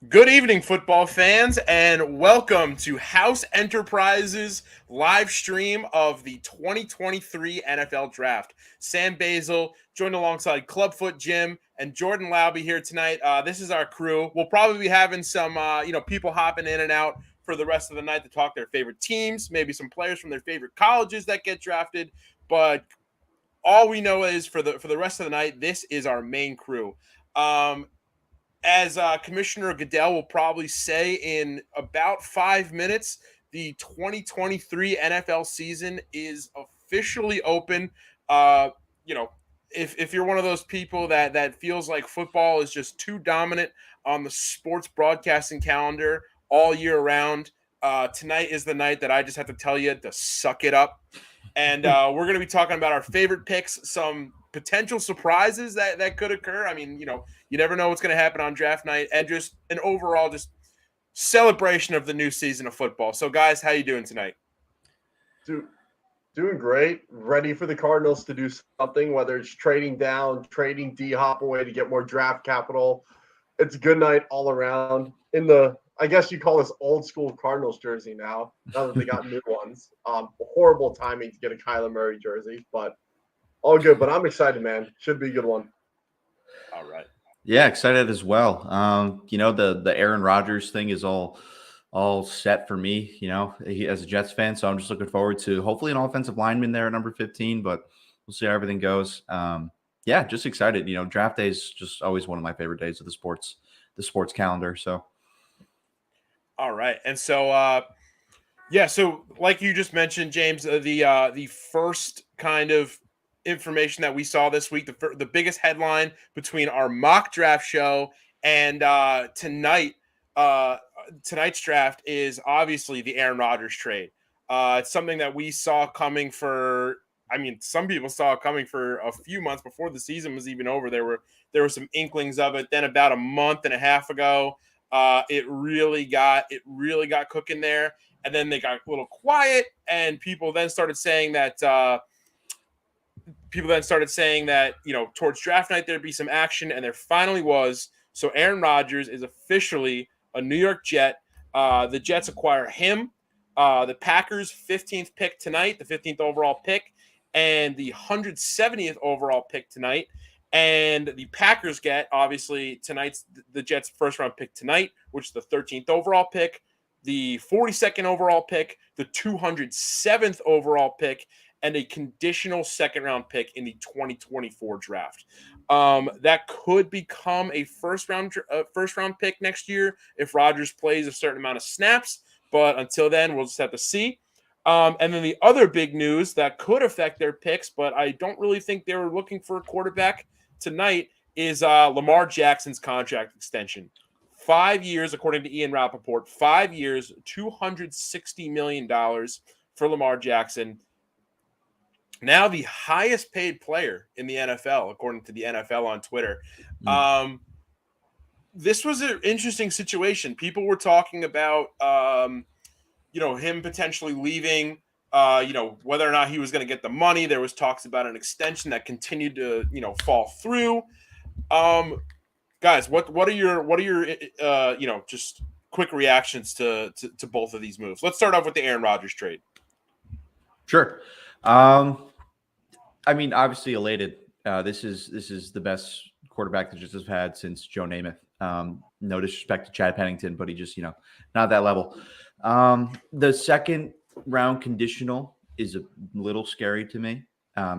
Good evening, football fans, and welcome to House Enterprises live stream of the 2023 NFL Draft. Sam Basil, joined alongside Clubfoot Jim and Jordan Lauby here tonight. This is our crew. We'll probably be having some, people hopping in and out for the rest of the night to talk their favorite teams, maybe some players from their favorite colleges that get drafted. But all we know is for the rest of the night, this is our main crew. As Commissioner Goodell will probably say in about 5 minutes, the 2023 NFL season is officially open. Uh, you know, if you're one of those people that feels like football is just too dominant on the sports broadcasting calendar all year round, tonight is the night that I just have to tell you to suck it up. And we're going to be talking about our favorite picks, some potential surprises that could occur. I mean, you never know what's going to happen on draft night, and just an overall just celebration of the new season of football. So, guys, how you doing tonight? Doing great. Ready for the Cardinals to do something, whether it's trading down, trading D-Hop away to get more draft capital. It's a good night all around. I guess you call this old school Cardinals jersey now that they got new ones. Horrible timing to get a Kyler Murray jersey, but all good. But I'm excited, man. Should be a good one. All right. Yeah, excited as well. The Aaron Rodgers thing is all set for me, as a Jets fan. So I'm just looking forward to hopefully an offensive lineman there at number 15, but we'll see how everything goes. Just excited. Draft day is just always one of my favorite days of the sports calendar. So. All right. And so, so like you just mentioned, James, the first kind of information that we saw this week, the biggest headline between our mock draft show and tonight's draft is obviously the Aaron Rodgers trade. It's something that we saw coming some people saw it coming for a few months before the season was even over. There were some inklings of it. Then about a month and a half ago, it really got cooking there. And then they got a little quiet, and people then started saying that towards draft night there'd be some action, and there finally was. So Aaron Rodgers is officially a New York Jet. The Jets acquire him, the Packers' 15th pick tonight, the 15th overall pick, and the 170th overall pick tonight. And the Packers get, obviously, the Jets' first-round pick tonight, which is the 13th overall pick, the 42nd overall pick, the 207th overall pick, and a conditional second-round pick in the 2024 draft. That could become a first-round pick next year if Rodgers plays a certain amount of snaps. But until then, we'll just have to see. And then the other big news that could affect their picks, but I don't really think they were looking for a quarterback tonight, is Lamar Jackson's contract extension. 5 years, according to Ian Rappaport, 5 years, $260 million for Lamar Jackson. Now the highest paid player in the NFL, according to the NFL on Twitter. This was an interesting situation. People were talking about, him potentially leaving, whether or not he was going to get the money. There was talks about an extension that continued to, fall through. Guys, what are your just quick reactions to both of these moves? Let's start off with the Aaron Rodgers trade. Sure. Obviously elated. This is the best quarterback the Jets have had since Joe Namath. No disrespect to Chad Pennington, but he just, not that level. The second round conditional is a little scary to me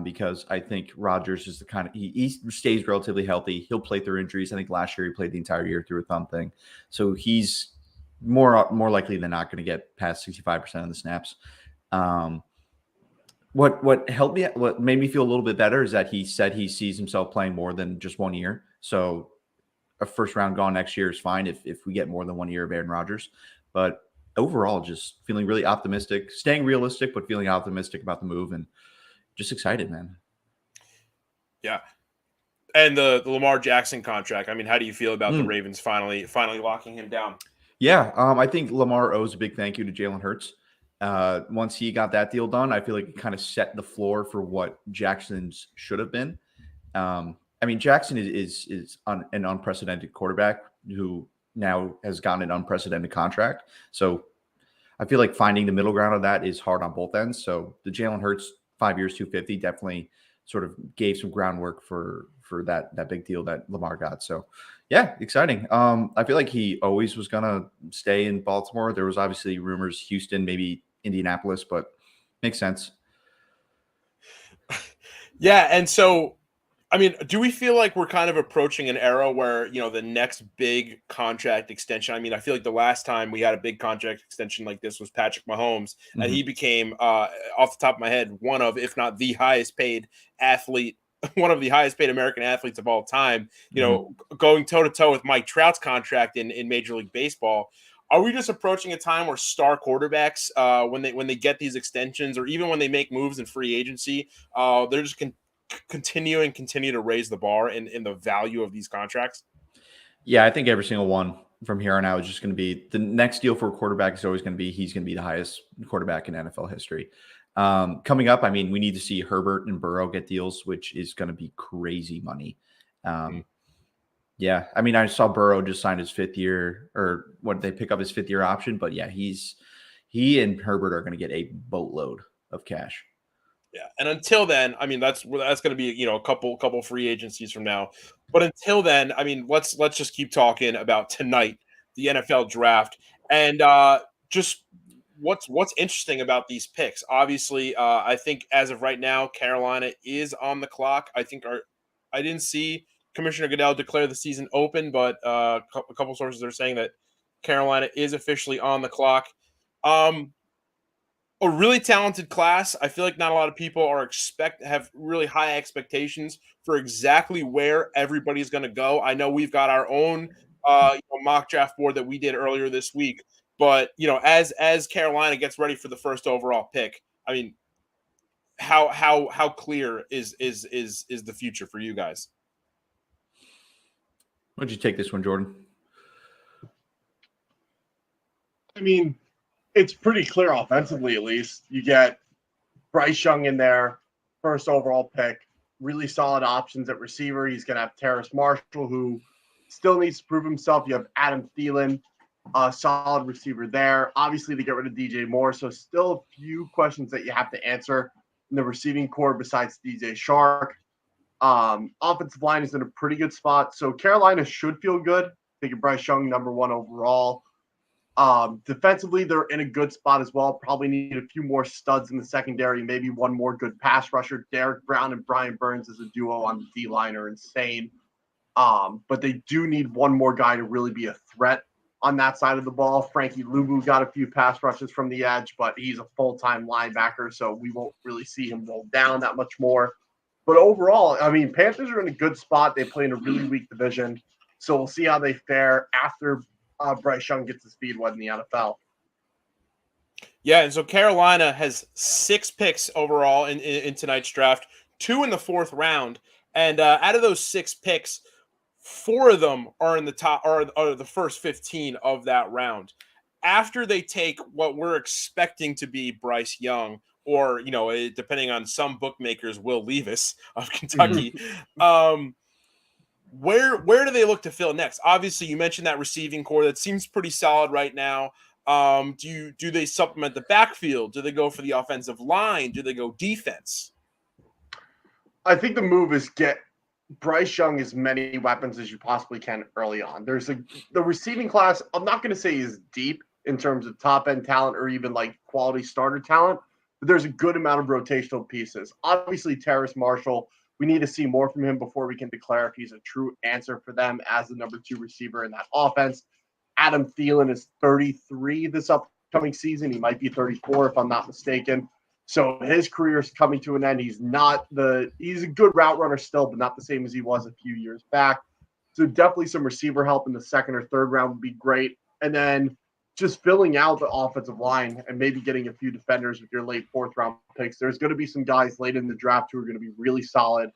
because I think Rodgers is the kind of he stays relatively healthy. He'll play through injuries. I think last year he played the entire year through a thumb thing, so he's more likely than not going to get past 65% of the snaps. What made me feel a little bit better is that he said he sees himself playing more than just 1 year. So a first round gone next year is fine if we get more than 1 year of Aaron Rodgers. But overall, just feeling really optimistic, staying realistic, but feeling optimistic about the move and just excited, man. Yeah. And the Lamar Jackson contract. I mean, how do you feel about the Ravens finally locking him down? Yeah, I think Lamar owes a big thank you to Jalen Hurts. Once he got that deal done, I feel like it kind of set the floor for what Jackson's should have been. Jackson is an unprecedented quarterback who now has gotten an unprecedented contract. So I feel like finding the middle ground of that is hard on both ends. So the Jalen Hurts 5 years, 250 definitely sort of gave some groundwork for that big deal that Lamar got. So yeah, exciting. I feel like he always was gonna stay in Baltimore. There was obviously rumors Houston, maybe Indianapolis, but makes sense. Yeah, and so I mean, do we feel like we're kind of approaching an era where, the next big contract extension? I mean, I feel like the last time we had a big contract extension like this was Patrick Mahomes, and he became, off the top of my head, one of, if not the highest paid athlete, one of the highest paid American athletes of all time, going toe to toe with Mike Trout's contract in Major League Baseball. Are we just approaching a time where star quarterbacks, when they get these extensions, or even when they make moves in free agency, they're just continue to raise the bar in the value of these contracts? Yeah, I think every single one from here on out is just going to be the next deal for a quarterback is always going to be he's going to be the highest quarterback in NFL history. Coming up, I mean, we need to see Herbert and Burrow get deals, which is going to be crazy money. Yeah, I mean, I saw Burrow just signed his 5th year, or what, they pick up his 5th year option, but yeah, he and Herbert are going to get a boatload of cash. Yeah, and until then, I mean, that's going to be a couple free agencies from now. But until then, I mean, let's just keep talking about tonight, the NFL draft, and just what's interesting about these picks. Obviously, I think as of right now, Carolina is on the clock. I didn't see Commissioner Goodell declare the season open, but a couple sources are saying that Carolina is officially on the clock. A really talented class. I feel like not a lot of people have really high expectations for exactly where everybody's going to go. I know we've got our own mock draft board that we did earlier this week, but as Carolina gets ready for the first overall pick, I mean, how clear is the future for you guys? Why don't you take this one, Jordan? I mean, it's pretty clear offensively, at least. You get Bryce Young in there, first overall pick, really solid options at receiver. He's going to have Terrace Marshall, who still needs to prove himself. You have Adam Thielen, a solid receiver there. Obviously, they get rid of DJ Moore, so still a few questions that you have to answer in the receiving core besides DJ Shark. Offensive line is in a pretty good spot, so Carolina should feel good. Taking Bryce Young, number 1 overall. Defensively, they're in a good spot as well. Probably need a few more studs in the secondary, maybe one more good pass rusher. Derek Brown and Brian Burns as a duo on the D-line are insane. But they do need one more guy to really be a threat on that side of the ball. Frankie Luvu got a few pass rushes from the edge, but he's a full-time linebacker, so we won't really see him roll down that much more. But overall, I mean, Panthers are in a good spot. They play in a really weak division, so we'll see how they fare after Bryce Young gets his speed wet in the NFL. Yeah, and so Carolina has 6 picks overall in tonight's draft, 2 in the 4th round, and out of those 6 picks, 4 of them are in the top, are the first 15 of that round. After they take what we're expecting to be Bryce Young, or depending on some bookmakers, Will Levis of Kentucky. Where do they look to fill next? Obviously, you mentioned that receiving core that seems pretty solid right now. Do they supplement the backfield? Do they go for the offensive line? Do they go defense? I think the move is get Bryce Young as many weapons as you possibly can early on. The receiving class, I'm not going to say is deep in terms of top end talent or even like quality starter talent, but there's a good amount of rotational pieces. Obviously, Terrace Marshall, we need to see more from him before we can declare if he's a true answer for them as the number 2 receiver in that offense. Adam Thielen is 33 this upcoming season. He might be 34 if I'm not mistaken. So his career is coming to an end. He's a good route runner still, but not the same as he was a few years back. So definitely some receiver help in the 2nd or 3rd round would be great. And then just filling out the offensive line and maybe getting a few defenders with your late 4th round picks. There's going to be some guys late in the draft who are going to be really solid,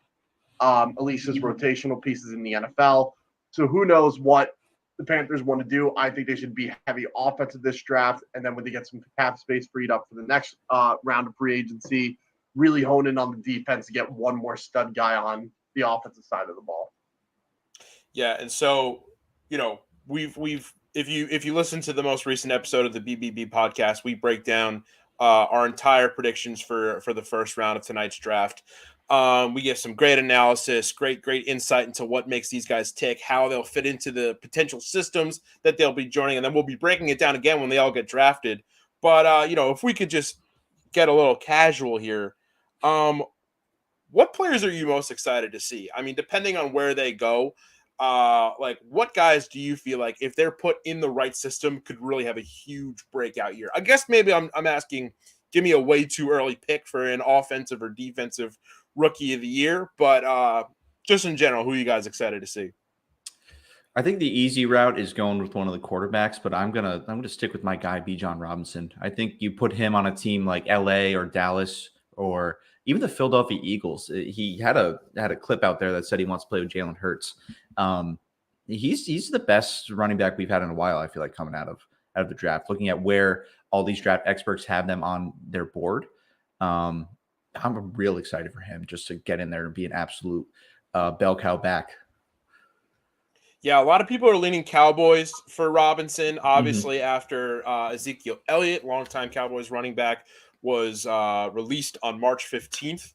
at least as rotational pieces in the NFL. So who knows what the Panthers want to do. I think they should be heavy offensive this draft. And then when they get some cap space freed up for the next round of free agency, really hone in on the defense to get one more stud guy on the offensive side of the ball. Yeah. And so, we've if you listen to the most recent episode of the BBB podcast, we break down our entire predictions for the first round of tonight's draft. We give some great analysis, great insight into what makes these guys tick, how they'll fit into the potential systems that they'll be joining, and then we'll be breaking it down again when they all get drafted. But if we could just get a little casual here, what players are you most excited to see? I mean, depending on where they go, like what guys do you feel like if they're put in the right system could really have a huge breakout year? I guess maybe I'm asking, give me a way too early pick for an offensive or defensive rookie of the year, but just in general, who are you guys excited to see? I think the easy route is going with one of the quarterbacks, but I'm gonna stick with my guy Bijan Robinson. I think you put him on a team like LA or Dallas or even the Philadelphia Eagles. He had a clip out there that said he wants to play with Jalen Hurts. He's the best running back we've had in a while, I feel like, coming out of the draft. Looking at where all these draft experts have them on their board, I'm real excited for him just to get in there and be an absolute bell cow back. Yeah, a lot of people are leaning Cowboys for Robinson. Obviously, after Ezekiel Elliott, longtime Cowboys running back, was released on March 15th.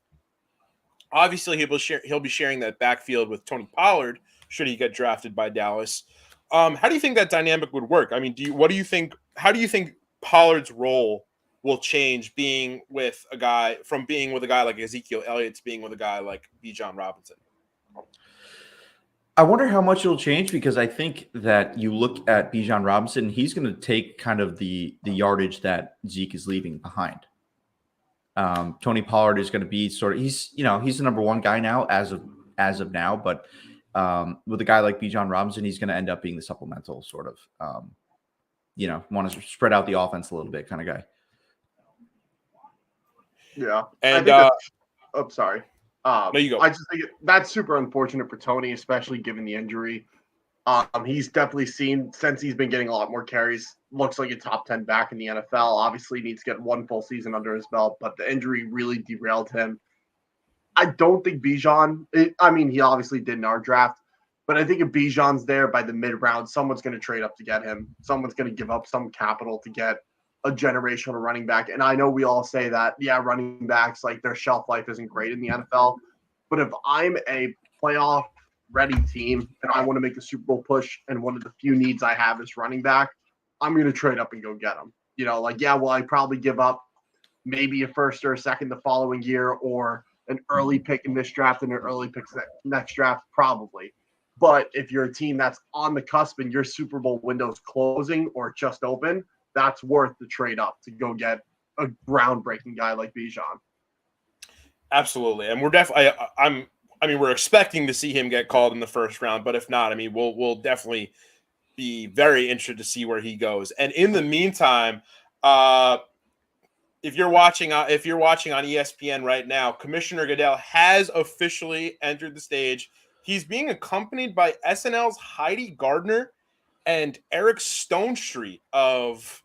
Obviously, he'll be sharing that backfield with Tony Pollard should he get drafted by Dallas. How do you think that dynamic would work? I mean, how do you think Pollard's role will change being with a guy like Ezekiel Elliott to being with a guy like Bijan Robinson? I wonder how much it'll change, because I think that you look at Bijan Robinson, he's going to take kind of the yardage that Zeke is leaving behind. Tony Pollard is going to be he's the number one guy now as of now, but with a guy like Bijan Robinson, he's going to end up being the supplemental sort of, want to spread out the offense a little bit kind of guy. Yeah. And I'm sorry. No, you go. I just think that's super unfortunate for Tony, especially given the injury. He's definitely seen, since he's been getting a lot more carries, looks like a top 10 back in the NFL. Obviously needs to get one full season under his belt, but the injury really derailed him. I don't think Bijan, he obviously did in our draft, but I think if Bijan's there by the mid-round, someone's going to trade up to get him. Someone's going to give up some capital to get a generational running back. And I know we all say that, running backs, like, their shelf life isn't great in the NFL. But if I'm a playoff ready team and I want to make a Super Bowl push and one of the few needs I have is running back, I'm going to trade up and go get him. I probably give up maybe a first or a second the following year, or an early pick in this draft and an early pick next draft, probably. But if you're a team that's on the cusp and your Super Bowl window's closing or just open, that's worth the trade up to go get a groundbreaking guy like Bijan. Absolutely. And we're definitely, we're expecting to see him get called in the first round, but if not, we'll definitely be very interested to see where he goes. And in the meantime, if you're watching on ESPN right now, Commissioner Goodell has officially entered the stage. He's being accompanied by SNL's Heidi Gardner and Eric Stonestreet of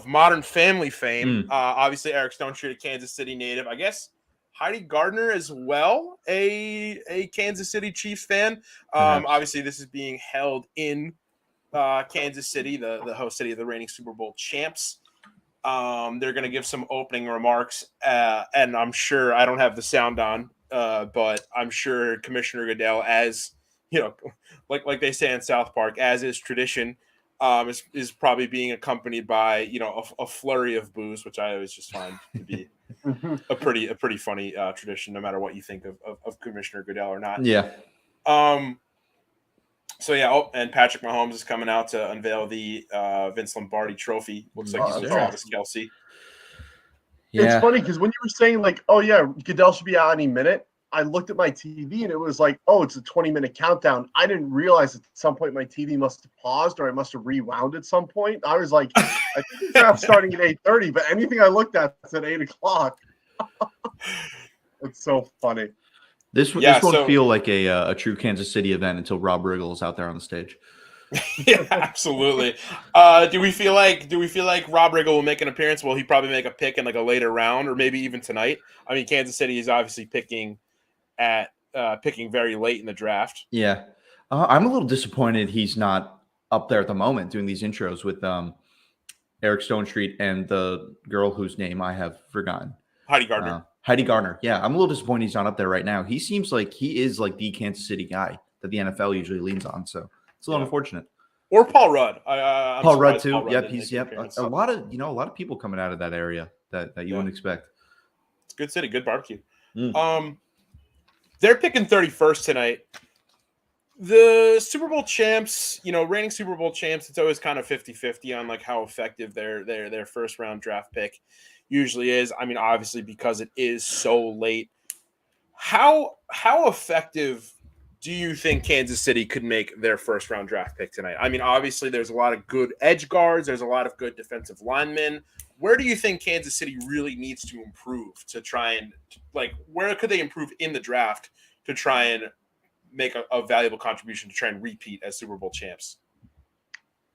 Modern Family fame. Obviously, Eric Stonestreet, a Kansas City native. I guess Heidi Gardner as well, a Kansas City Chiefs fan. Obviously, this is being held in Kansas City, the host city of the reigning Super Bowl champs. They're going to give some opening remarks, and I'm sure I don't have the sound on, but I'm sure Commissioner Goodell, as like they say in South Park, as is tradition, is probably being accompanied by a flurry of booze, which I always just find to be a pretty funny tradition, no matter what you think of Commissioner Goodell or not. Yeah. And Patrick Mahomes is coming out to unveil the Vince Lombardi Trophy. Looks like he's with Travis Kelce. Yeah. It's funny because when you were saying Goodell should be out any minute, I looked at my TV and it was like, it's a 20-minute countdown. I didn't realize at some point my TV must have paused or I must have rewound at some point. I was like, I think the draft's starting at 8:30, but anything I looked at said 8 o'clock. It's so funny. This won't feel like a true Kansas City event until Rob Riggle is out there on the stage. Yeah, absolutely. Do we feel like Rob Riggle will make an appearance? Will he probably make a pick in like a later round or maybe even tonight? Kansas City is obviously picking very late in the draft. Yeah. I'm a little disappointed he's not up there at the moment doing these intros with Eric Stone Street and the girl whose name I have forgotten. Heidi Gardner. Heidi Gardner. Yeah, I'm a little disappointed he's not up there right now. He seems like he is like the Kansas City guy that the NFL usually leans on. So it's a little unfortunate. Or Paul Rudd. I'm Paul Rudd too. Paul Rudd Yep, he's a lot of people coming out of that area that you wouldn't expect. It's a good city, good barbecue. They're picking 31st tonight. The Super Bowl champs, reigning Super Bowl champs, it's always kind of 50-50 on like how effective their first round draft pick usually is. I mean, obviously because it is so late. How effective do you think Kansas City could make their first round draft pick tonight? I mean, obviously there's a lot of good edge guards, there's a lot of good defensive linemen. Where do you think Kansas City really needs to improve to try and where could they improve in the draft to try and make a valuable contribution to try and repeat as Super Bowl champs?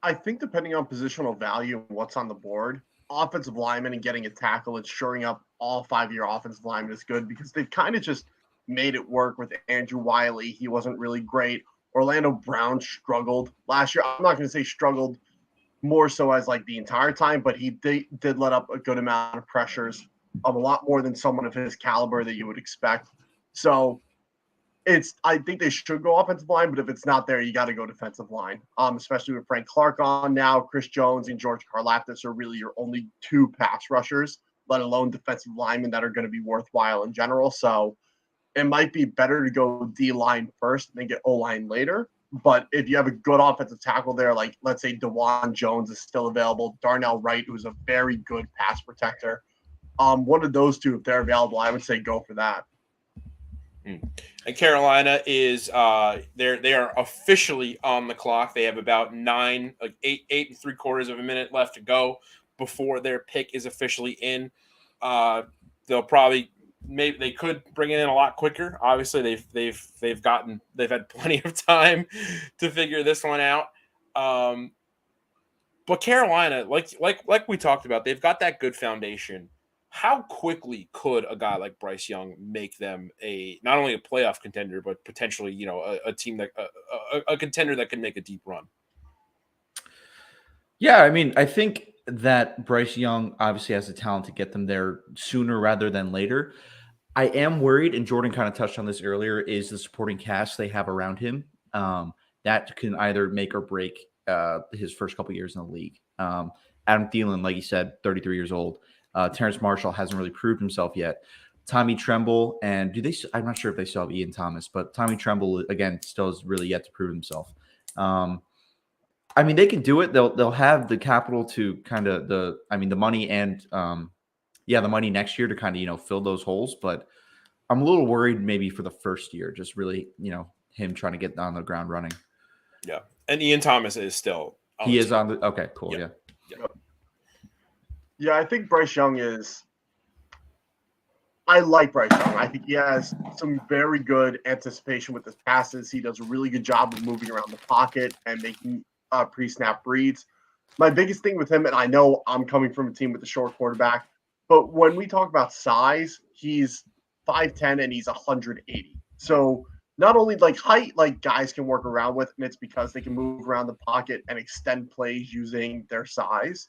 I think depending on positional value and what's on the board, offensive lineman and getting a tackle and shoring up all 5-year offensive linemen is good because they've kind of just made it work with Andrew Wiley. He wasn't really great. Orlando Brown struggled last year. I'm not going to say struggled more so as like the entire time, but he did let up a good amount of pressures, a lot more than someone of his caliber that you would expect. So I think they should go offensive line, but if it's not there, you got to go defensive line, especially with Frank Clark on now. Chris Jones and George Karlaftis are really your only two pass rushers, let alone defensive linemen that are going to be worthwhile in general. So it might be better to go D-line first and then get O-line later. But if you have a good offensive tackle there, like let's say DeJuan Jones is still available, Darnell Wright, who's a very good pass protector, one of those two, if they're available, I would say go for that. And Carolina is they are officially on the clock. They have about 8 3/4 of a minute left to go before their pick is officially in. They'll probably they could bring it in a lot quicker. Obviously, they've had plenty of time to figure this one out. But Carolina, like we talked about, they've got that good foundation. How quickly could a guy like Bryce Young make them not only a playoff contender, but potentially, a team that a contender that can make a deep run? Yeah, I mean, I think that Bryce Young obviously has the talent to get them there sooner rather than later. I am worried, and Jordan kind of touched on this earlier, is the supporting cast they have around him. That can either make or break his first couple years in the league. Adam Thielen, like you said, 33 years old. Terrence Marshall hasn't really proved himself yet. Tommy Tremble, and I'm not sure if they still have Ian Thomas, but Tommy Tremble, again, still has really yet to prove himself. I mean, they can do it. They'll have the capital to kind of the money and the money next year to kind of, fill those holes. But I'm a little worried maybe for the first year, just really, him trying to get on the ground running. Yeah. And Ian Thomas is still on the okay, cool. Yep. Yeah. Yeah, I think Bryce Young I like Bryce Young. I think he has some very good anticipation with his passes. He does a really good job of moving around the pocket and making pre-snap reads. My biggest thing with him, and I know I'm coming from a team with a short quarterback, but when we talk about size, he's 5'10" and he's 180. So not only height, guys can work around with, and it's because they can move around the pocket and extend plays using their size.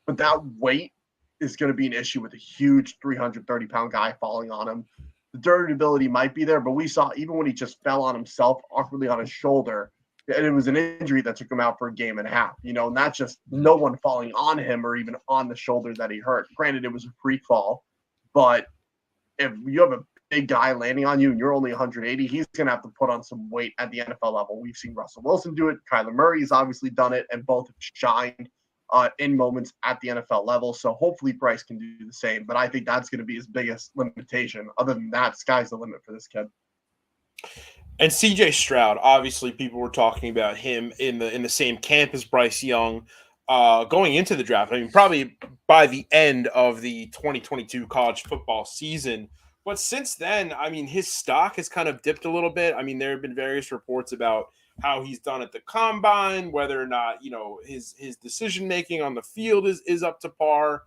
But that weight is going to be an issue with a huge 330-pound guy falling on him. The durability might be there, but we saw even when he just fell on himself awkwardly on his shoulder, and it was an injury that took him out for a game and a half, not just no one falling on him or even on the shoulder that he hurt. Granted, it was a freak fall, but if you have a big guy landing on you and you're only 180, he's going to have to put on some weight at the NFL level. We've seen Russell Wilson do it. Kyler Murray has obviously done it, and both have shined in moments at the NFL level. So hopefully Bryce can do the same, but I think that's going to be his biggest limitation. Other than that, sky's the limit for this kid. And CJ Stroud, obviously people were talking about him in the same camp as Bryce Young going into the draft. I mean, probably by the end of the 2022 college football season. But since then, I mean, his stock has kind of dipped a little bit. I mean, there have been various reports about how he's done at the combine, whether or not, his decision-making on the field is up to par.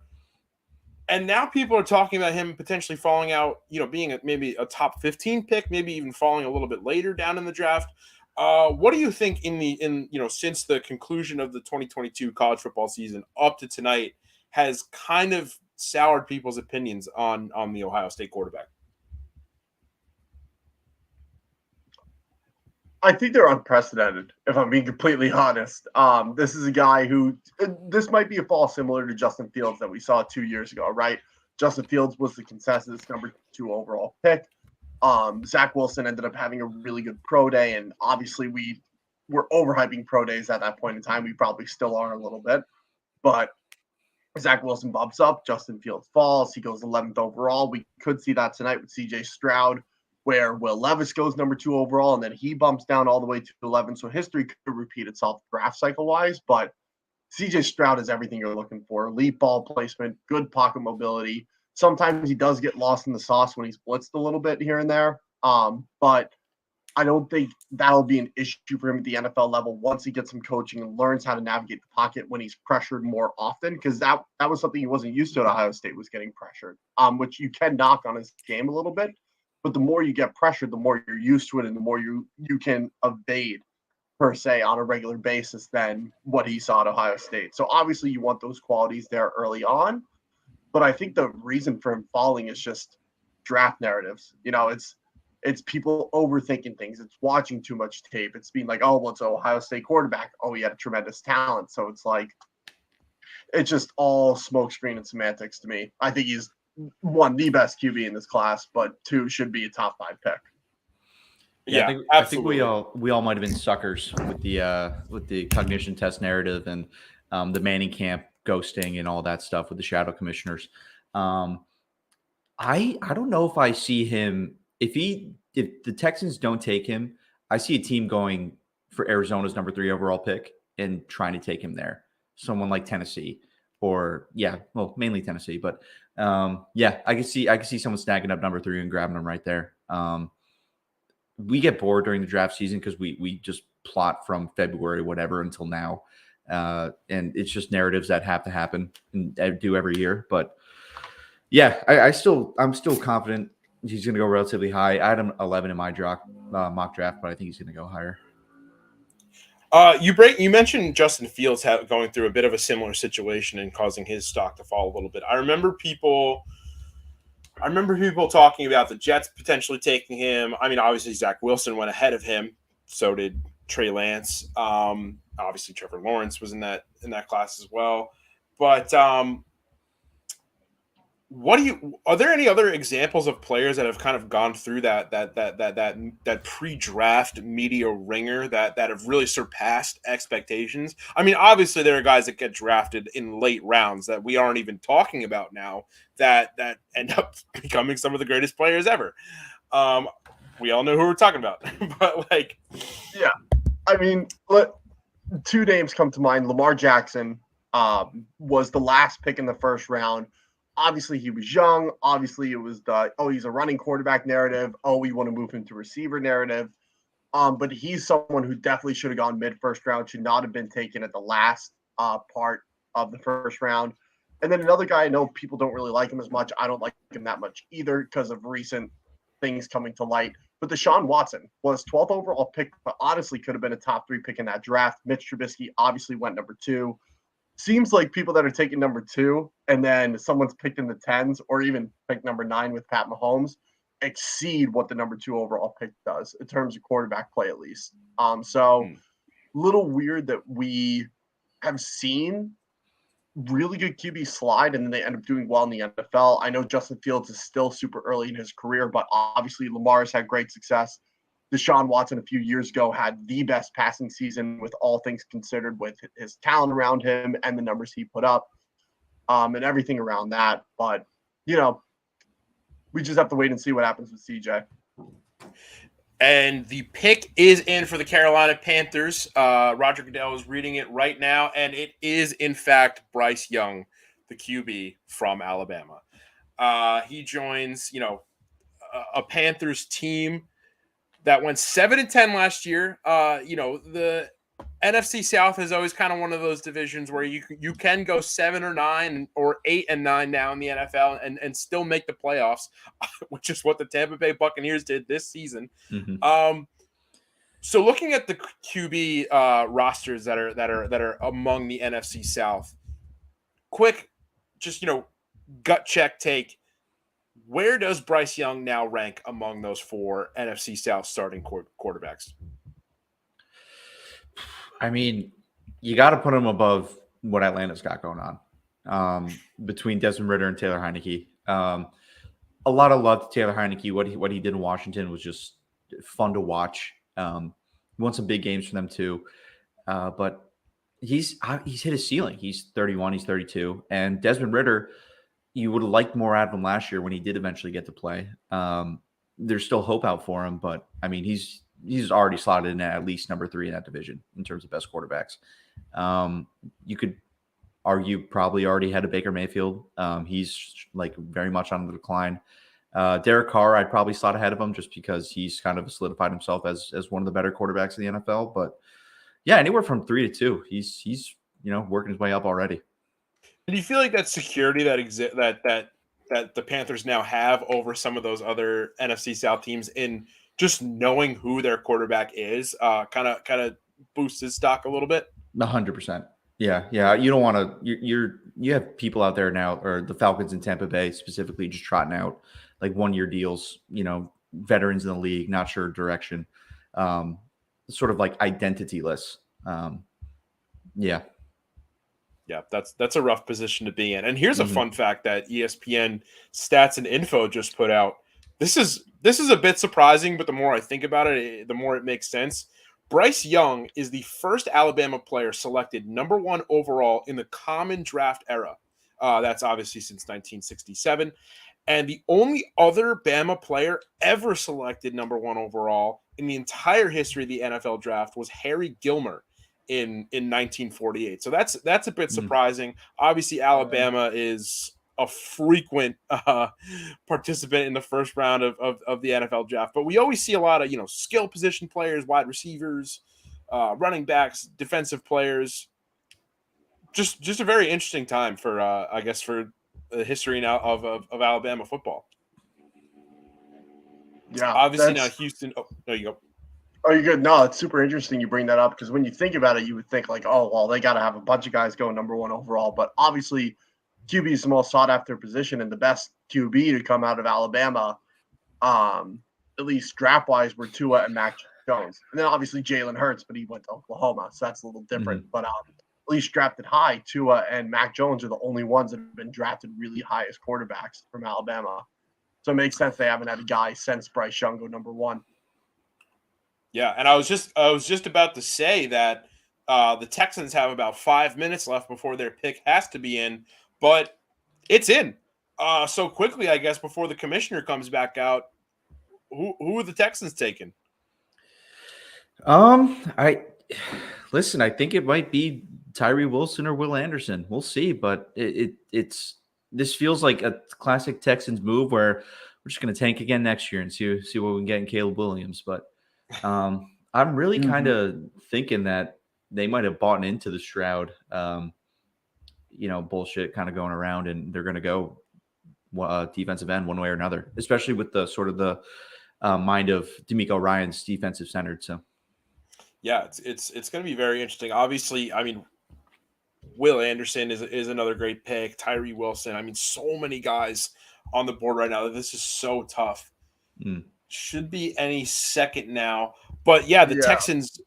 And now people are talking about him potentially falling out, being maybe a top 15 pick, maybe even falling a little bit later down in the draft. What do you think since the conclusion of the 2022 college football season up to tonight has kind of soured people's opinions on the Ohio State quarterback? I think they're unprecedented, if I'm being completely honest. This is a guy who, this might be a fall similar to Justin Fields that we saw 2 years ago, right? Justin Fields was the consensus number 2 overall pick. Zach Wilson ended up having a really good pro day, and obviously we were overhyping pro days at that point in time. We probably still are a little bit, but Zach Wilson bumps up, Justin Fields falls. He goes 11th overall. We could see that tonight with CJ Stroud, where Will Levis goes number 2 overall, and then he bumps down all the way to 11. So history could repeat itself draft cycle-wise, but CJ Stroud is everything you're looking for. Elite ball placement, good pocket mobility. Sometimes he does get lost in the sauce when he's blitzed a little bit here and there, but I don't think that'll be an issue for him at the NFL level once he gets some coaching and learns how to navigate the pocket when he's pressured more often, because that was something he wasn't used to at Ohio State, was getting pressured, which you can knock on his game a little bit. But the more you get pressured, the more you're used to it, and the more you can evade, per se, on a regular basis than what he saw at Ohio State. So obviously you want those qualities there early on. But I think the reason for him falling is just draft narratives. It's people overthinking things. It's watching too much tape. It's being like, oh, well, it's an Ohio State quarterback. Oh, he had a tremendous talent. So it's like, it's just all smokescreen and semantics to me. I think he's one, the best QB in this class, but 2, should be a top 5 pick. Yeah, I think we all might have been suckers with the cognition test narrative and the Manning camp ghosting and all that stuff with the shadow commissioners. I don't know if I see him if the Texans don't take him. I see a team going for Arizona's number 3 overall pick and trying to take him there. Someone like Tennessee, or mainly Tennessee, but I can see someone snagging up number 3 and grabbing him right there. We get bored during the draft season because we just plot from February, whatever, until now. And it's just narratives that have to happen and do every year. But yeah, I'm still confident he's going to go relatively high. I had him 11 in my mock draft, but I think he's going to go higher. You mentioned Justin Fields going through a bit of a similar situation and causing his stock to fall a little bit. I remember people talking about the Jets potentially taking him. I mean, obviously Zach Wilson went ahead of him. So did Trey Lance. Obviously Trevor Lawrence was in that class as well. But are there any other examples of players that have kind of gone through that pre-draft media ringer that have really surpassed expectations? I mean, obviously there are guys that get drafted in late rounds that we aren't even talking about now that end up becoming some of the greatest players ever. We all know who we're talking about, but yeah, I mean, 2 names come to mind. Lamar Jackson was the last pick in the first round. Obviously, he was young. Obviously, it was he's a running quarterback narrative. Oh, we want to move him to receiver narrative. But he's someone who definitely should have gone mid-first round, should not have been taken at the last part of the first round. And then another guy, I know people don't really like him as much. I don't like him that much either because of recent things coming to light. But Deshaun Watson was 12th overall pick, but honestly could have been a top 3 pick in that draft. Mitch Trubisky obviously went number 2. Seems like people that are taking number 2 and then someone's picked in the 10s or even picked number 9 with Pat Mahomes exceed what the number 2 overall pick does in terms of quarterback play, at least. Little weird that we have seen really good QB slide and then they end up doing well in the NFL. I know Justin Fields is still super early in his career, but obviously Lamar's had great success. Deshaun Watson a few years ago had the best passing season with all things considered, with his talent around him and the numbers he put up and everything around that. But, we just have to wait and see what happens with CJ. And the pick is in for the Carolina Panthers. Roger Goodell is reading it right now, and it is, in fact, Bryce Young, the QB from Alabama. He joins, a Panthers team that went 7-10 last year. The NFC South is always kind of one of those divisions where you can go 7 or 9 or 8 and 9 now in the NFL and still make the playoffs, which is what the Tampa Bay Buccaneers did this season. Mm-hmm. So looking at the QB rosters that are among the NFC South, quick, just gut check take. Where does Bryce Young now rank among those 4 NFC South starting quarterbacks? I mean, you got to put him above what Atlanta's got going on between Desmond Ridder and Taylor Heineke. A lot of love to Taylor Heineke. What he did in Washington was just fun to watch. He won some big games for them too, but he's hit his ceiling. He's 31. He's 32, and Desmond Ridder, you would have liked more out of him last year when he did eventually get to play. There's still hope out for him, but I mean, he's already slotted in at least number 3 in that division in terms of best quarterbacks. You could argue probably already had a Baker Mayfield. He's like very much on the decline. Derek Carr, I'd probably slot ahead of him just because he's kind of solidified himself as one of the better quarterbacks in the NFL. But yeah, anywhere from 3 to 2, he's working his way up already. Do you feel like that security that the Panthers now have over some of those other NFC South teams in just knowing who their quarterback is, kind of boosts his stock a little bit? 100%. Yeah. You don't want to. You have people out there now, or the Falcons in Tampa Bay specifically, just trotting out like 1-year deals. Veterans in the league, not sure direction, sort of like identityless. Yeah, that's a rough position to be in. And here's a fun fact that ESPN Stats and Info just put out. This is a bit surprising, but the more I think about it, the more it makes sense. Bryce Young is the first Alabama player selected number 1 overall in the common draft era. That's obviously since 1967. And the only other Bama player ever selected number 1 overall in the entire history of the NFL draft was Harry Gilmer in 1948. So that's a bit surprising. Obviously, Alabama is a frequent participant in the first round of the NFL draft, but we always see a lot of skill position players, wide receivers, running backs, defensive players. Just a very interesting time for I guess for the history now of Alabama football. Yeah, obviously now Houston. Oh, there you go. Oh, you're good. No, it's super interesting you bring that up because when you think about it, you would think like, oh, well, they got to have a bunch of guys going number 1 overall. But obviously, QB is the most sought after position, and the best QB to come out of Alabama, at least draft wise, were Tua and Mac Jones. And then obviously Jalen Hurts, but he went to Oklahoma, so that's a little different. But at least drafted high, Tua and Mac Jones are the only ones that have been drafted really high as quarterbacks from Alabama. So it makes sense they haven't had a guy since Bryce Young go number 1. Yeah, and I was just about to say that the Texans have about 5 minutes left before their pick has to be in, but it's in so quickly, I guess, before the commissioner comes back out. Who are the Texans taking? I think it might be Tyree Wilson or Will Anderson. We'll see, but this feels like a classic Texans move where we're just going to tank again next year and see what we can get in Caleb Williams. But I'm really kind of thinking that they might have bought into the Stroud, bullshit kind of going around, and they're going to go defensive end one way or another, especially with the sort of the mind of DeMeco Ryans defensive centered. So, yeah, it's going to be very interesting. Obviously, I mean, Will Anderson is another great pick. Tyree Wilson. I mean, so many guys on the board right now. This is so tough. Should be any second now. But yeah, the Texans.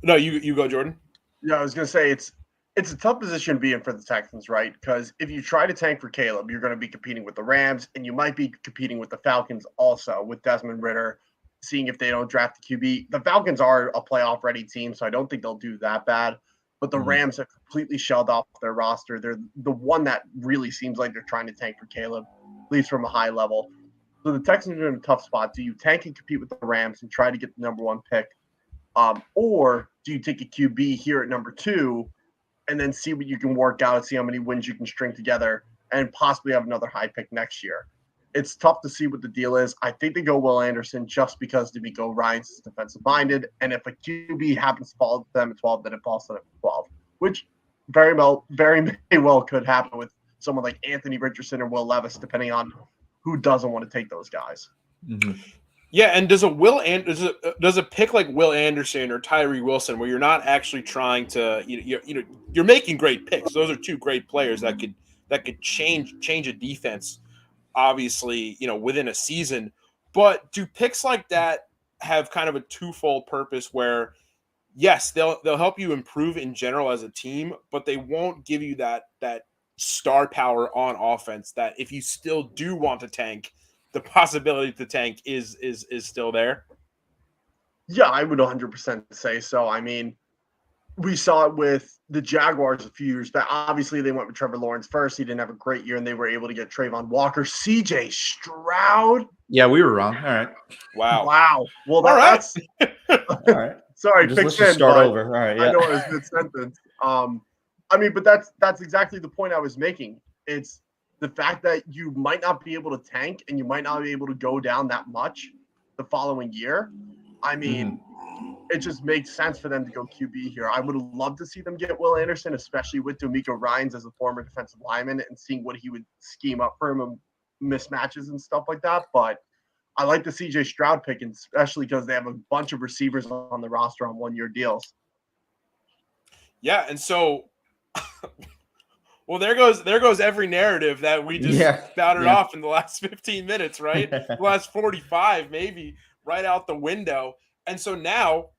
No, you go, Jordan. Yeah, I was gonna say it's a tough position to be in for the Texans, right? Because if you try to tank for Caleb, you're going to be competing with the Rams, and you might be competing with the Falcons also with Desmond Ridder, seeing if they don't draft the QB. The Falcons are a playoff-ready team, so I don't think they'll do that bad. But the Rams have completely shelled off their roster. They're the one that really seems like they're trying to tank for Caleb, at least from a high level. So the Texans are in a tough spot. Do you tank and compete with the Rams and try to get the number 1 pick? Or do you take a QB here at number 2 and then see what you can work out, see how many wins you can string together, and possibly have another high pick next year? It's tough to see what the deal is. I think they go Will Anderson just because DeMeco Ryans is defensive-minded, and if a QB happens to fall to them at 12, then it falls to them at 12, which very well could happen with someone like Anthony Richardson or Will Levis, depending on who doesn't want to take those guys. Yeah, and does a pick like Will Anderson or Tyree Wilson, where you're not actually trying to you're making great picks. Those are two great players that could change a defense, obviously, within a season. But do picks like that have kind of a twofold purpose where yes, they'll help you improve in general as a team, but they won't give you that star power on offense that if you still do want to tank, the possibility to tank is still there. Yeah, I would 100% say so. I mean, we saw it with the Jaguars a few years back. Obviously, they went with Trevor Lawrence first. He didn't have a great year, and they were able to get Trayvon Walker. CJ Stroud. Yeah, we were wrong. All right. Wow. Well, right. that's All right. sorry, Just let's Pixin, just start but over. All right. Yeah. I know it was mid-sentence. I mean, but that's exactly the point I was making. It's the fact that you might not be able to tank and you might not be able to go down that much the following year. I mean, it just makes sense for them to go QB here. I would love to see them get Will Anderson, especially with D'Amico Ryans as a former defensive lineman and seeing what he would scheme up for him and mismatches and stuff like that. But I like the CJ Stroud pick, especially because they have a bunch of receivers on the roster on one-year deals. Yeah, and so well, there goes every narrative that we just spouted off in the last 15 minutes, right? The last 45, maybe, right out the window. And so now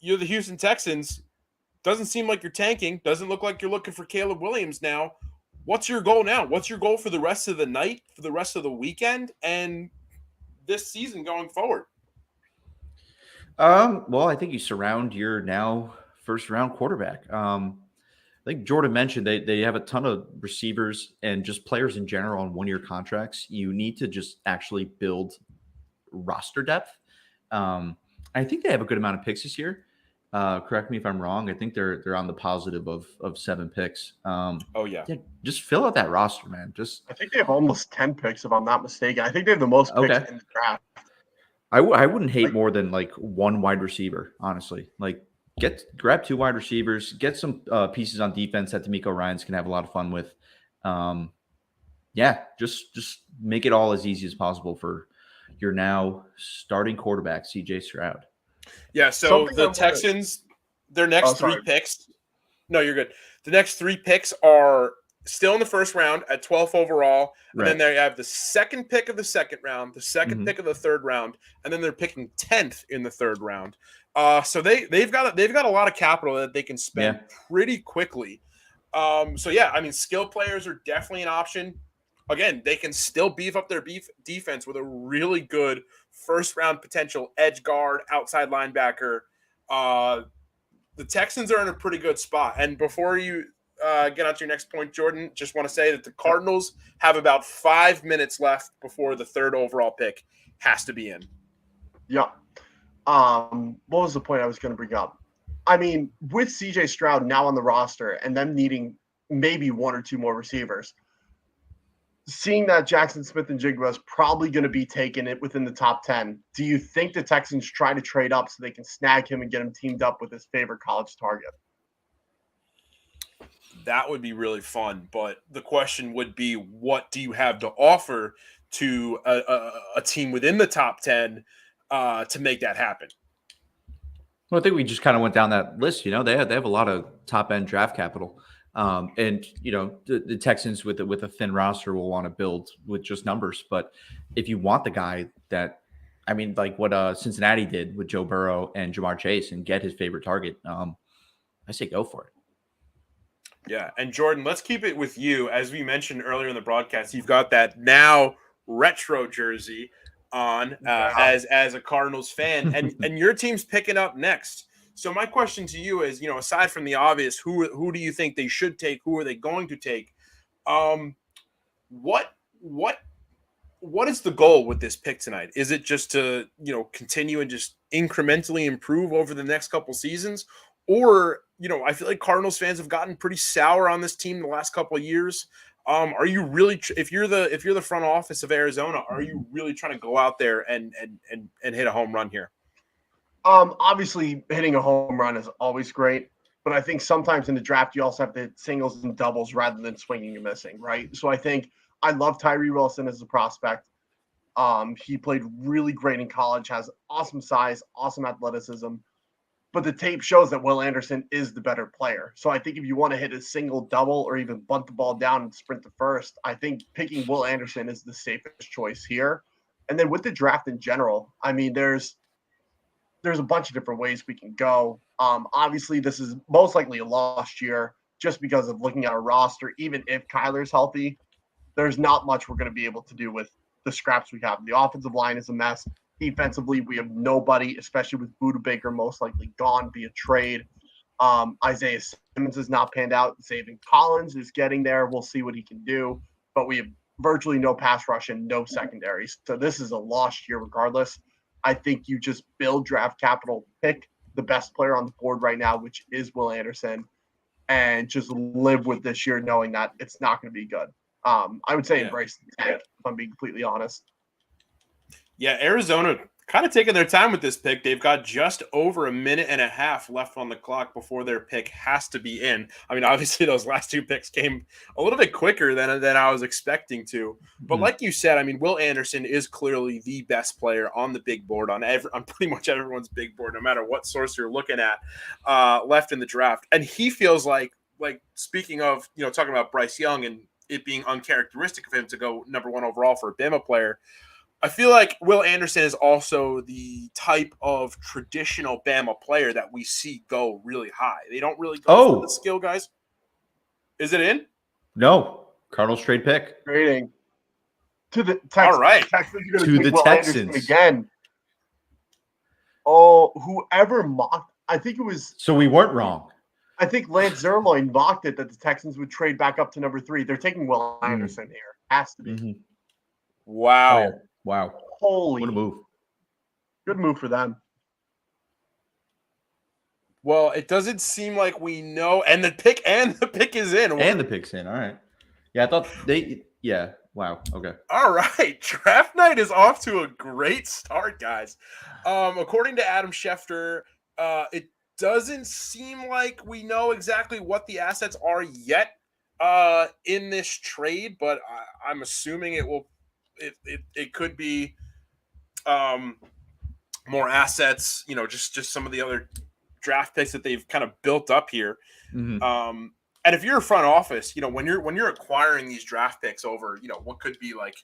you're the Houston Texans. Doesn't seem like you're tanking. Doesn't look like you're looking for Caleb Williams now. What's your goal now? What's your goal for the rest of the night, for the rest of the weekend, and this season going forward? Well, I think you surround your now first-round quarterback. I think Jordan mentioned they have a ton of receivers and just players in general on one-year contracts. You need to just actually build roster depth. I think they have a good amount of picks this year. Correct me if I'm wrong. I think they're on the positive of 7 picks. Yeah, just fill out that roster, man. I think they have almost 10 picks, if I'm not mistaken. I think they have the most picks in the draft. I wouldn't hate more than like one wide receiver, honestly. Like grab 2 wide receivers, get some pieces on defense that D'Amico Ryans can have a lot of fun with. Just make it all as easy as possible for your now starting quarterback, CJ Stroud. Yeah, so the Texans, their next 3 picks. No, you're good. The next 3 picks are still in the first round at 12th overall. And then they have the second pick of the second round, the second pick of the third round, and then they're picking 10th in the third round. So they've got a lot of capital that they can spend pretty quickly. I mean, skill players are definitely an option. Again, they can still beef up their defense with a really good first-round potential edge guard, outside linebacker. The Texans are in a pretty good spot. And before you get on to your next point, Jordan, just want to say that the Cardinals have about 5 minutes left before the third overall pick has to be in. Yeah. What was the point I was going to bring up? I mean, with CJ Stroud now on the roster and them needing maybe 1 or 2 more receivers, seeing that Jackson Smith-Njigba is probably going to be taking it within the top 10, do you think the Texans try to trade up so they can snag him and get him teamed up with his favorite college target? That would be really fun, but the question would be, what do you have to offer to a team within the top 10 to make that happen? Well, I think we just kind of went down that list. They have a lot of top-end draft capital. And the Texans with a thin roster will want to build with just numbers. But if you want the guy that, I mean, like what Cincinnati did with Joe Burrow and Jamar Chase and get his favorite target, I say go for it. Yeah, and Jordan, let's keep it with you. As we mentioned earlier in the broadcast, you've got that now retro jersey on as a Cardinals fan, and your team's picking up next. So my question to you is, aside from the obvious, who do you think they should take? Who are they going to take? What is the goal with this pick tonight? Is it just to, continue and just incrementally improve over the next couple seasons? Or, I feel like Cardinals fans have gotten pretty sour on this team the last couple of years. Are you really, if you're the front office of Arizona, are you really trying to go out there and hit a home run here? Obviously, hitting a home run is always great, but I think sometimes in the draft you also have to hit singles and doubles rather than swinging and missing, right? So I think I love Tyree Wilson as a prospect. He played really great in college, has awesome size, awesome athleticism. But the tape shows that Will Anderson is the better player. So I think if you want to hit a single double or even bunt the ball down and sprint to first, I think picking Will Anderson is the safest choice here. And then with the draft in general, I mean, there's a bunch of different ways we can go. Obviously, this is most likely a lost year just because of looking at our roster. Even if Kyler's healthy, there's not much we're going to be able to do with the scraps we have. The offensive line is a mess. Defensively, we have nobody, especially with Buda Baker most likely gone via trade. Isaiah Simmons is not panned out. Zaven Collins is getting there. We'll see what he can do. But we have virtually no pass rush and no secondaries. So this is a lost year regardless. I think you just build draft capital, pick the best player on the board right now, which is Will Anderson, and just live with this year knowing that it's not going to be good. I would say embrace the tank, if I'm being completely honest. Yeah, Arizona kind of taking their time with this pick. They've got just over a minute and a half left on the clock before their pick has to be in. I mean, obviously those last two picks came a little bit quicker than I was expecting to. But like you said, I mean, Will Anderson is clearly the best player on the big board, on pretty much everyone's big board, no matter what source you're looking at, left in the draft. And he feels like speaking of, talking about Bryce Young and it being uncharacteristic of him to go number 1 overall for a Bama player, I feel like Will Anderson is also the type of traditional Bama player that we see go really high. They don't really go for the skill guys. Is it in? No. Cardinals trade pick. Trading to the Texans. All right. To the Texans again. Oh, whoever mocked, I think it was. So we weren't wrong. I think Lance Zierlein mocked it that the Texans would trade back up to number 3. They're taking Will Anderson here. Has to be. Mm-hmm. Wow. Oh, yeah. Wow. Holy. What a move. Good move for them. Well, it doesn't seem like we know. And the pick is in. And the pick's in. All right. Yeah, I thought yeah. Wow. Okay. All right. Draft night is off to a great start, guys. According to Adam Schefter, it doesn't seem like we know exactly what the assets are yet in this trade, but I'm assuming it will. It could be more assets, just some of the other draft picks that they've kind of built up here. Mm-hmm. And if you're a front office, when you're acquiring these draft picks over, what could be like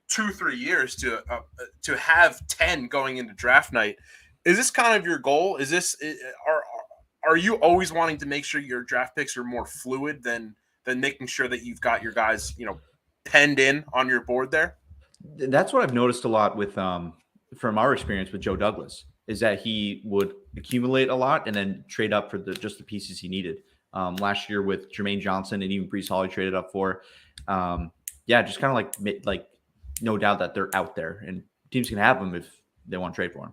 2-3 years to have 10 going into draft night, is this kind of your goal? Is this are you always wanting to make sure your draft picks are more fluid than making sure that you've got your guys, penned in on your board there? That's what I've noticed a lot with from our experience with Joe Douglas, is that he would accumulate a lot and then trade up for just the pieces he needed. Last year with Jermaine Johnson and even Breece Hall he traded up for. Just kind of like no doubt that they're out there and teams can have them if they want to trade for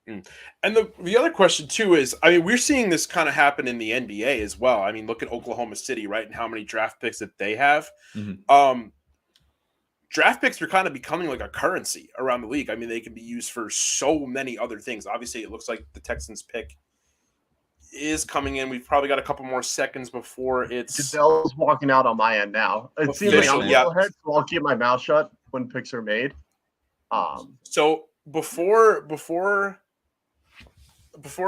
them. And the other question too is, I mean, we're seeing this kind of happen in the NBA as well. I mean, look at Oklahoma City, right? And how many draft picks that they have. Mm-hmm. Draft picks are kind of becoming like a currency around the league. I mean, they can be used for so many other things. Obviously, it looks like the Texans pick is coming in. We've probably got a couple more seconds before it's. Goodell's walking out on my end now. It seems like I'm ahead, so I'll keep my mouth shut when picks are made. So before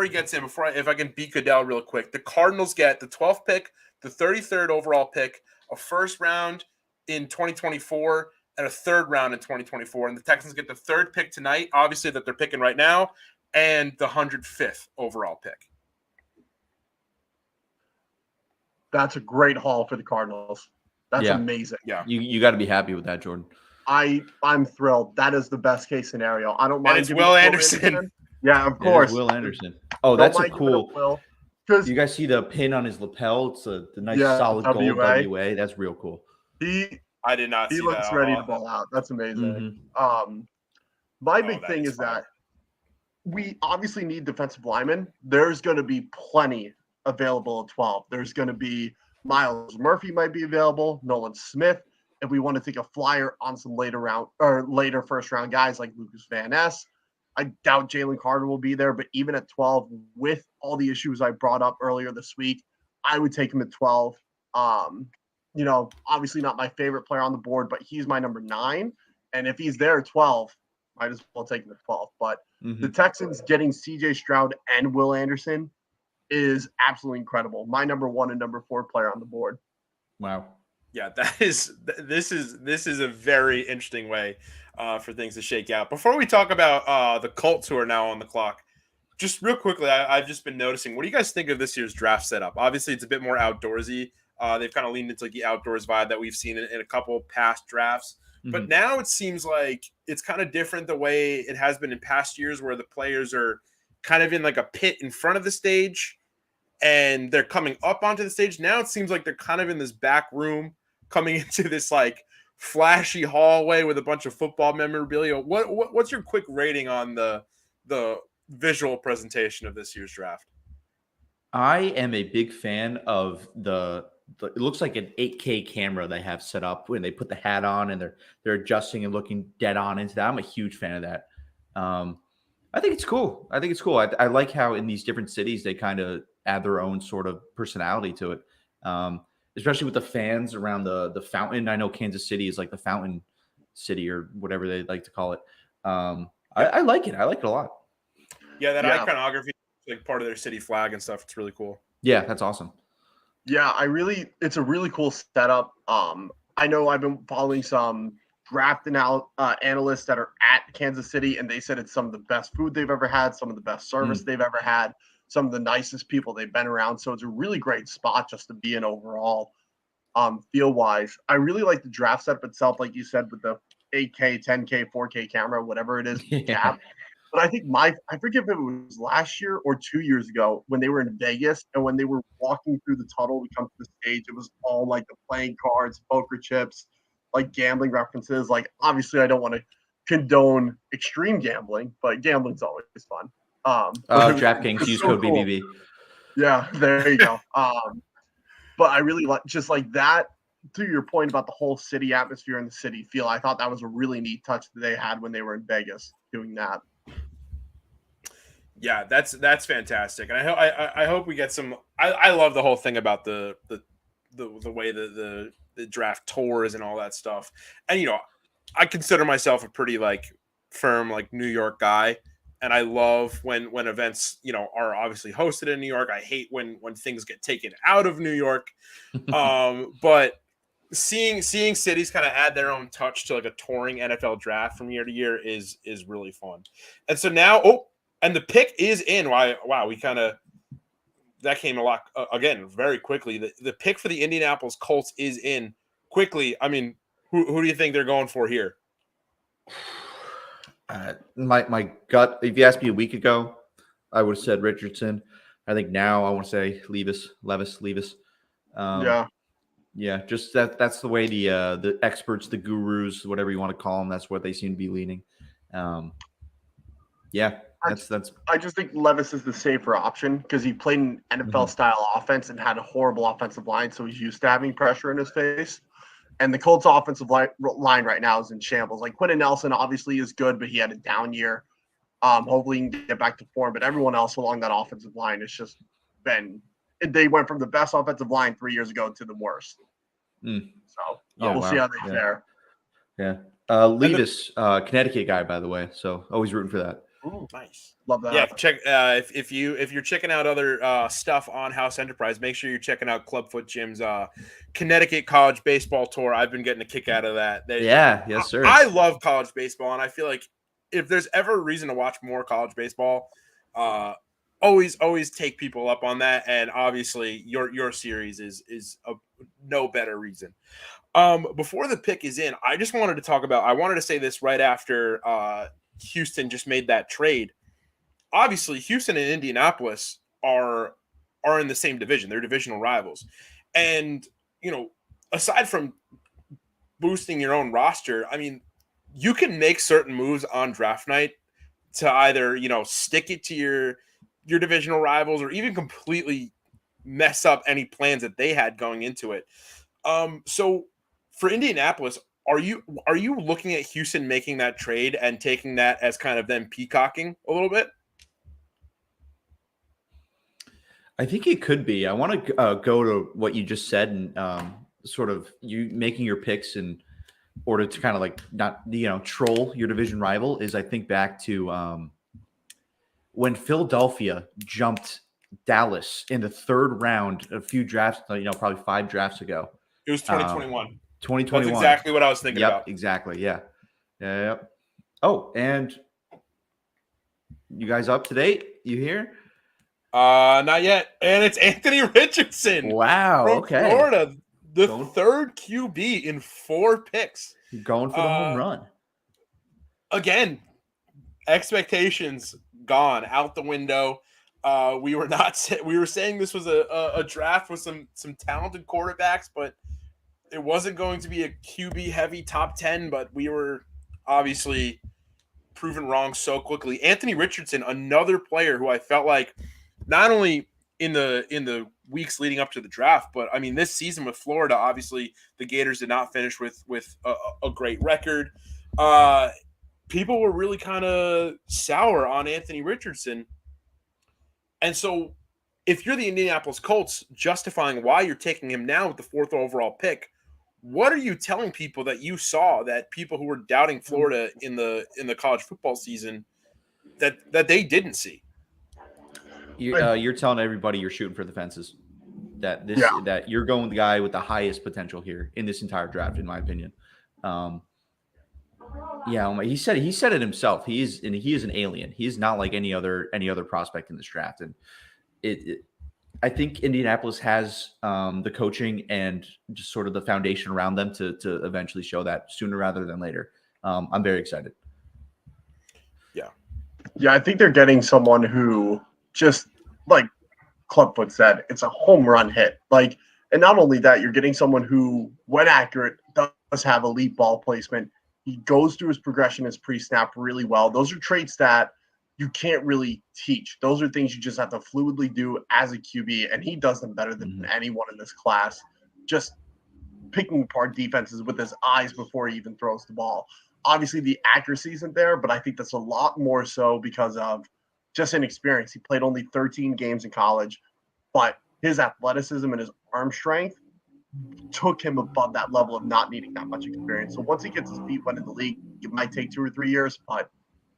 he gets in, if I can beat Goodell real quick, the Cardinals get the 12th pick, the 33rd overall pick, a first round in 2024, and a third round in 2024. And the Texans get the 3rd pick tonight, obviously, that they're picking right now, and the 105th overall pick. That's a great haul for the Cardinals. That's amazing. Yeah. You got to be happy with that, Jordan. I'm thrilled. That is the best case scenario. I don't mind. And it's Will Anderson. Yeah, of course. Will Anderson. Oh, that's a cool. Will. You guys see the pin on his lapel? It's the nice solid gold WA. That's real cool. I did not see that. He looks ready to ball out. That's amazing. Mm-hmm. My big thing is that we obviously need defensive linemen. There's going to be plenty available at 12. There's going to be Miles Murphy might be available, Nolan Smith. If we want to take a flyer on some later first round guys like Lucas Van Ness, I doubt Jalen Carter will be there. But even at 12, with all the issues I brought up earlier this week, I would take him at 12. Obviously not my favorite player on the board, but he's my number 9. And if he's there at 12, might as well take him at 12. But the Texans getting CJ Stroud and Will Anderson is absolutely incredible. My number 1 and number 4 player on the board. Wow. Yeah, this is a very interesting way for things to shake out. Before we talk about the Colts who are now on the clock, just real quickly, I've just been noticing. What do you guys think of this year's draft setup? Obviously, it's a bit more outdoorsy. They've kind of leaned into like the outdoors vibe that we've seen in a couple past drafts. But now it seems like it's kind of different the way it has been in past years, where the players are kind of in like a pit in front of the stage and they're coming up onto the stage. Now it seems like they're kind of in this back room coming into this like flashy hallway with a bunch of football memorabilia. What's your quick rating on the visual presentation of this year's draft? I am a big fan of it looks like an 8K camera they have set up when they put the hat on and they're adjusting and looking dead on into that. I'm a huge fan of that. I think it's cool. I like how in these different cities they kind of add their own sort of personality to it. Especially with the fans around the fountain. I know Kansas City is like the fountain city or whatever they like to call it. I like it. I like it a lot. Yeah, that iconography is like part of their city flag and stuff. It's really cool. Yeah, that's awesome. Yeah, it's a really cool setup. I know I've been following some draft analysts that are at Kansas City, and they said it's some of the best food they've ever had, some of the best service they've ever had, some of the nicest people they've been around. So it's a really great spot just to be in overall, feel-wise. I really like the draft setup itself, like you said, with the 8K, 10K, 4K camera, whatever it is. Yeah. But I think I forget if it was last year or 2 years ago when they were in Vegas and when they were walking through the tunnel to come to the stage, it was all like the playing cards, poker chips, like gambling references. Like, obviously, I don't want to condone extreme gambling, but gambling's always fun. DraftKings, use code cool. BBB. Yeah, there you go. But I really like just like that. To your point about the whole city atmosphere and the city feel, I thought that was a really neat touch that they had when they were in Vegas doing that. Yeah, that's fantastic, and I hope we get some. I love the whole thing about the way the draft tours and all that stuff, and I consider myself a pretty like firm like New York guy, and I love when events are obviously hosted in New York. I hate when things get taken out of New York, but seeing cities kind of add their own touch to like a touring NFL draft from year to year is really fun, and so now and the pick is in. Wow, we kind of that came a lot again very quickly. The pick for the Indianapolis Colts is in quickly. I mean, who do you think they're going for here? My gut. If you asked me a week ago, I would have said Richardson. I think now I want to say Levis. Yeah. Just that's the way the experts, the gurus, whatever you want to call them, that's what they seem to be leaning. Yeah. I just think Levis is the safer option because he played an NFL style offense and had a horrible offensive line, so he's used to having pressure in his face. And the Colts offensive line right now is in shambles. Like Quentin Nelson obviously is good, but he had a down year. Hopefully he can get back to form. But everyone else along that offensive line has just been – they went from the best offensive line 3 years ago to the worst. So we'll see how they fare. Yeah. Levis, Connecticut guy, by the way. So always rooting for that. Ooh, nice. Love that. Yeah, check if you're checking out other stuff on House Enterprise, make sure you're checking out Clubfoot Jim's Connecticut College Baseball Tour. I've been getting a kick out of that. Yes, sir. I love college baseball, and I feel like if there's ever a reason to watch more college baseball, always take people up on that. And obviously, your series is a no better reason. Before the pick is in, I just wanted to talk about. I wanted to say this right after Houston just made that trade. Obviously, Houston and Indianapolis are in the same division. They're divisional rivals. And, aside from boosting your own roster, I mean, you can make certain moves on draft night to either, stick it to your divisional rivals or even completely mess up any plans that they had going into it. So for Indianapolis, are you looking at Houston making that trade and taking that as kind of them peacocking a little bit? I think it could be. I want to go to what you just said and sort of you making your picks and or to kind of like not, troll your division rival is I think back to when Philadelphia jumped Dallas in the third round a few drafts, probably 5 drafts ago. It was 2021. 2021. That's exactly what I was thinking about. Exactly. Yeah. Yep. Oh, and you guys up to date? You here? Not yet. And it's Anthony Richardson. Wow. From Okay. Florida, the third QB in 4 picks. Going for the home run. Again, expectations gone out the window. We were saying this was a draft with some talented quarterbacks, but it wasn't going to be a QB heavy top 10, but we were obviously proven wrong so quickly. Anthony Richardson, another player who I felt like not only in the weeks leading up to the draft, but I mean this season with Florida, obviously the Gators did not finish with a great record. People were really kind of sour on Anthony Richardson. And so if you're the Indianapolis Colts justifying why you're taking him now with the 4th overall pick, what are you telling people that you saw that people who were doubting Florida in the college football season that they didn't see? You're telling everybody you're shooting for the fences. That you're going with the guy with the highest potential here in this entire draft, in my opinion. He said it himself. He is an alien. He is not like any other prospect in this draft. And I think Indianapolis has the coaching and just sort of the foundation around them to eventually show that sooner rather than later. I'm very excited. Yeah, I think they're getting someone who just like Clubfoot said, it's a home run hit. Like, and not only that, you're getting someone who, when accurate, does have elite ball placement. He goes through his progression, his pre-snap really well. Those are traits that you can't really teach. Those are things you just have to fluidly do as a QB, and he does them better than anyone in this class. Just picking apart defenses with his eyes before he even throws the ball. Obviously, the accuracy isn't there, but I think that's a lot more so because of just inexperience. He played only 13 games in college, but his athleticism and his arm strength took him above that level of not needing that much experience. So once he gets his feet wet in the league, it might take 2 or 3 years, but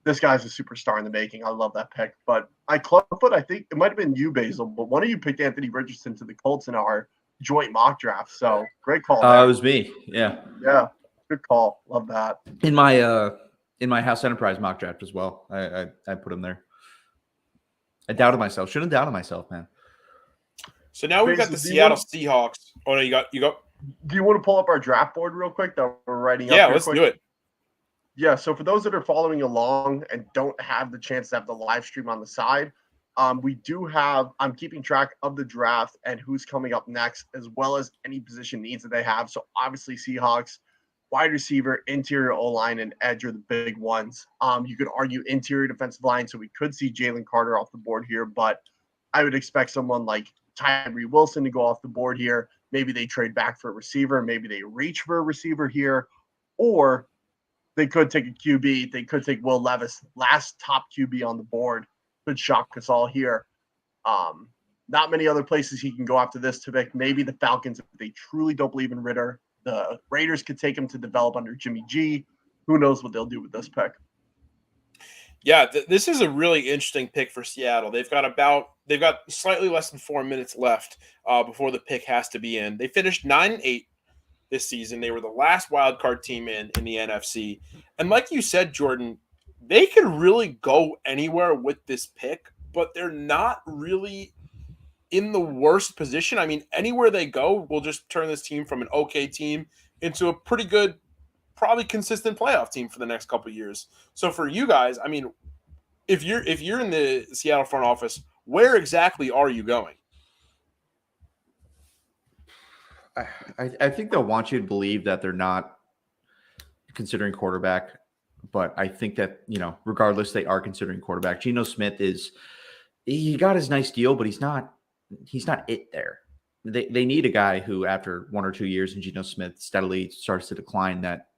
this guy's a superstar in the making. I love that pick. But Clubfoot, I think it might have been you, Basil, but one of you picked Anthony Richardson to the Colts in our joint mock draft. So great call. It was me. Yeah. Yeah. Good call. Love that. In my House Enterprise mock draft as well. I put him there. I doubted myself. Shouldn't have doubted myself, man. So now we've got the Seattle Seahawks. Oh no, you go. Do you want to pull up our draft board real quick that we're writing up? Yeah, let's do it. Yeah, so for those that are following along and don't have the chance to have the live stream on the side, we do have, I'm keeping track of the draft and who's coming up next, as well as any position needs that they have. So obviously Seahawks, wide receiver, interior O-line, and edge are the big ones. You could argue interior defensive line, so we could see Jalen Carter off the board here, but I would expect someone like Tyree Wilson to go off the board here. Maybe they trade back for a receiver. Maybe they reach for a receiver here, or they could take a QB. They could take Will Levis, last top QB on the board. Could shock us all here. Not many other places he can go after this to pick. Maybe the Falcons, if they truly don't believe in Ritter. The Raiders could take him to develop under Jimmy G. Who knows what they'll do with this pick? Yeah, this is a really interesting pick for Seattle. They've got slightly less than 4 minutes left before the pick has to be in. They finished 9-8 this season. They were the last wild card team in the NFC. And like you said, Jordan, they could really go anywhere with this pick, but they're not really in the worst position. I mean, anywhere they go will just turn this team from an okay team into a pretty good, probably consistent playoff team for the next couple of years. So for you guys, I mean, if you're in the Seattle front office, where exactly are you going? I think they'll want you to believe that they're not considering quarterback, but I think that, regardless, they are considering quarterback. Geno Smith he got his nice deal, but he's not it there. They need a guy who, after 1 or 2 years in Geno Smith, steadily starts to decline that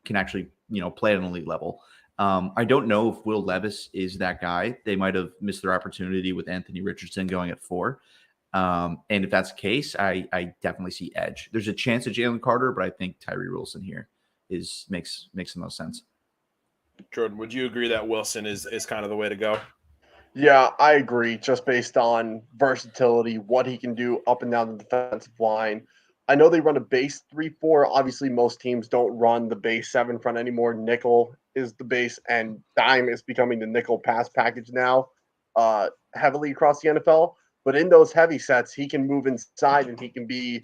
can actually, play at an elite level. I don't know if Will Levis is that guy. They might have missed their opportunity with Anthony Richardson going at 4. And if that's the case, I definitely see edge. There's a chance of Jalen Carter, but I think Tyree Wilson here makes the most sense. Jordan, would you agree that Wilson is kind of the way to go? Yeah, I agree. Just based on versatility, what he can do up and down the defensive line. I know they run a base 3-4. Obviously, most teams don't run the base 7 front anymore. Nickel is the base, and dime is becoming the nickel pass package now, heavily across the NFL. But in those heavy sets, he can move inside and he can be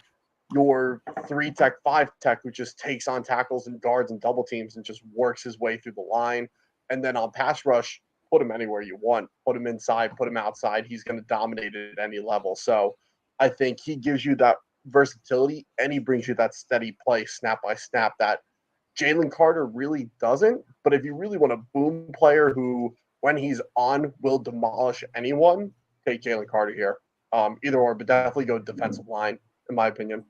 your 3 tech, 5 tech, who just takes on tackles and guards and double teams and just works his way through the line. And then on pass rush, put him anywhere you want. Put him inside, put him outside. He's going to dominate it at any level. So I think he gives you that versatility and he brings you that steady play, snap by snap, that Jalen Carter really doesn't. But if you really want a boom player who, when he's on, will demolish anyone, take Jalen Carter here. Either or, but definitely go defensive line, in my opinion.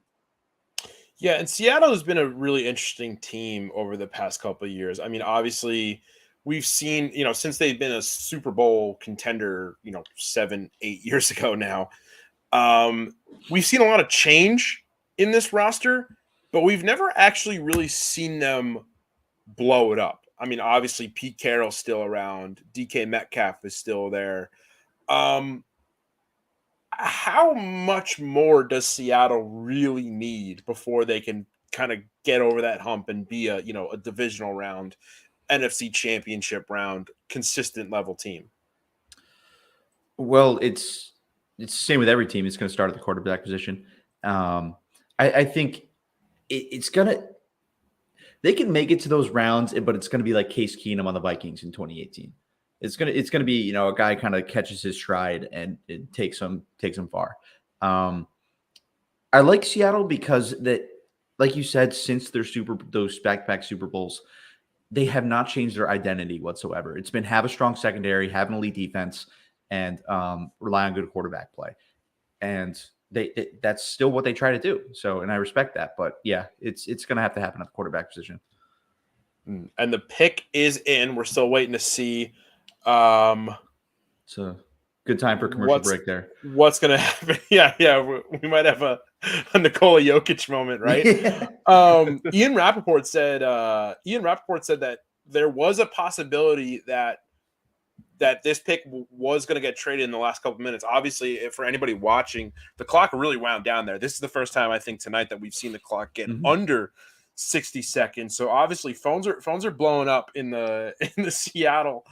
Yeah, and Seattle has been a really interesting team over the past couple of years. I mean, obviously, we've seen, since they've been a Super Bowl contender, 7, 8 years ago now, we've seen a lot of change in this roster, but we've never actually really seen them blow it up. I mean, obviously, Pete Carroll's still around. DK Metcalf is still there. How much more does Seattle really need before they can kind of get over that hump and be a divisional round, NFC championship round, consistent level team? Well, it's the same with every team. It's going to start at the quarterback position. I think it's going to – they can make it to those rounds, but it's going to be like Case Keenum on the Vikings in 2018. It's gonna be a guy kind of catches his stride and it takes him far. I like Seattle because that, like you said, since those back-to-back Super Bowls, they have not changed their identity whatsoever. It's been have a strong secondary, have an elite defense, and rely on good quarterback play. And that's still what they try to do. So, and I respect that. But yeah, it's going to have to happen at the quarterback position. And the pick is in. We're still waiting to see. It's a good time for commercial break there. What's going to happen? Yeah. We might have a Nikola Jokic moment, right? Ian Rappaport said that there was a possibility that this pick was going to get traded in the last couple of minutes. Obviously, for anybody watching, the clock really wound down there. This is the first time I think tonight that we've seen the clock get under 60 seconds. So obviously phones are blowing up in the Seattle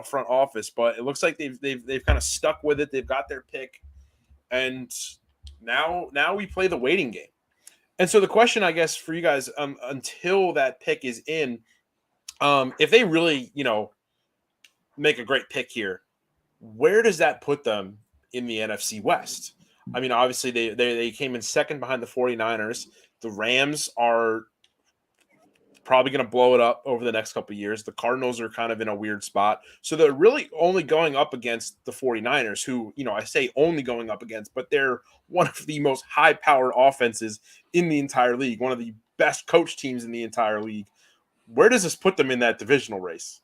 front office, but it looks like they've kind of stuck with it. They've got their pick, and now we play the waiting game. And so the question, I guess, for you guys, until that pick is in, if they really, make a great pick here, where does that put them in the NFC West? I mean, obviously they came in second behind the 49ers. The Rams are probably going to blow it up over the next couple of years. The Cardinals are kind of in a weird spot. So they're really only going up against the 49ers, who, I say only going up against, but they're one of the most high-powered offenses in the entire league, one of the best coach teams in the entire league. Where does this put them in that divisional race?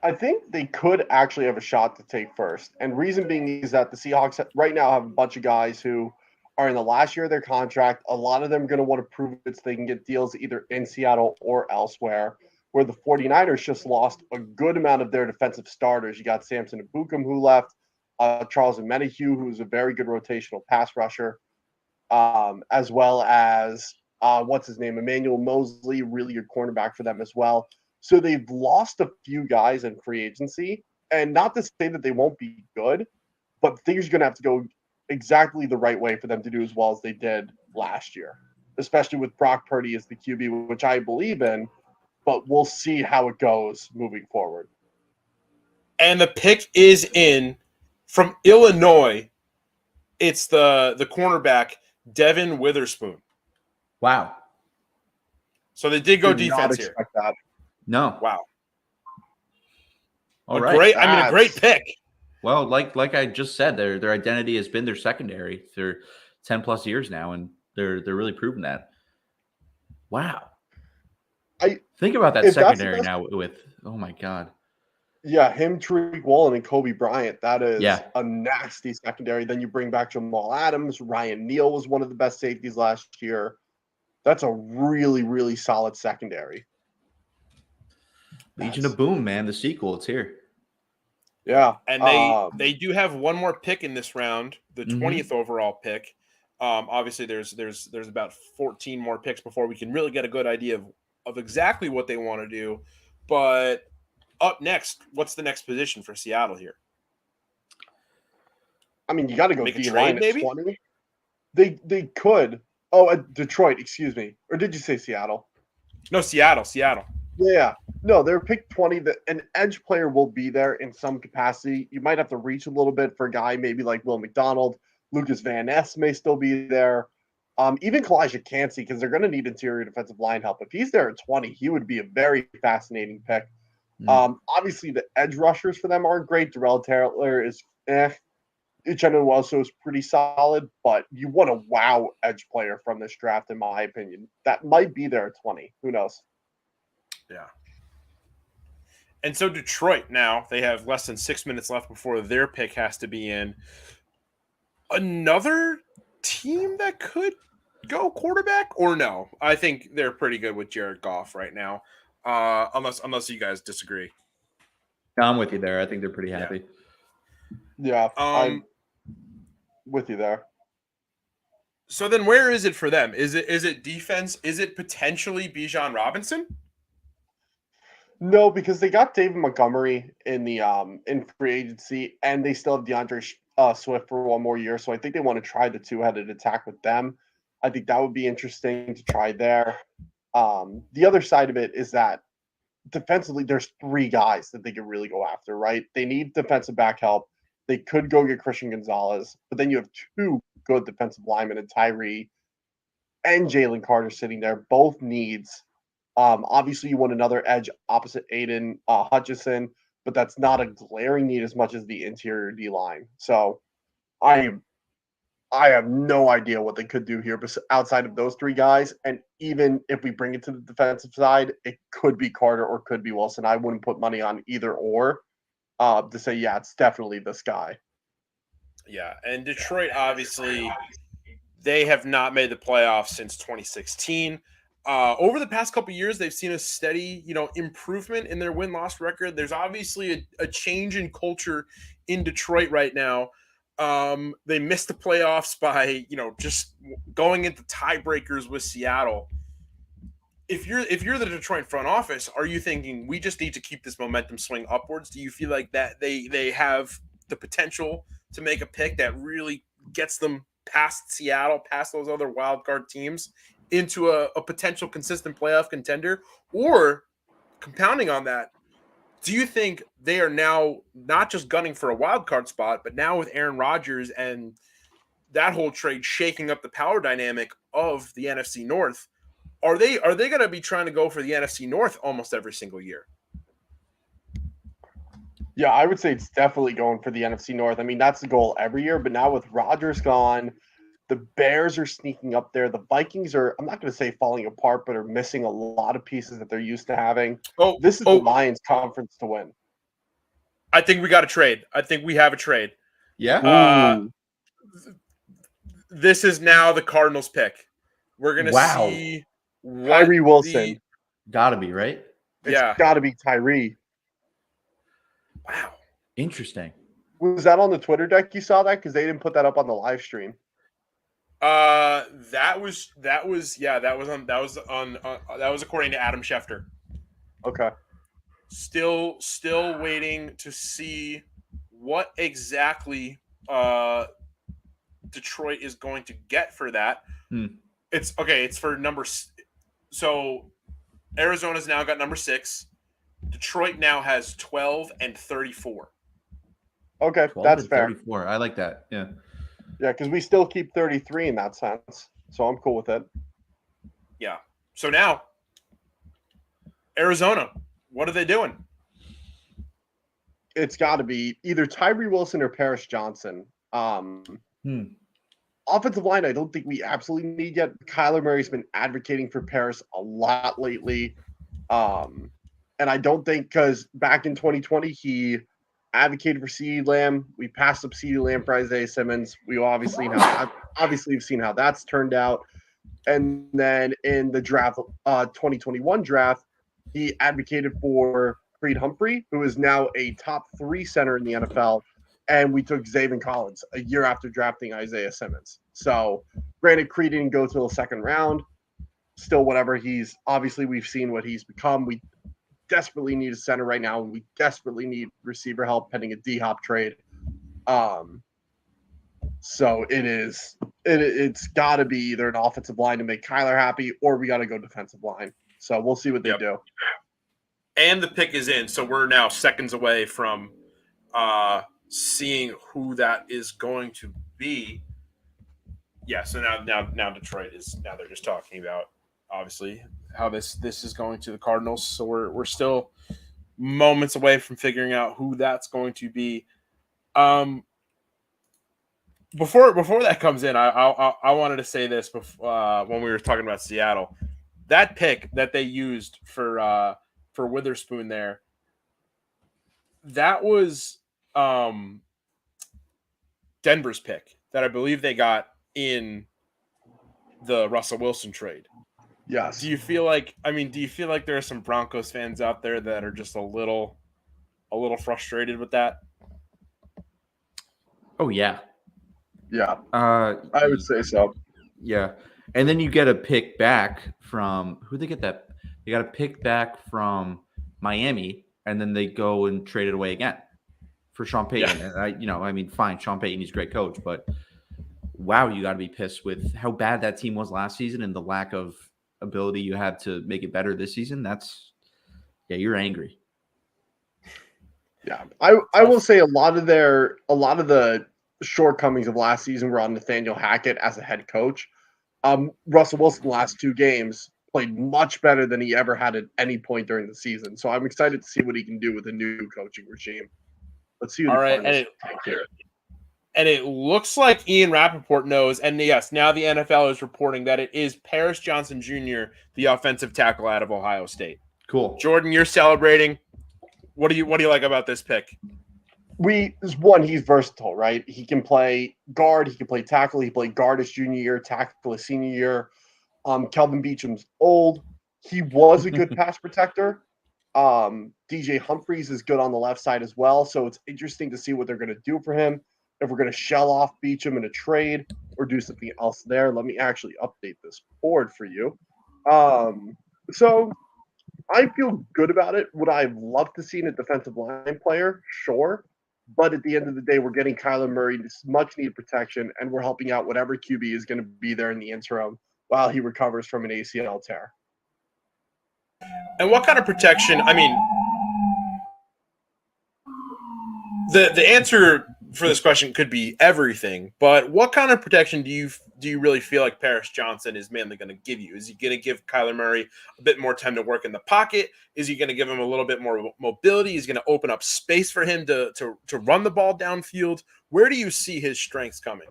I think they could actually have a shot to take first. And reason being is that the Seahawks right now have a bunch of guys who are in the last year of their contract. A lot of them are going to want to prove it so they can get deals either in Seattle or elsewhere, where the 49ers just lost a good amount of their defensive starters. You got Samson Ebukam, who left, Charles Omenihu, who's a very good rotational pass rusher, as well as, Emmanuel Mosley, really good cornerback for them as well. So they've lost a few guys in free agency, and not to say that they won't be good, but things are going to have to go exactly the right way for them to do as well as they did last year, especially with Brock Purdy as the QB, which I believe in, but we'll see how it goes moving forward. And the pick is in from Illinois. It's the cornerback, Devin Witherspoon. Wow. So they did go defense here. That. No. Wow. All right. A great pick. Well, like I just said, their identity has been their secondary for 10 plus years now, and they're really proving that. Wow. I think about that secondary now with, oh my God. Yeah, him, Tariq Woolen, and Kobe Bryant. That is a nasty secondary. Then you bring back Jamal Adams. Ryan Neal was one of the best safeties last year. That's a really, really solid secondary. Legion of Boom, man. The sequel, it's here. Yeah. And they do have one more pick in this round, the 20th overall pick. Obviously, there's about 14 more picks before we can really get a good idea of exactly what they want to do. But up next, what's the next position for Seattle here? I mean, you got to go Make a D trade, line at maybe? 20. They could. Oh, Detroit, excuse me. Or did you say Seattle? No, Seattle. Yeah. No, they're picked 20. That an edge player will be there in some capacity. You might have to reach a little bit for a guy maybe like Will McDonald. Lucas Van Ness may still be there. Even Kalijah Cansey, because they're going to need interior defensive line help. If he's there at 20, he would be a very fascinating pick. Obviously, the edge rushers for them aren't great. Darrell Taylor is Uchenna Nwosu is pretty solid, but you want a wow edge player from this draft, in my opinion. That might be there at 20. Who knows? Yeah. And so Detroit now, they have less than 6 minutes left before their pick has to be in. Another team that could go quarterback or no? I think they're pretty good with Jared Goff right now. Unless you guys disagree. I'm with you there. I think they're pretty happy. Yeah, I'm with you there. So then where is it for them? Is it defense? Is it potentially Bijan Robinson? No, because they got David Montgomery in the in free agency, and they still have DeAndre Swift for one more year. So I think they want to try the two-headed attack with them. I think that would be interesting to try there. The other side of it is that defensively, there's three guys that they could really go after, right? They need defensive back help. They could go get Christian Gonzalez, but then you have two good defensive linemen in Tyree and Jalen Carter sitting there, both needs. Obviously, you want another edge opposite Aiden Hutchinson, but that's not a glaring need as much as the interior D line. So I have no idea what they could do here, but outside of those three guys, and even if we bring it to the defensive side, it could be Carter or could be Wilson. I wouldn't put money on either or to say, yeah, it's definitely this guy. Yeah, and Detroit, obviously, they have not made the playoffs since 2016. Over the past couple of years, they've seen a steady, improvement in their win-loss record. There's obviously a change in culture in Detroit right now. They missed the playoffs by, just going into tiebreakers with Seattle. If you're the Detroit front office, are you thinking we just need to keep this momentum swing upwards? Do you feel like that they have the potential to make a pick that really gets them past Seattle, past those other wild card teams, into a potential consistent playoff contender? Or compounding on that, do you think they are now not just gunning for a wild card spot, but now with Aaron Rodgers and that whole trade shaking up the power dynamic of the NFC North, are they going to be trying to go for the NFC North almost every single year? Yeah, I would say it's definitely going for the NFC North. I mean, that's the goal every year, but now with Rodgers gone, the Bears are sneaking up there. The Vikings are, I'm not going to say falling apart, but are missing a lot of pieces that they're used to having. This is the Lions conference to win. I think we got a trade. I think we have a trade. Yeah. This is now the Cardinals pick. We're going to see Tyree Wilson. Gotta be, right? It's gotta be Tyree. Wow. Interesting. Was that on the Twitter deck? You saw that? Because they didn't put that up on the live stream. That was according to Adam Schefter. Okay. Still waiting to see what exactly Detroit is going to get for that. It's okay. It's for number. So Arizona's now got number 6. Detroit now has 12 and 34. Okay, that's fair. 34. I like that. Yeah. Yeah, because we still keep 33 in that sense. So I'm cool with it. Yeah. So now, Arizona, what are they doing? It's got to be either Tyree Wilson or Paris Johnson. Offensive line, I don't think we absolutely need yet. Kyler Murray's been advocating for Paris a lot lately. And I don't think, because back in 2020, he advocated for CeeDee Lamb. We passed up CeeDee Lamb for Isaiah Simmons. We obviously have seen how that's turned out. And then in the draft, 2021 draft, he advocated for Creed Humphrey, who is now a top 3 center in the NFL. And we took Zaven Collins a year after drafting Isaiah Simmons. So, granted, Creed didn't go to the second round. Still, whatever. We've seen what he's become. We desperately need a center right now, and we desperately need receiver help pending a D-Hop trade. So it's got to be either an offensive line to make Kyler happy, or we got to go defensive line. So we'll see what they do. And the pick is in, so we're now seconds away from seeing who that is going to be. Yeah, so now Detroit is, now they're just talking about obviously how this is going to the Cardinals. So we're still moments away from figuring out who that's going to be. Before that comes in, I wanted to say this before, when we were talking about Seattle, that pick that they used for Witherspoon there, that was Denver's pick that I believe they got in the Russell Wilson trade. Yes. Do you feel like there are some Broncos fans out there that are just a little frustrated with that? Oh yeah. Yeah. I would say so. Yeah. And then you get a pick back from who they get that? They got a pick back from Miami, and then they go and trade it away again for Sean Payton. Yeah. And fine, Sean Payton, he's a great coach, but wow, you got to be pissed with how bad that team was last season and the lack of ability you had to make it better this season. You're angry. Yeah. I will say a lot of the shortcomings of last season were on Nathaniel Hackett as a head coach. Russell Wilson the last 2 games played much better than he ever had at any point during the season. So I'm excited to see what he can do with a new coaching regime. Let's see. All right, and it looks like Ian Rappaport knows, and yes, now the NFL is reporting that it is Paris Johnson Jr., the offensive tackle out of Ohio State. Cool. Jordan, you're celebrating. What do you like about this pick? He's versatile, right? He can play guard, he can play tackle, he played guard his junior year, tackle his senior year. Kelvin Beacham's old. He was a good pass protector. DJ Humphries is good on the left side as well. So it's interesting to see what they're going to do for him. If we're going to shell off Beacham in a trade or do something else there. Let me actually update this board for you. So I feel good about it. Would I love to see a defensive line player? Sure. But at the end of the day, we're getting Kyler Murray this much needed protection, and we're helping out whatever QB is going to be there in the interim while he recovers from an ACL tear. And what kind of protection? I mean, the answer for this question could be everything, but what kind of protection do you really feel like Paris Johnson is mainly going to give you? Is he going to give Kyler Murray a bit more time to work in the pocket? Is he going to give him a little bit more mobility? Is he going to open up space for him to run the ball downfield? Where do you see his strengths coming?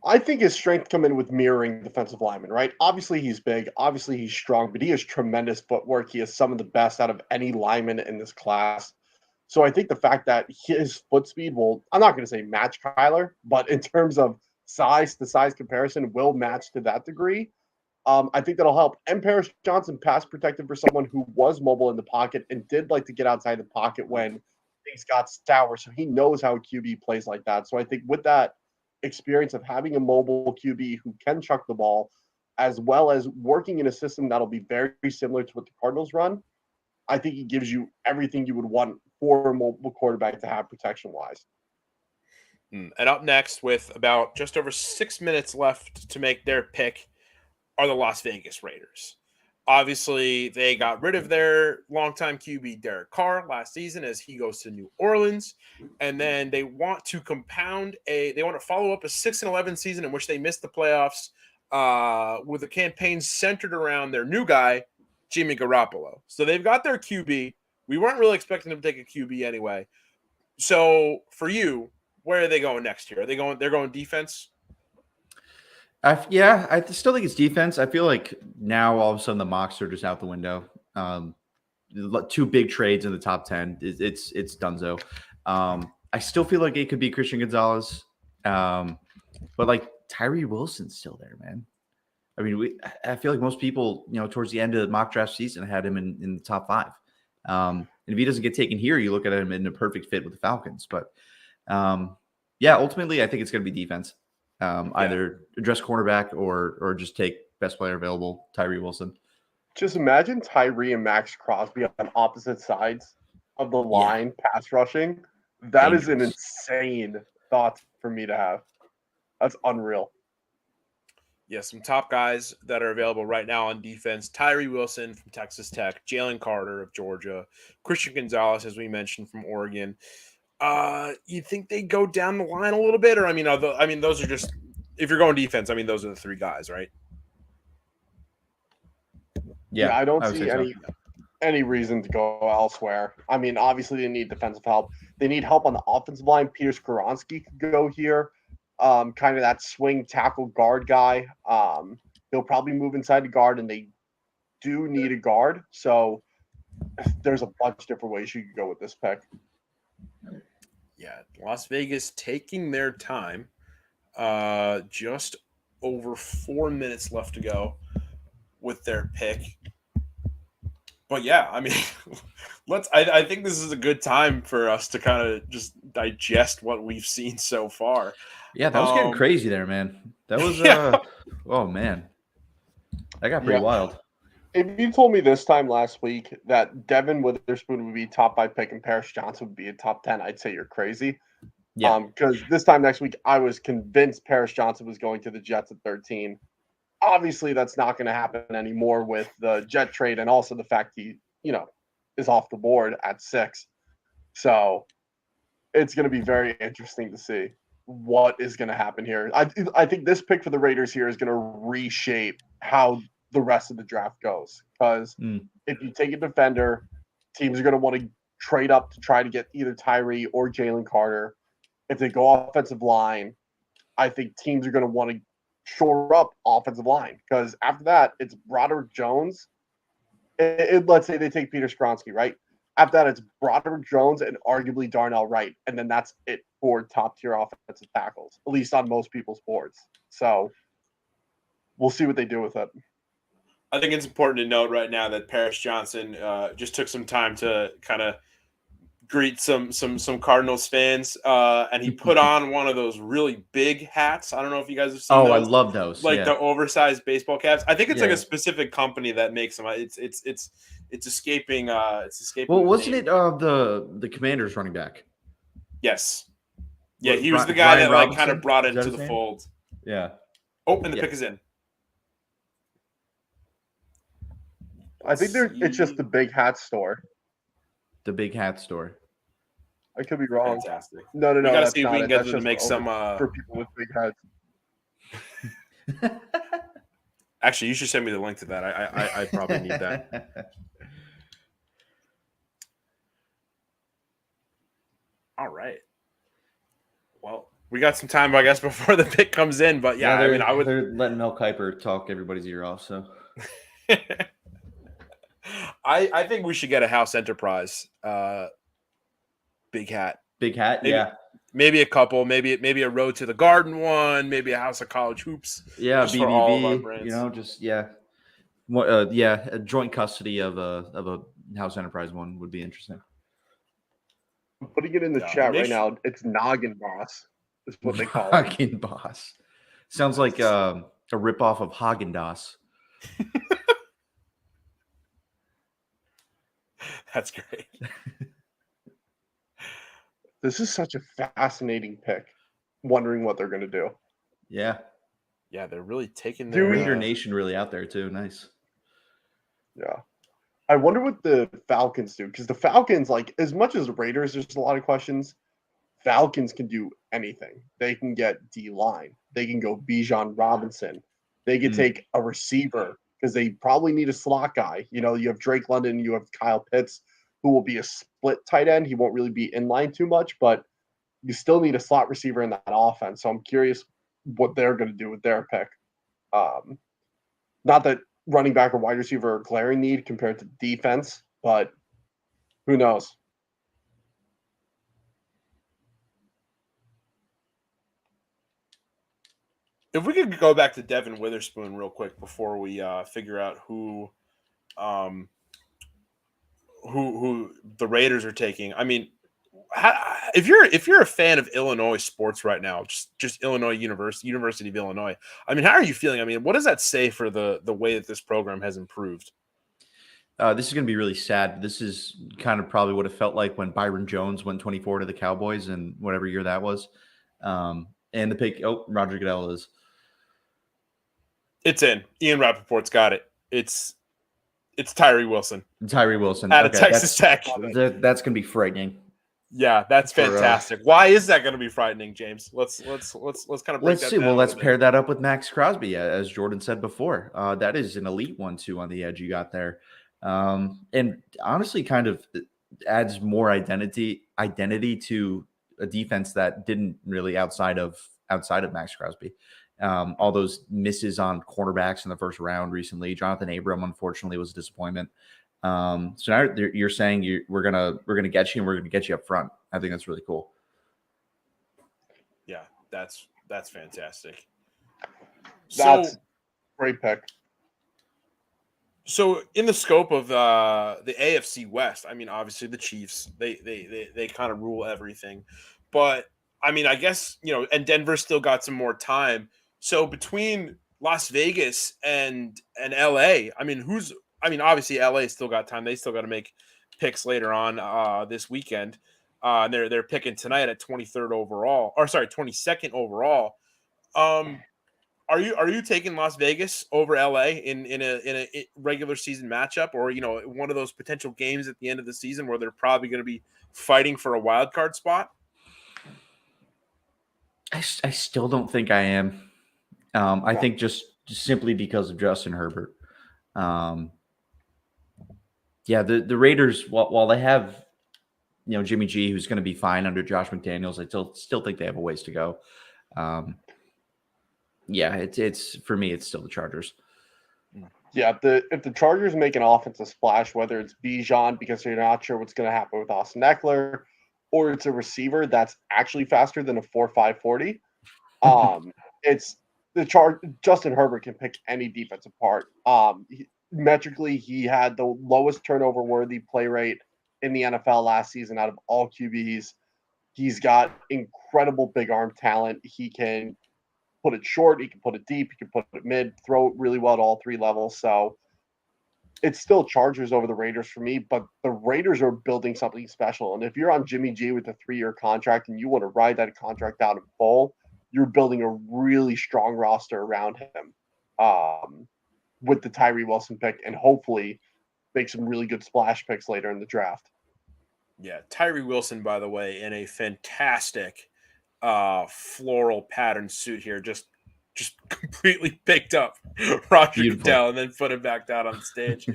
I think his strength come in with mirroring defensive linemen, right? Obviously, he's big. Obviously, he's strong, but he has tremendous footwork. He has some of the best out of any lineman in this class. So I think the fact that his foot speed will, I'm not going to say match Kyler, but in terms of size to size comparison, will match to that degree. I think that'll help. And Paris Johnson pass protected for someone who was mobile in the pocket and did like to get outside the pocket when things got sour. So he knows how a QB plays like that. So I think with that experience of having a mobile QB who can chuck the ball, as well as working in a system that'll be very similar to what the Cardinals run, I think he gives you everything you would want for a mobile quarterback to have protection-wise. And up next, with about just over 6 minutes left to make their pick, are the Las Vegas Raiders. Obviously, they got rid of their longtime QB, Derek Carr, last season as he goes to New Orleans. And then they want to follow up a 6-11 season in which they missed the playoffs with a campaign centered around their new guy, Jimmy Garoppolo. So they've got their QB. We weren't really expecting them to take a QB anyway. So for you, where are they going next year? They're going defense? I still think it's defense. I feel like now all of a sudden the mocks are just out the window. 2 big trades in the top 10. It's donezo. I still feel like it could be Christian Gonzalez. But like Tyree Wilson's still there, man. I mean, I feel like most people, towards the end of the mock draft season had him in the top 5. And if he doesn't get taken here, you look at him in a perfect fit with the Falcons. But ultimately, I think it's going to be defense. Either address cornerback or just take best player available, Tyree Wilson. Just imagine Tyree and Max Crosby on opposite sides of the line, pass rushing. That is an insane thought for me to have. That's unreal. Yeah, some top guys that are available right now on defense. Tyree Wilson from Texas Tech, Jalen Carter of Georgia, Christian Gonzalez, as we mentioned, from Oregon. You think they go down the line a little bit? Or, those are just – if you're going defense, those are the 3 guys, right? Yeah, I don't see any reason to go elsewhere. Obviously they need defensive help. They need help on the offensive line. Peter Skoronski could go here. Kind of that swing tackle guard guy. He'll probably move inside the guard, and they do need a guard. So there's a bunch of different ways you could go with this pick. Yeah, Las Vegas taking their time. Just over 4 minutes left to go with their pick. But yeah, I think this is a good time for us to kind of just digest what we've seen so far. Yeah, that was getting crazy there, man. That was oh man. That got pretty wild. If you told me this time last week that Devin Witherspoon would be top 5 pick and Paris Johnson would be a top 10, I'd say you're crazy. Yeah. Because this time next week, I was convinced Paris Johnson was going to the Jets at 13. Obviously, that's not going to happen anymore with the Jet trade and also the fact he, is off the board at 6. So it's going to be very interesting to see what is going to happen here. I think this pick for the Raiders here is going to reshape how the rest of the draft goes. Because if you take a defender, teams are going to want to trade up to try to get either Tyree or Jalen Carter. If they go offensive line, I think teams are going to want to shore up offensive line because after that, it's Broderick Jones. Let's say they take Peter Skoronski, right? After that, it's Broderick Jones and arguably Darnell Wright. And then that's it for top-tier offensive tackles, at least on most people's boards. So we'll see what they do with it. I think it's important to note right now that Paris Johnson just took some time to kind of greet some Cardinals fans, and he put on one of those really big hats. I don't know if you guys have seen those. I love those. The oversized baseball caps. I think it's like a specific company that makes them. It's escaping. It's escaping. Well, wasn't it the Commanders running back? Yes. Yeah, he was the guy Brian that Robinson? Kind of brought it into the fold. Yeah. Oh, and the pick is in. I think it's just the Big Hat Store. The Big Hat Store. I could be wrong. Fantastic. No. We gotta see if we can get them to make some for people with big heads. Actually, you should send me the link to that. I probably need that. All right. Well, we got some time, I guess, before the pick comes in. But yeah, they're letting Mel Kiper talk everybody's ear off. So. I think we should get a House Enterprise big hat. Big hat, yeah. Maybe a couple, maybe a Road to the Garden one, maybe a House of College Hoops. Yeah, BBB, a joint custody of a House Enterprise one would be interesting. I'm putting it in the chat right now. It's Noggin Boss. Is what they call it. Noggin Boss. Sounds like a ripoff of Haagen-Dazs. That's great. This is such a fascinating pick. Wondering what they're going to do. Yeah. Yeah, they're really taking their Raider Nation really out there too. Nice. Yeah. I wonder what the Falcons do because the Falcons, like as much as the Raiders, there's a lot of questions. Falcons can do anything. They can get D-line. They can go Bijan Robinson. They can take a receiver because they probably need a slot guy. You have Drake London, you have Kyle Pitts, who will be a split tight end. He won't really be in line too much, but you still need a slot receiver in that offense. So I'm curious what they're going to do with their pick. Not that running back or wide receiver are a glaring need compared to defense, but who knows? If we could go back to Devin Witherspoon real quick before we figure out who the Raiders are taking. I mean, if you're a fan of Illinois sports right now, just Illinois University of Illinois. I mean, how are you feeling? I mean, what does that say for the way that this program has improved? This is going to be really sad. This is kind of probably what it felt like when Byron Jones went 24 to the Cowboys in whatever year that was. And the pick, Roger Goodell is. It's in. Ian Rappaport's got it. It's Tyree Wilson. Tyree Wilson. Out of Texas Tech. That's going to be frightening. Yeah, that's fantastic. Why is that going to be frightening, James? Let's kind of break that down. Well, let's pair that up with Max Crosby, as Jordan said before. That is an elite 1-2 on the edge you got there. And honestly kind of adds more identity to a defense that didn't really outside of Max Crosby. All those misses on cornerbacks in the first round recently. Jonathan Abram, unfortunately, was a disappointment. So now you're saying we're gonna get you, and we're gonna get you up front. I think that's really cool. Yeah, that's fantastic. That's great pick. So in the scope of the AFC West, I mean, obviously the Chiefs, they kind of rule everything. But I mean, I guess, and Denver still got some more time. So between Las Vegas and LA, I mean, obviously LA still got time. They still got to make picks later on this weekend. They're picking tonight at 22nd overall. Are you taking Las Vegas over LA in a regular season matchup, or one of those potential games at the end of the season where they're probably going to be fighting for a wild card spot? I still don't think I am. I think just simply because of Justin Herbert. The Raiders, while they have Jimmy G, who's going to be fine under Josh McDaniels, I still think they have a ways to go. It's for me, it's still the Chargers. Yeah, if the Chargers make an offensive splash, whether it's Bijan because you're not sure what's going to happen with Austin Eckler, or it's a receiver that's actually faster than a 4.5 40, it's Justin Herbert can pick any defense apart. Metrically, he had the lowest turnover worthy play rate in the NFL last season out of all QBs. He's got incredible big arm talent. He can put it short, he can put it deep, he can put it mid, throw it really well at all three levels. So it's still Chargers over the Raiders for me, but the Raiders are building something special. And if you're on Jimmy G with a 3-year contract and you want to ride that contract out in full, you're building a really strong roster around him with the Tyree Wilson pick, and hopefully make some really good splash picks later in the draft. Yeah, Tyree Wilson, by the way, in a fantastic floral pattern suit here, just completely picked up Roger Goodell and then put him back down on stage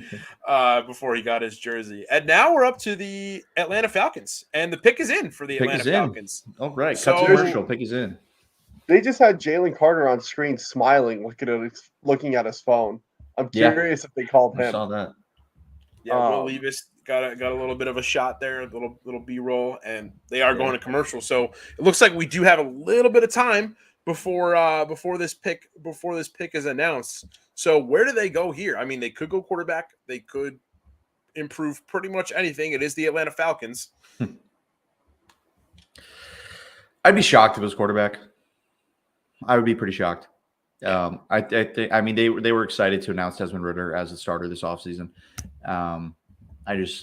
before he got his jersey. And now we're up to the Atlanta Falcons, and the pick is in for the Atlanta Falcons. All right, cut to commercial. Pick is in. They just had Jalen Carter on screen smiling, looking at his phone. I'm curious if they called him. I saw that. Yeah, Will Levis got a little bit of a shot there, a little B-roll, and they are going to commercial. So it looks like we do have a little bit of time before this pick is announced. So where do they go here? I mean, they could go quarterback. They could improve pretty much anything. It is the Atlanta Falcons. I'd be shocked if it was quarterback. I would be pretty shocked. I think. I mean, they were excited to announce Desmond Ridder as the starter this offseason. I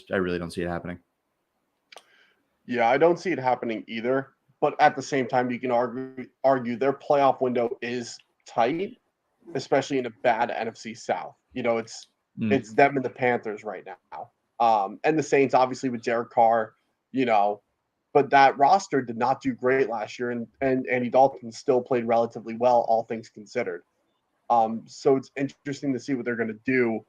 really don't see it happening. Yeah, I don't see it happening either. But at the same time, you can argue their playoff window is tight, especially in a bad NFC South. It's them and the Panthers right now, and the Saints obviously with Derek Carr. But that roster did not do great last year, and Andy Dalton still played relatively well, all things considered. So it's interesting to see what they're going to do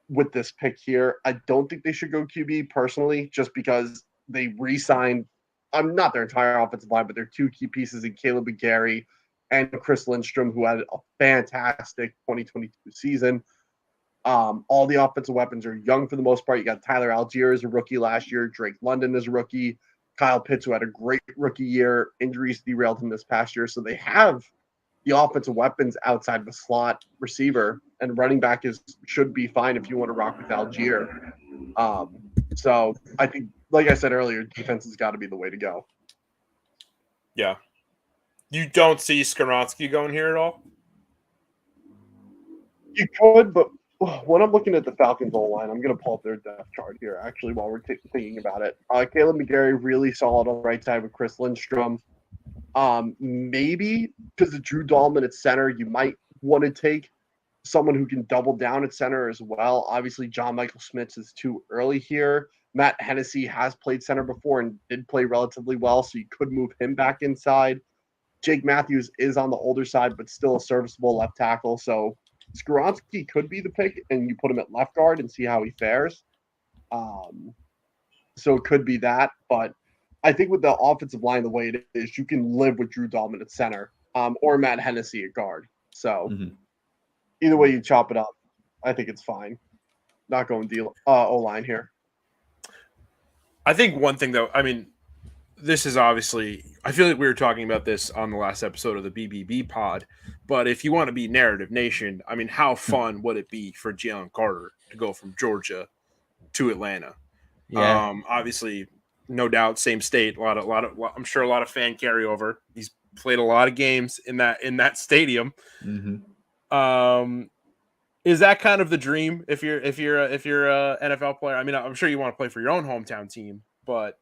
with this pick here. I don't think they should go QB personally, just because they re-signed, not their entire offensive line, but their two key pieces in Caleb McGarry and Chris Lindstrom, who had a fantastic 2022 season. All the offensive weapons are young for the most part. You got Tyler Algier as a rookie last year, Drake London as a rookie, Kyle Pitts, who had a great rookie year. Injuries derailed him this past year. So they have the offensive weapons outside of a slot receiver, and running back should be fine if you want to rock with Algier. So I think, like I said earlier, defense has got to be the way to go. Yeah. You don't see Skoronski going here at all? You could, but when I'm looking at the Falcons' O line, I'm going to pull up their depth chart here, actually, while we're thinking about it. Caleb McGarry, really solid on the right side with Chris Lindstrom. Maybe because of Drew Dahlman at center, you might want to take someone who can double down at center as well. Obviously, John Michael Schmitz is too early here. Matt Hennessy has played center before and did play relatively well, so you could move him back inside. Jake Matthews is on the older side, but still a serviceable left tackle. So Skoronski could be the pick, and you put him at left guard and see how he fares. So it could be that, but I think with the offensive line the way it is, you can live with Drew Dahlman at center, or Matt Hennessy at guard. So either way you chop it up, I think it's fine. Not going O-line here. I think one thing, though, I mean, this is obviously – I feel like we were talking about this on the last episode of the BBB pod, but if you want to be Narrative Nation, I mean, how fun would it be for Jalen Carter to go from Georgia to Atlanta? Yeah. Obviously, no doubt, same state. I'm sure a lot of fan carryover. He's played a lot of games in that stadium. Is that kind of the dream if you're a NFL player? I mean, I'm sure you want to play for your own hometown team, but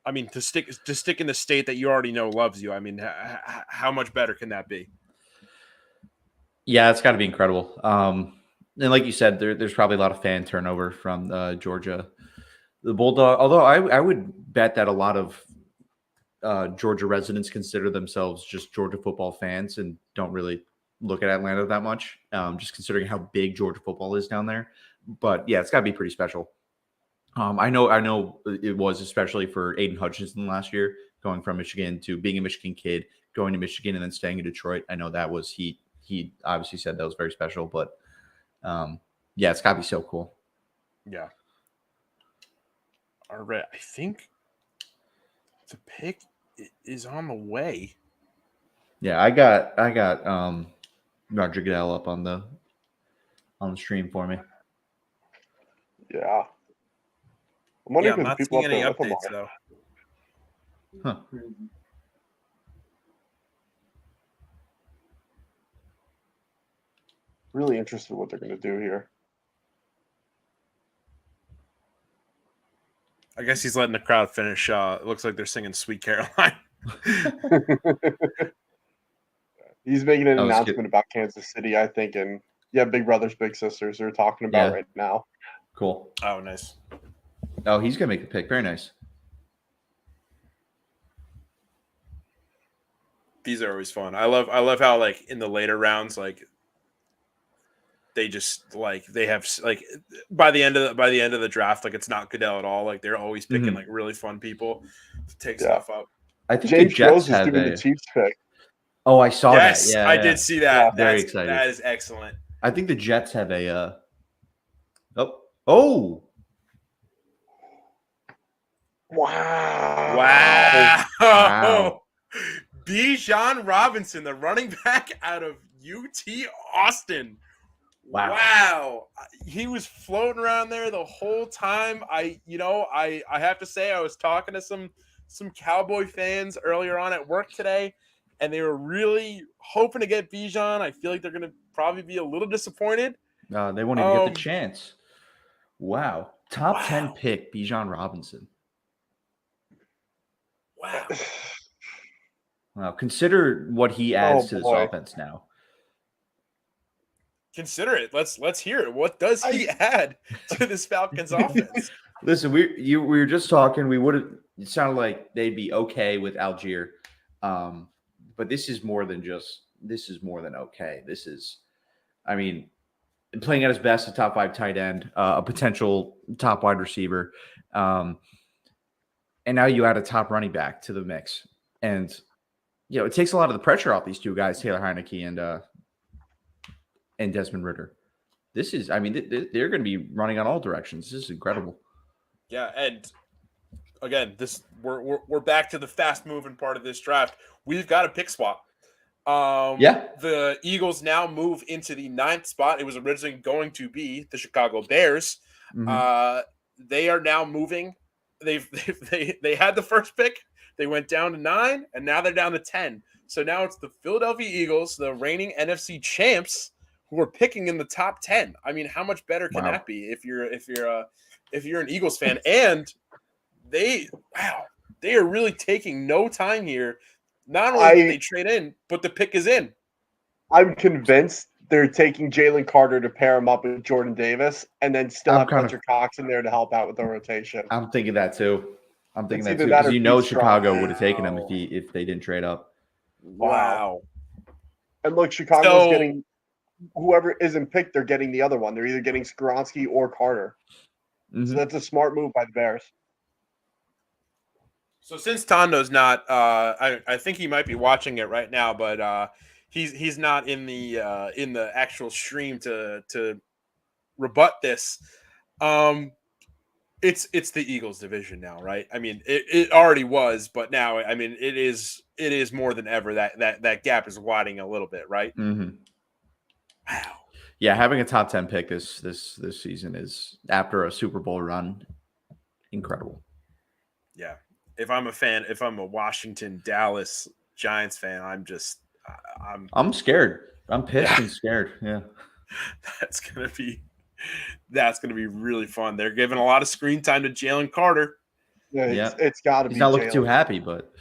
I mean, to stick in the state that you already know loves you. I mean, how much better can that be? Yeah, it's got to be incredible. And like you said, there's probably a lot of fan turnover from Georgia, the Bulldog. Although I would bet that a lot of Georgia residents consider themselves just Georgia football fans and don't really look at Atlanta that much, just considering how big Georgia football is down there. But yeah, it's got to be pretty special. I know it was, especially for Aiden Hutchinson last year, going from Michigan to being a Michigan kid, going to Michigan and then staying in Detroit. I know that was he obviously said that was very special, but yeah, it's got to be so cool. Yeah. All right, I think the pick is on the way. Yeah, I got Roger Goodell up on the stream for me. Yeah. I'm wondering I'm not seeing any updates though. Huh. Really interested in what they're going to do here. I guess he's letting the crowd finish. It looks like they're singing "Sweet Caroline." He's making an announcement about Kansas City, I think, and Big Brothers, Big Sisters they're talking about right now. Cool. Oh, nice. Oh, he's gonna make the pick. Very nice. These are always fun. I love how like in the later rounds, like they just like they have like by the end of the draft, like it's not Goodell at all. Like they're always picking like really fun people to take stuff up. I think James the Jets Rose have is doing the Chiefs pick. Oh, I saw that. Yeah, I did see that. Very excited. That is excellent. I think the Jets have a. Oh. Wow. Bijan Robinson, the running back out of UT Austin. Wow. He was floating around there the whole time. I have to say I was talking to some Cowboy fans earlier on at work today, and they were really hoping to get Bijan. I feel like they're going to probably be a little disappointed. They won't even get the chance. Wow. Top 10 pick, Bijan Robinson. Wow. Consider what he adds to this offense now. Consider it. Let's hear it. What does he add to this Falcons offense? Listen, we were just talking. It sounded like they'd be okay with Algier. But this is more than okay. This is, I mean, playing at his best, a top 5 tight end, a potential top wide receiver. And now you add a top running back to the mix. And, it takes a lot of the pressure off these two guys, Taylor Heineke and Desmond Ridder. This is, I mean, they're going to be running on all directions. This is incredible. Yeah, and again, we're back to the fast moving part of this draft. We've got a pick swap. The Eagles now move into the 9th spot. It was originally going to be the Chicago Bears. Mhm. They are now moving. They had the first pick. They went down to 9, and now they're down to 10. So now it's the Philadelphia Eagles, the reigning NFC champs, who are picking in the top 10. I mean, how much better can Wow. that be if you're an Eagles fan? And they are really taking no time here. Not only did they trade in, but the pick is in. I'm convinced they're taking Jalen Carter to pair him up with Jordan Davis, and then still have Fletcher Cox in there to help out with the rotation. I'm thinking that too. It's either because that or Chicago would have taken him if they didn't trade up. Wow. And look, Chicago's getting whoever isn't picked, they're getting the other one. They're either getting Skoronski or Carter. Mhm. So that's a smart move by the Bears. So since Tondo's not, I think he might be watching it right now, but he's not in the actual stream to rebut this. It's the Eagles division now, right? I mean, it already was, but now, I mean, it is more than ever. That gap is widening a little bit, right? Mm-hmm. Wow. Yeah, having a top 10 pick this season is, after a Super Bowl run, incredible. Yeah. If I'm a Washington, Dallas Giants fan, I'm scared. I'm pissed and scared. Yeah. That's gonna be really fun. They're giving a lot of screen time to Jalen Carter. Yeah, it's got to be. He's not looking too happy, but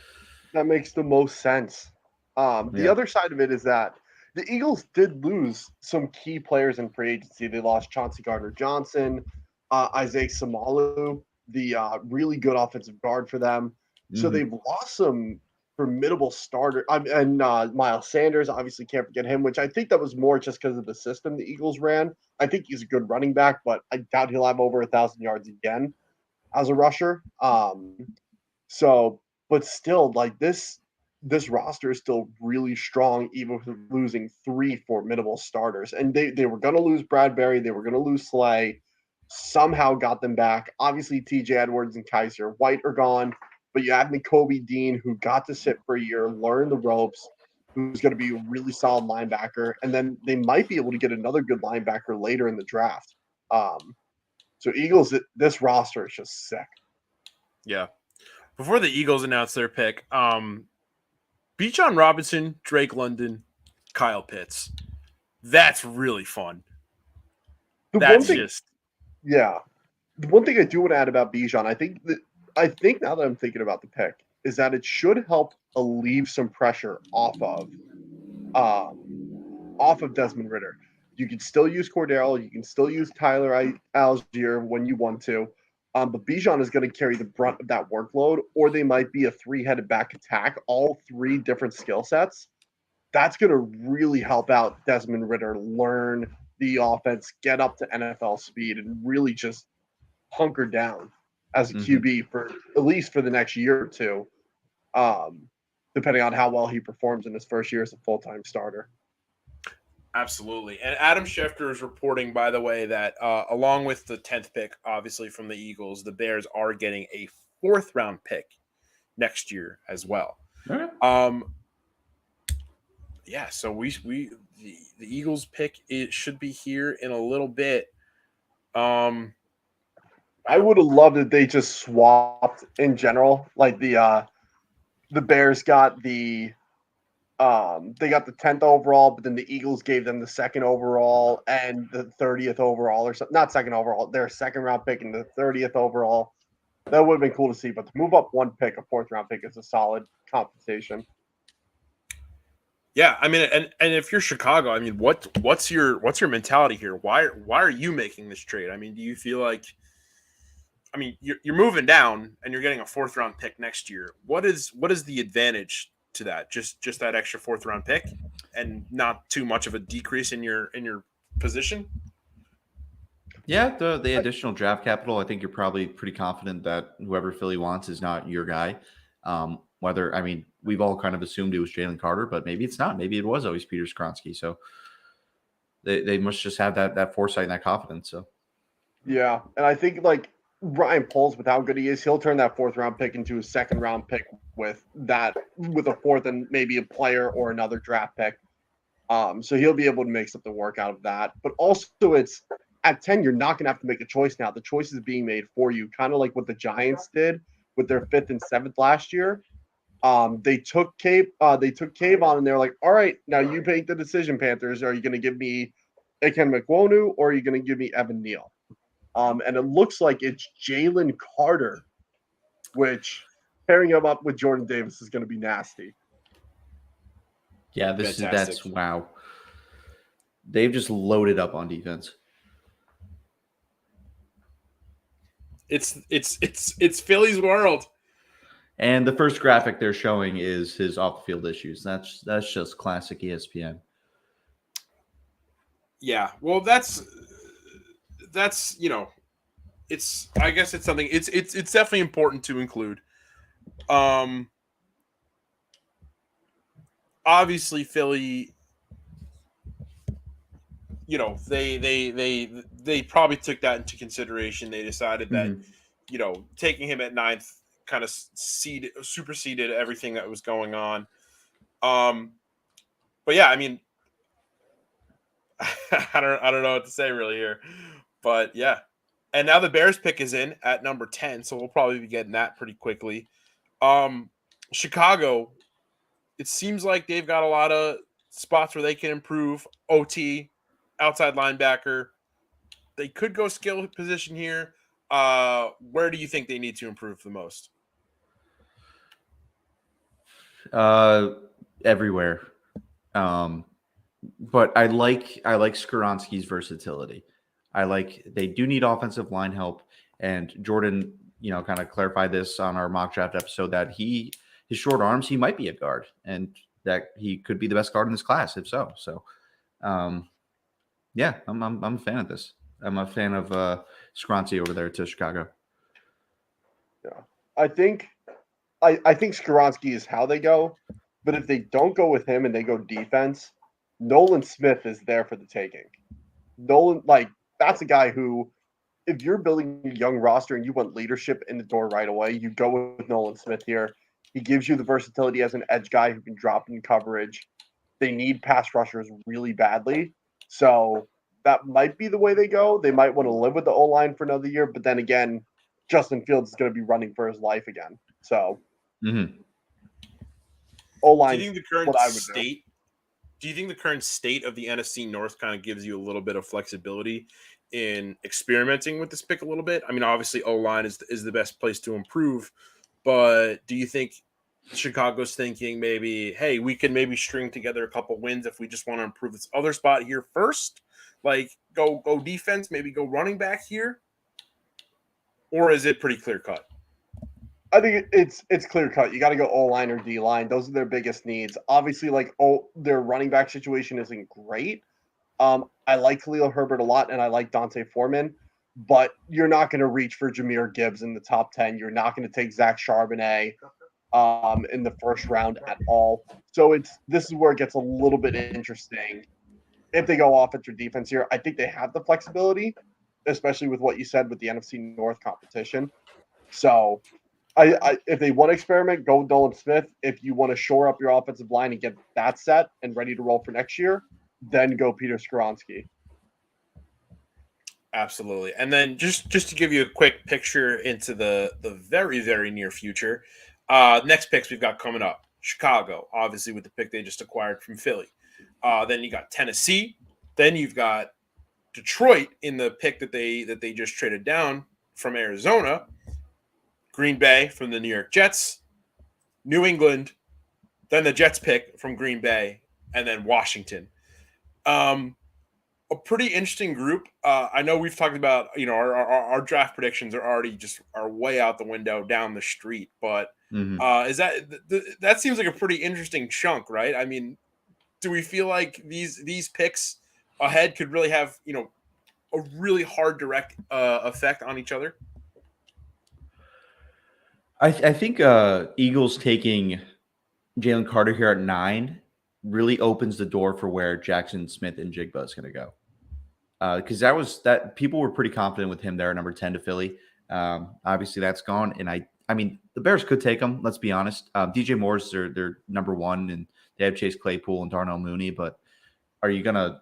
that makes the most sense. The other side of it is that the Eagles did lose some key players in free agency. They lost Chauncey Gardner-Johnson, Isaiah Samalu, the really good offensive guard for them. So they've lost some formidable starter. And Miles Sanders, obviously can't forget him, which I think that was more just because of the system the Eagles ran. I think he's a good running back, but I doubt he'll have over 1,000 yards again as a rusher. But still, like this roster is still really strong, even with losing 3 formidable starters. And they were going to lose Bradbury. They were going to lose Slay. Somehow got them back. Obviously, TJ Edwards and Kaiser White are gone. But you have Nakobe Dean, who got to sit for a year, learn the ropes, who's going to be a really solid linebacker. And then they might be able to get another good linebacker later in the draft. So Eagles, this roster is just sick. Yeah. Before the Eagles announced their pick, Bijan Robinson, Drake London, Kyle Pitts. That's really fun. Yeah. The one thing I do want to add about Bijan, I think now that I'm thinking about the pick, is that it should help alleviate some pressure off of Desmond Ridder. You can still use Cordero. You can still use Tyler Algier when you want to. But Bijan is going to carry the brunt of that workload, or they might be a 3-headed back attack, all 3 different skill sets. That's going to really help out Desmond Ridder learn the offense, get up to NFL speed, and really just hunker down as a QB for at least for the next year or two, depending on how well he performs in his first year as a full-time starter. Absolutely. And Adam Schefter is reporting, by the way, that along with the 10th pick, obviously from the Eagles, the Bears are getting a 4th-round pick next year as well. Right. Yeah, so the Eagles pick, it should be here in a little bit. I would have loved if they just swapped in general. Like the Bears got they got the 10th overall, but then the Eagles gave them the 2nd overall and the 30th overall, or something. Not 2nd overall, their 2nd round pick and the 30th overall. That would have been cool to see. But to move up 1 pick, a 4th round pick, is a solid compensation. Yeah, I mean, and if you're Chicago, I mean, what's your mentality here? Why are you making this trade? I mean, do you feel like, I mean, you're moving down and you're getting a 4th round pick next year? What is the advantage to that? Just that extra 4th round pick and not too much of a decrease in your position? Yeah, the additional draft capital, I think you're probably pretty confident that whoever Philly wants is not your guy. I mean, we've all kind of assumed it was Jalen Carter, but maybe it's not. Maybe it was always Peter Skoronski. So they must just have that foresight and that confidence. So yeah, and I think like Ryan Poles, with how good he is, he'll turn that 4th-round pick into a 2nd-round pick with a 4th and maybe a player or another draft pick. So he'll be able to make something work out of that. But also, it's at 10, you're not going to have to make a choice now. The choice is being made for you, kind of like what the Giants did with their 5th and 7th last year. They took Kayvon, and they're like, all right, now you make the decision, Panthers. Are you going to give me Ikem Ekwonu, or are you going to give me Evan Neal? And it looks like it's Jalen Carter, which pairing him up with Jordan Davis is going to be nasty. Yeah, that's wow. They've just loaded up on defense. It's Philly's world. And the first graphic they're showing is his off-the-field issues. That's just classic ESPN. Yeah, well, that's it's I guess it's something. It's definitely important to include. Obviously, Philly, they probably took that into consideration. They decided that taking him at 9th kind of superseded everything that was going on. But yeah, I mean, I don't know what to say really here, but yeah. And now the Bears pick is in at number 10, so we'll probably be getting that pretty quickly. Chicago, it seems like they've got a lot of spots where they can improve. OT, outside linebacker. They could go skill position here. Where do you think they need to improve the most? Everywhere. But I like Skoronski's versatility. They do need offensive line help, and Jordan, kind of clarified this on our mock draft episode that his short arms, he might be a guard, and that he could be the best guard in this class if so. So, yeah, I'm a fan of this. I'm a fan of Skoronski over there to Chicago. Yeah, I think Skoronski is how they go, but if they don't go with him and they go defense, Nolan Smith is there for the taking. Nolan, that's a guy who, if you're building a young roster and you want leadership in the door right away, you go with Nolan Smith here. He gives you the versatility as an edge guy who can drop in coverage. They need pass rushers really badly. So that might be the way they go. They might want to live with the O-line for another year, but then again, Justin Fields is going to be running for his life again. So O-line. Do you think the current state of the NFC North kind of gives you a little bit of flexibility in experimenting with this pick a little bit? I mean, obviously O-line is the best place to improve, but do you think Chicago's thinking maybe, hey, we can maybe string together a couple wins if we just want to improve this other spot here first? Like go defense, maybe go running back here? Or is it pretty clear cut? I think it's clear cut. You got to go O-line or D-line. Those are their biggest needs. Obviously, their running back situation isn't great. I like Khalil Herbert a lot, and I like Dante Foreman, but you're not going to reach for Jahmyr Gibbs in the top 10. You're not going to take Zach Charbonnet in the first round at all. So this is where it gets a little bit interesting. If they go offense or defense here, I think they have the flexibility, especially with what you said with the NFC North competition. So if they want to experiment, go with Nolan Smith. If you want to shore up your offensive line and get that set and ready to roll for next year, then go Peter Skoronski. Absolutely. And then just to give you a quick picture into the very, very near future, next picks we've got coming up. Chicago, obviously with the pick they just acquired from Philly. Then you got Tennessee. Then you've got Detroit in the pick that they just traded down from Arizona. Green Bay from the New York Jets. New England. Then the Jets pick from Green Bay. And then Washington. A pretty interesting group. I know we've talked about, our draft predictions are way out the window down the street, but is that seems like a pretty interesting chunk, right? I mean, do we feel like these picks ahead could really have, a really hard direct effect on each other? I think Eagles taking Jalen Carter here at 9 really opens the door for where Jackson Smith and Jigba is going to go. Because that people were pretty confident with him there at number 10 to Philly. Obviously, that's gone. And I mean, the Bears could take him. Let's be honest. DJ Moore's their number one, and they have Chase Claypool and Darnell Mooney. But are you gonna,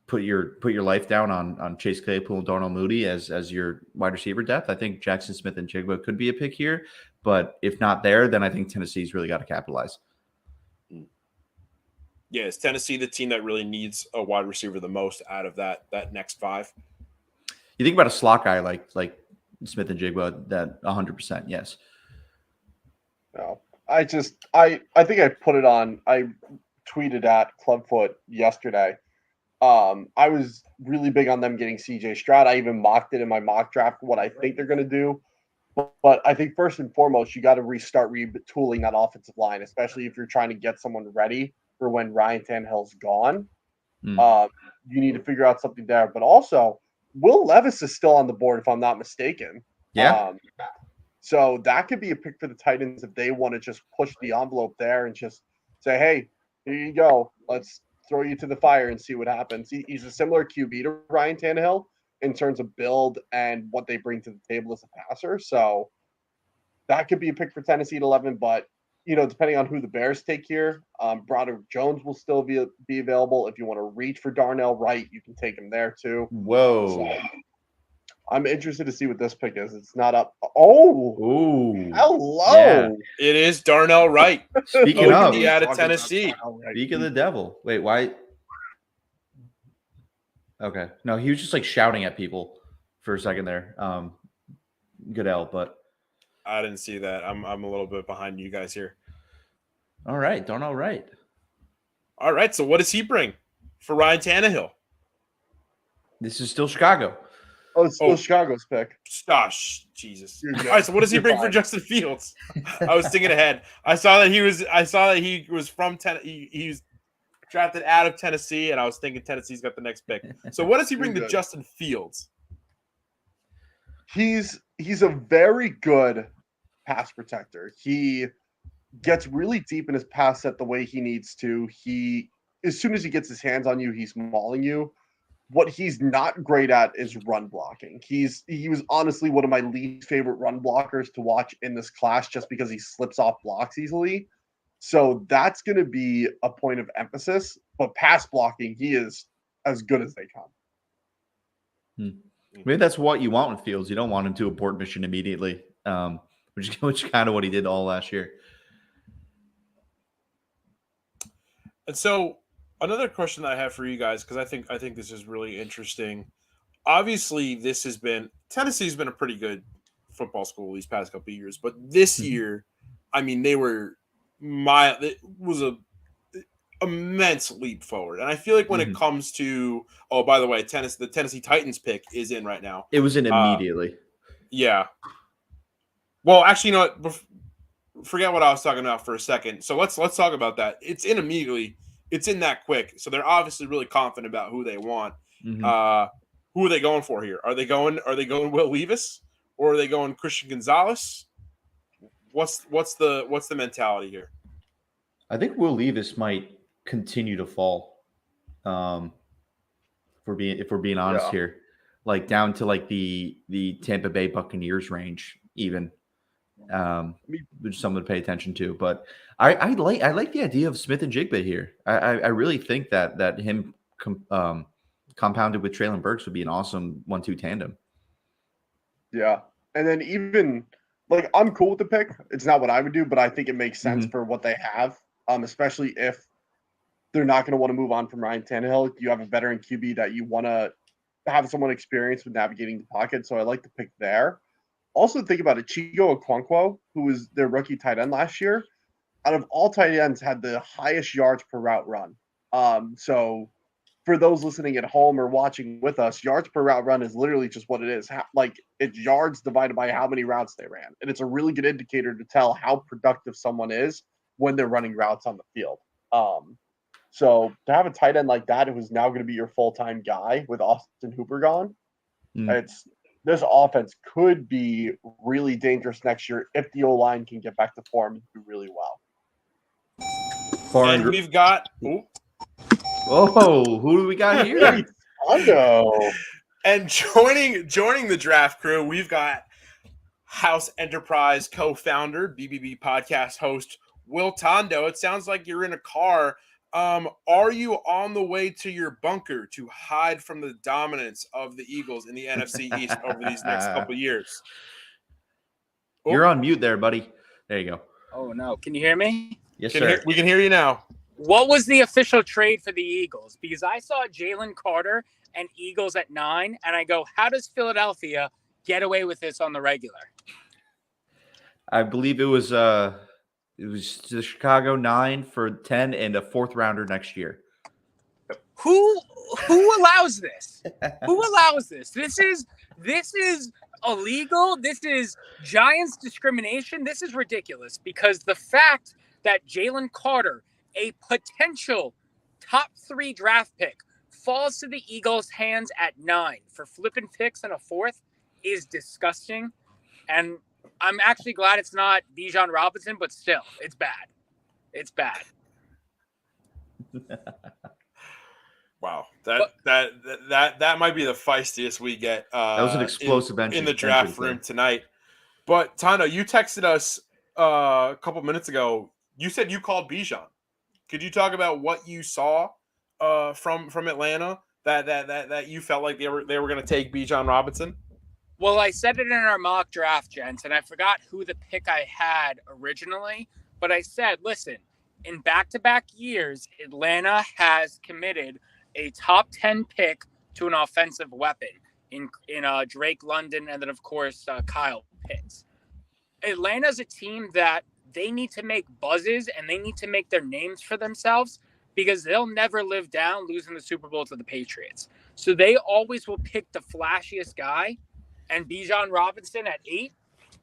put your life down on Chase Claypool and Darnell Mooney as your wide receiver depth? I think Jackson Smith and Jigba could be a pick here, but if not there, then I think Tennessee's really got to capitalize. Yeah, is Tennessee the team that really needs a wide receiver the most out of that next five? You think about a slot guy like Smith and Jigba, that 100%, yes. No, I think I put it on. I tweeted at Clubfoot yesterday. I was really big on them getting CJ Stroud. I even mocked it in my mock draft what I think they're going to do. But I think first and foremost, you got to restart retooling that offensive line, especially if you're trying to get someone ready for when Ryan Tannehill's gone. You need to figure out something there. But also, Will Levis is still on the board, if I'm not mistaken. Yeah. So that could be a pick for the Titans if they want to just push the envelope there and just say, hey, here you go. Let's throw you to the fire and see what happens. He's a similar QB to Ryan Tannehill in terms of build and what they bring to the table as a passer. So that could be a pick for Tennessee at 11. But, depending on who the Bears take here, Broderick Jones will still be available. If you want to reach for Darnell Wright, you can take him there too. Whoa. So I'm interested to see what this pick is. It's not up. Oh, ooh, hello. Yeah. It is Darnell Wright. Speaking of, out of Tennessee. Speak of the devil. Wait, why? Okay, no, he was just like shouting at people for a second there. Goodell, but I didn't see that. I'm a little bit behind you guys here. All right, Darnell Wright. All right, so what does he bring for Ryan Tannehill? This is still Chicago. Oh, it's still Chicago's pick. Gosh, Jesus. All right, so what does he bring for Justin Fields? I was thinking ahead. I saw that he was from he was drafted out of Tennessee, and I was thinking Tennessee's got the next pick. So what does he bring to Justin Fields? He's a very good pass protector. He gets really deep in his pass set the way he needs to. As soon as he gets his hands on you, he's mauling you. What he's not great at is run blocking. He was honestly one of my least favorite run blockers to watch in this class just because he slips off blocks easily. So that's going to be a point of emphasis. But pass blocking, he is as good as they come. Maybe that's what you want with Fields. You don't want him to abort mission immediately, which is kind of what he did all last year. And so another question that I have for you guys, because I think this is really interesting. Obviously, Tennessee's been a pretty good football school these past couple of years, but this year, I mean, it was a immense leap forward. And I feel like when it comes to, oh, by the way, the Tennessee Titans pick is in right now. It was in immediately. Yeah. Well, actually, you know what? Forget what I was talking about for a second. So let's talk about that. It's in immediately. It's in that quick. So they're obviously really confident about who they want. Who are they going for here? Are they going Will Levis, or are they going Christian Gonzalez? What's the mentality here? I think Will Levis might continue to fall. If we're being honest here, like down to like the Tampa Bay Buccaneers range, even. Which is something to pay attention to. But I like the idea of Smith and Jigba here. I really think that him compounded with Treylon Burks would be an awesome 1-2 tandem. Yeah, and then even like I'm cool with the pick. It's not what I would do, but I think it makes sense for what they have. Especially if they're not going to want to move on from Ryan Tannehill. You have a veteran QB that you want to have someone experienced with navigating the pocket. So I like the pick there. Also, think about it. Chigo Okonkwo, who was their rookie tight end last year, out of all tight ends, had the highest yards per route run. So for those listening at home or watching with us, yards per route run is literally just what it is. It's yards divided by how many routes they ran. And it's a really good indicator to tell how productive someone is when they're running routes on the field. So to have a tight end like that who's now going to be your full-time guy with Austin Hooper gone, this offense could be really dangerous next year if the O-line can get back to form and do really well. And we've got who do we got here? And joining the draft crew, we've got House Enterprise co-founder, BBB podcast host Will Tondo. It sounds like you're in a car. Are you on the way to your bunker to hide from the dominance of the Eagles in the NFC East over these next couple of years? You're on mute there, buddy. There you go. Oh, no. Can you hear me? Yes, sir. We can hear you now. What was the official trade for the Eagles? Because I saw Jalen Carter and Eagles at 9, and I go, how does Philadelphia get away with this on the regular? I believe it was the Chicago 9 for 10 and a 4th rounder next year. Who allows this? Who allows this? This is illegal. This is Giants discrimination. This is ridiculous because the fact that Jalen Carter, a potential top 3 draft pick, falls to the Eagles' hands at 9 for flipping picks and a 4th is disgusting. And I'm actually glad it's not Bijan Robinson, but still, it's bad. It's bad. Wow, that might be the feistiest we get. That was an explosive in the draft room tonight. But Tano, you texted us a couple minutes ago. You said you called Bijan. Could you talk about what you saw from Atlanta that you felt like they were going to take Bijan Robinson? Well, I said it in our mock draft, gents, and I forgot who the pick I had originally. But I said, listen, in back-to-back years, Atlanta has committed a top 10 pick to an offensive weapon in Drake London and then, of course, Kyle Pitts. Atlanta's a team that they need to make buzzes and they need to make their names for themselves because they'll never live down losing the Super Bowl to the Patriots. So they always will pick the flashiest guy, and Bijan Robinson at 8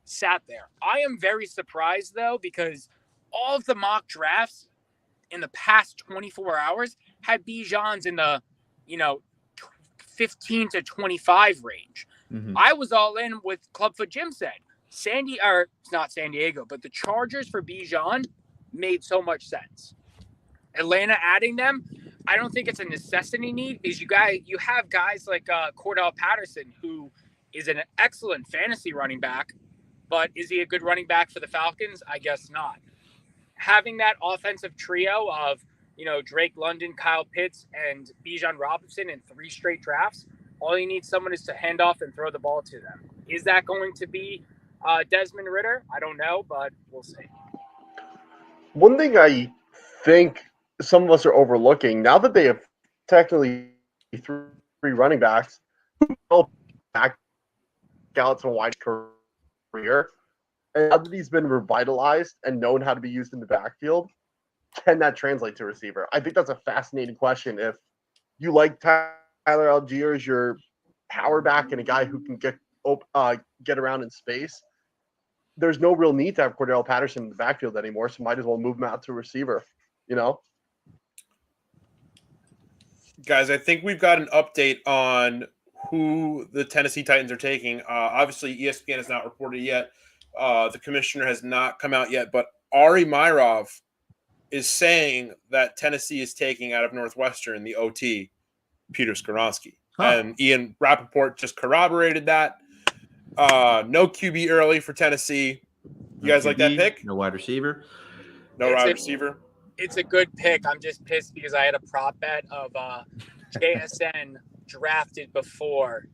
sat there. I am very surprised, though, because all of the mock drafts in the past 24 hours had Bijan's in the, 15 to 25 range. Mm-hmm. I was all in with Clubfoot Jim said. It's not San Diego, but the Chargers for Bijan made so much sense. Atlanta adding them, I don't think it's a necessity need because you have guys like Cordell Patterson, who is an excellent fantasy running back, but is he a good running back for the Falcons? I guess not. Having that offensive trio of, Drake London, Kyle Pitts, and Bijan Robinson in 3 straight drafts, all you need someone is to hand off and throw the ball to them. Is that going to be Desmond Ridder? I don't know, but we'll see. One thing I think some of us are overlooking, now that they have technically 3 running backs, back out to a wide career, and now that he's been revitalized and known how to be used in the backfield, can that translate to receiver? I think that's a fascinating question. If you like Tyler Algier as your power back and a guy who can get around in space, there's no real need to have Cordell Patterson in the backfield anymore, so might as well move him out to receiver, Guys, I think we've got an update on who the Tennessee Titans are taking. Obviously, ESPN has not reported yet. The commissioner has not come out yet, but Ari Myrov is saying that Tennessee is taking out of Northwestern the OT, Peter Skoronski. And Ian Rappaport just corroborated that. No QB early for Tennessee. You guys like that pick? No wide receiver. No wide receiver. It's a good pick. I'm just pissed because I had a prop bet of JSN drafted before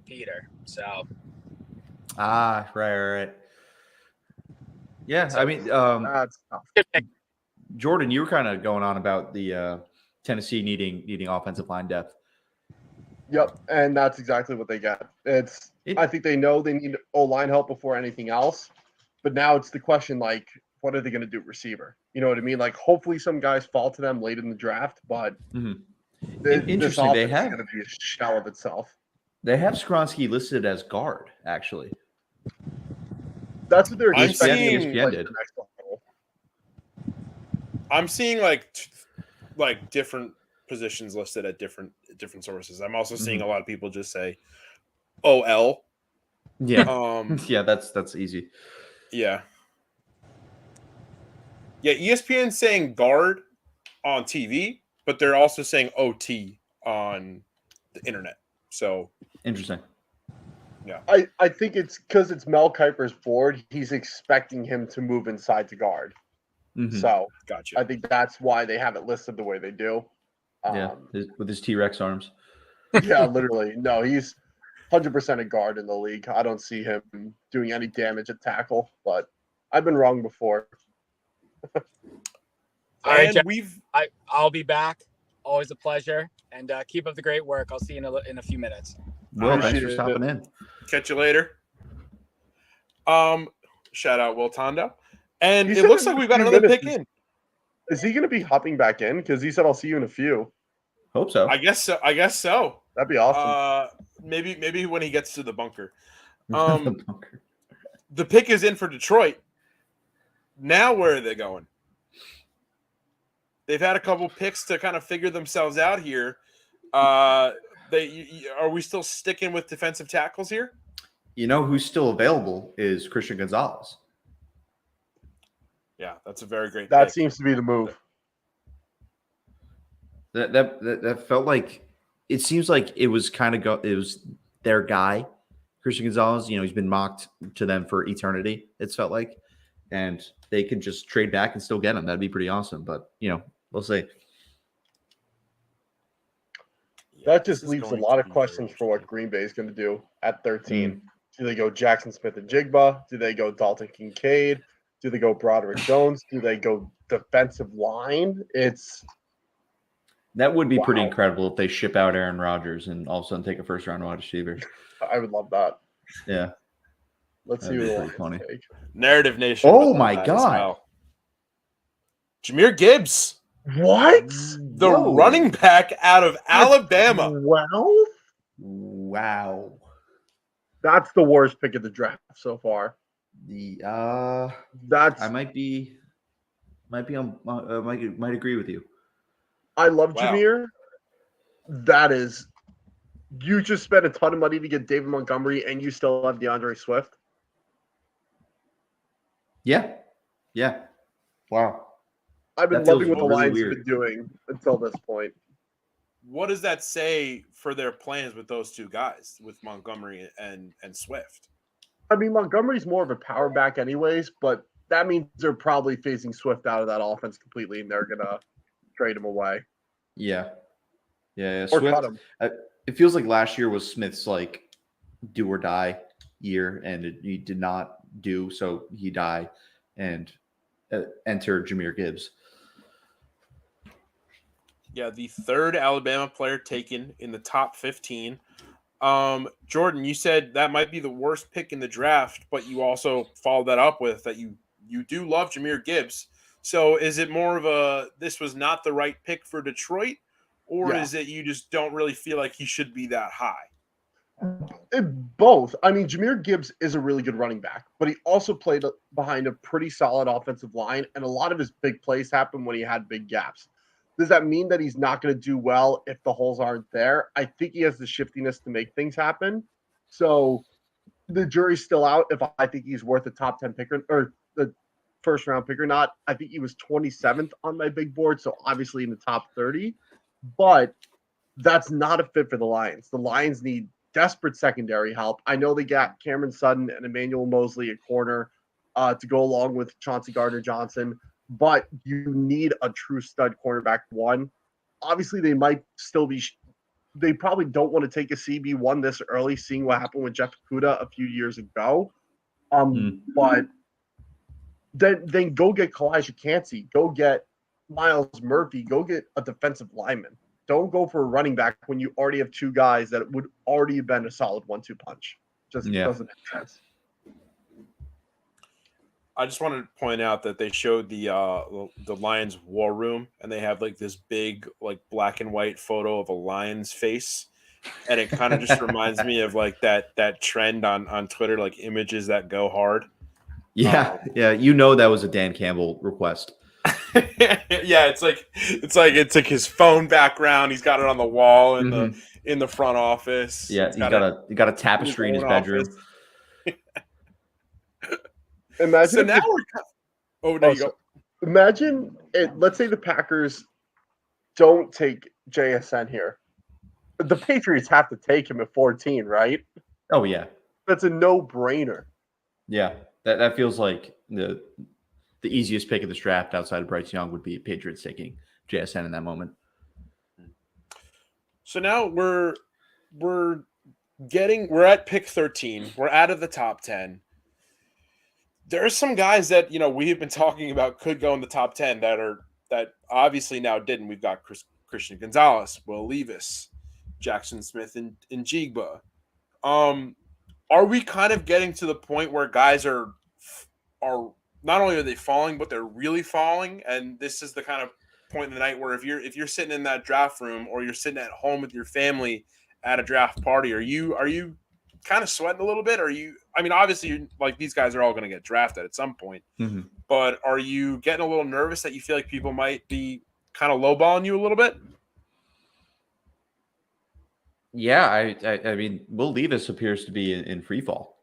Peter. So. Right. Yeah, I mean, Jordan, you were kind of going on about the Tennessee needing offensive line depth. Yep, and that's exactly what they get. I think they know they need O-line help before anything else, but now it's the question, like, what are they going to do at receiver? You know what I mean? Like, hopefully some guys fall to them late in the draft, but interesting. They have going to be a shell of itself. They have Skoronski listed as guard, actually. That's what they're expecting. ESPN did. I'm seeing like different positions listed at different sources. I'm also seeing a lot of people just say OL. Yeah. Yeah, that's easy. Yeah. Yeah, ESPN's saying guard on TV, but they're also saying OT on the internet. So Interesting. I think it's because it's Mel Kiper's board. He's expecting him to move inside to guard. Mhm. So gotcha. I think that's why they have it listed the way they do. Yeah, with his T-Rex arms. Yeah, literally. No, he's 100% a guard in the league. I don't see him doing any damage at tackle, but I've been wrong before. All right, And Jeff, I'll be back. Always a pleasure. And keep up the great work. I'll see you in a few minutes. Will, thanks for Appreciate stopping in. catch you later. Shout out Will Tondo. And He it said looks in like a we've got few another minutes. pick in. Is he going to be hopping back in? Because he said, I'll see you in a few. Hope so. I guess so. That'd be awesome. Maybe when he gets to the bunker. The pick is in for Detroit. Now where are they going? They've had a couple picks to kind of figure themselves out here. Are we still sticking with defensive tackles here? You know who's still available is Christian Gonzalez. Yeah, that's a very great That pick. seems to be the move. That felt like it seems like it was it was their guy, Christian Gonzalez. You know, he's been mocked to them for eternity. It's felt like, and they could just trade back and still get him. That'd be pretty awesome. But you know, we'll see. Yeah, That this just is leaves a going lot to of be questions very for what interesting. Green Bay is going to do at 13. Do they go Jackson Smith and Jigba? Do they go Dalton Kincaid? Do they go Broderick Jones? Do they go defensive line? That would be pretty Wow. incredible if they ship out Aaron Rodgers and all of a sudden take a first-round wide receiver. I would love that. Yeah. Let's see That'd who be the pretty Lions funny. take. Narrative Nation. Oh would my love that as God. well. Jameer Gibbs, What? the Whoa. running back out of Alabama. Well, Wow. that's the worst pick of the draft so far. That's I might on might agree with you. I love Wow. Jameer. That is, you just spent a ton of money to get David Montgomery, and you still have DeAndre Swift. Yeah. Yeah. Wow. I've been That feels loving what the really Lions have weird. been doing until this point. What does that say for their plans with those two guys, with Montgomery and Swift? I mean, Montgomery's more of a power back, anyways, but that means they're probably phasing Swift out of that offense completely, and they're gonna trade him away Yeah. Yeah. or Swift, cut him. it feels like last year was Smith's like do or die year, and he did not do, so he died and enter Jameer Gibbs. Yeah, the third Alabama player taken in the top 15. Jordan, you said that might be the worst pick in the draft, but you also followed that up with that you do love Jameer Gibbs. So is it more of this was not the right pick for Detroit, or Yeah. is it you just don't really feel like he should be that high? Both. I mean, Jameer Gibbs is a really good running back, but he also played behind a pretty solid offensive line, and a lot of his big plays happened when he had big gaps. Does that mean that he's not going to do well if the holes aren't there? I think he has the shiftiness to make things happen. So the jury's still out if I think he's worth a top 10 pick or the first round pick or not. I think he was 27th on my big board, so obviously in the top 30. But that's not a fit for the Lions. The Lions need desperate secondary help. I know they got Cameron Sutton and Emmanuel Mosley at corner to go along with Chauncey Gardner-Johnson, but you need a true stud cornerback one. Obviously, they might still be they probably don't want to take a CB1 this early, seeing what happened with Jeff Okudah a few years ago. But then go get Kalijah Cansey, go get Miles Murphy, go get a defensive lineman. Don't go for a running back when you already have two guys that would already have been a solid 1-2 punch. Just doesn't make sense. I just wanted to point out that they showed the Lions war room, and they have like this big like black and white photo of a lion's face, and it kind of just reminds me of like that trend on Twitter, like images that go hard. Yeah, yeah, you know that was a Dan Campbell request. Yeah, it's like his phone background. He's got it on the wall in the front office. Yeah, he got a tapestry in his bedroom. Imagine So now there you go. Imagine let's say the Packers don't take JSN here. the Patriots have to take him at 14, right? Oh yeah, That's a no-brainer. yeah. That feels like the easiest pick of this draft outside of Bryce Young would be Patriots taking JSN in that moment. So now we're at pick 13. We're out of the top 10. There are some guys that we have been talking about could go in the top 10 that obviously now didn't. We've got Christian Gonzalez, Will Levis, Jackson Smith, and Jigba. Are we kind of getting to the point where guys are not only are they falling, but they're really falling? And this is the kind of point in the night where if you're sitting in that draft room or you're sitting at home with your family at a draft party, are you kind of sweating a little bit? Obviously, like, these guys are all going to get drafted at some point, but are you getting a little nervous that you feel like people might be kind of lowballing you a little bit? Yeah, I mean, Will Levis appears to be in free fall.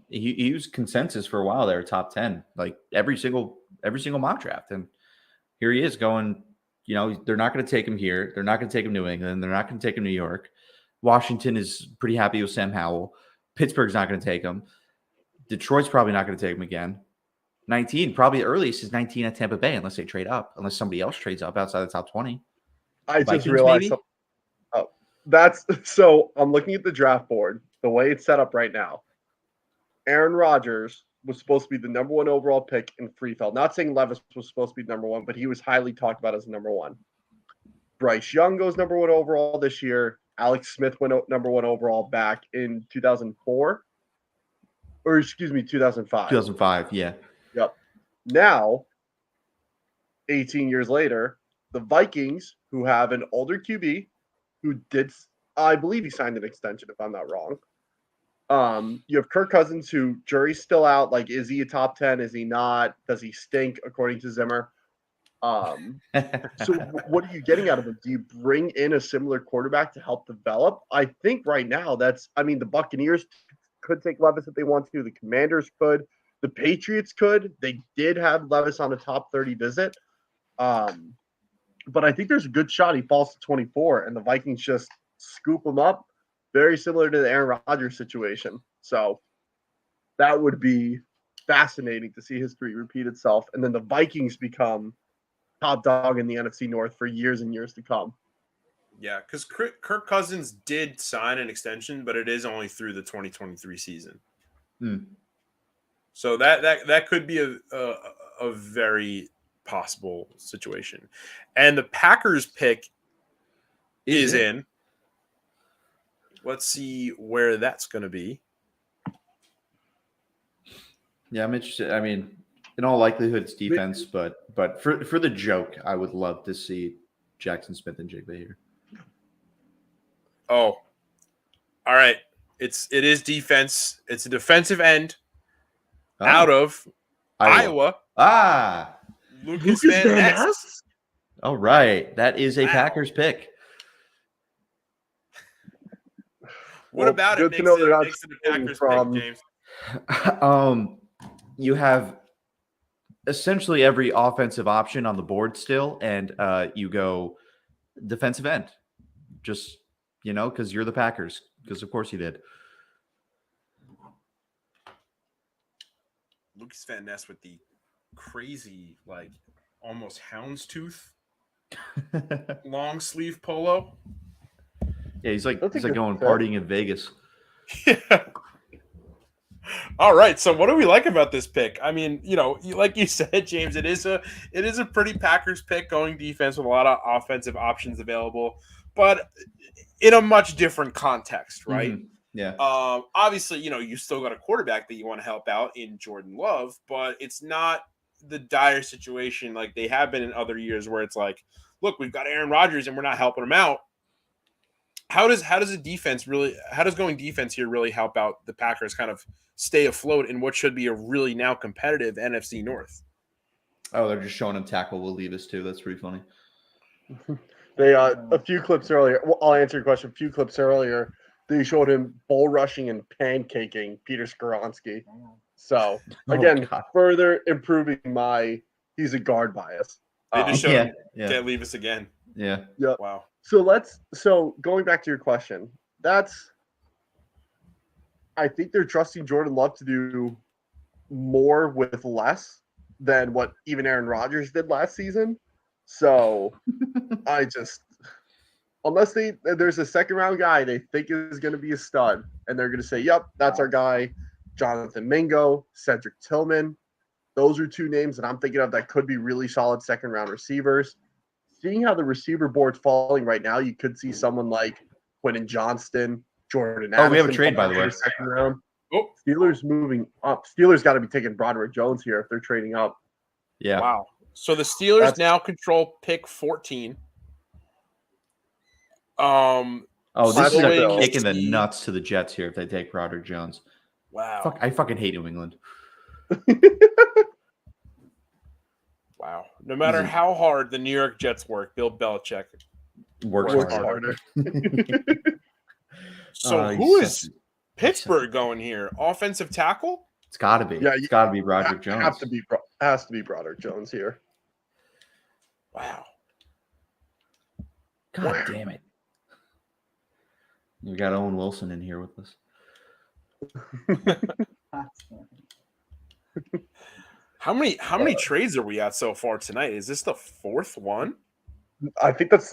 He was consensus for a while there, top 10, like every single mock draft, and here he is going. They're not going to take him here. They're not going to take him New England. They're not going to take him New York. Washington is pretty happy with Sam Howell. Pittsburgh's not going to take him. Detroit's probably not going to take him again. 19, probably the earliest is 19 at Tampa Bay, unless they trade up, unless somebody else trades up outside the top 20. I Vikings, just realized maybe? something. Oh, that's so. I'm looking at the draft board. The way it's set up right now, Aaron Rodgers was supposed to be the number 1 overall pick in free fall. Not saying Levis was supposed to be number 1, but he was highly talked about as number 1. Bryce Young goes number 1 overall this year. Alex Smith went number 1 overall back in 2004, or excuse me, 2005. 2005, yeah. Yep. Now, 18 years later, the Vikings, who have an older QB, who did, I believe he signed an extension, if I'm not wrong. You have Kirk Cousins, who jury's still out. Like, is he a top 10? Is he not? Does he stink, according to Zimmer? So what are you getting out of him? Do you bring in a similar quarterback to help develop? I think right now the Buccaneers could take Levis if they want to. The Commanders could. The Patriots could. They did have Levis on a top 30 visit. But I think there's a good shot he falls to 24 and the Vikings just scoop him up. Very similar to the Aaron Rodgers situation. So that would be fascinating to see history repeat itself. And then the Vikings become top dog in the NFC North for years and years to come. Yeah, because Kirk Cousins did sign an extension, but it is only through the 2023 season. So that could be a very possible situation. And the Packers pick is in. Let's see where that's going to be. Yeah, I'm interested. I mean, in all likelihood, it's defense, but for the joke, I would love to see Jackson Smith and Jigba here. Oh, all right. It is defense. It's a defensive end out of Iowa. Lucas Van Ness. All right, that is a Packers pick. What about it makes it a Packers pick, James? You have essentially every offensive option on the board still, and you go defensive end. Just, because you're the Packers, because of course you did. Lucas Van Ness with the crazy, like, almost houndstooth long sleeve polo. Yeah, he's like going partying in Vegas. Yeah. All right. So what do we like about this pick? I mean, like you said, James, it is a pretty Packers pick, going defense with a lot of offensive options available, but in a much different context, right? Mm-hmm. Yeah. Obviously, you still got a quarterback that you want to help out in Jordan Love, but it's not the dire situation like they have been in other years where it's like, look, we've got Aaron Rodgers and we're not helping him out. How does going defense here really help out the Packers kind of stay afloat in what should be a really now competitive NFC North? Oh, they're just showing him tackle Will Levis too. That's pretty funny. They a few clips earlier. Well, I'll answer your question. A few clips earlier, they showed him bull rushing and pancaking Peter Skoronski. So again, further improving my he's a guard bias. They just showed him get Levis again. Yeah. Wow. So going back to your question, I think they're trusting Jordan Love to do more with less than what even Aaron Rodgers did last season. So unless there's a second round guy they think is going to be a stud, and they're going to say, "Yep, that's our guy," Jonathan Mingo, Cedric Tillman. Those are two names that I'm thinking of that could be really solid second round receivers. Seeing how the receiver board's falling right now, you could see someone like Quentin Johnston, Jordan Addison. Oh, we have a trade, by the way. Second round. Oh, Steelers moving up. Steelers got to be taking Broderick Jones here if they're trading up. Yeah. wow. So the Steelers now control pick 14. Oh, this is Buffalo. a kick in the nuts to the Jets here if they take Broderick Jones. Wow. I fucking hate New England. Wow. No matter how hard the New York Jets work, Bill Belichick Works harder. So who is Pittsburgh going here? Offensive tackle? It's got to be. Yeah, It's got to be Broderick Jones. Has to be Broderick Jones here. Wow. God damn it. We got Owen Wilson in here with us. How many trades are we at so far tonight? Is this the fourth one? I think that's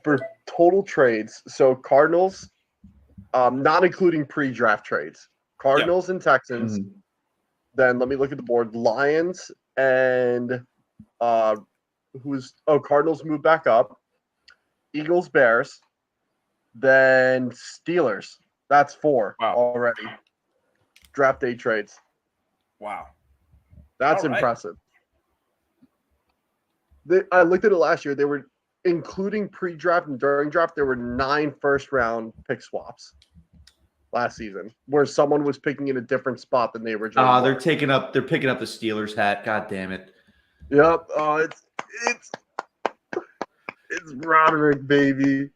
for total trades. So Cardinals, not including pre-draft trades. Cardinals and Texans. Mhm. Then let me look at the board. Lions and Cardinals moved back up. Eagles, Bears, then Steelers. That's 4 already. Draft day trades. Wow. That's All right. impressive. I looked at it last year. They were, including pre-draft and during draft, there were 9 first-round pick swaps last season, where someone was picking in a different spot than they originally. They're picking up the Steelers hat. God damn it. Yep. It's Broderick, baby.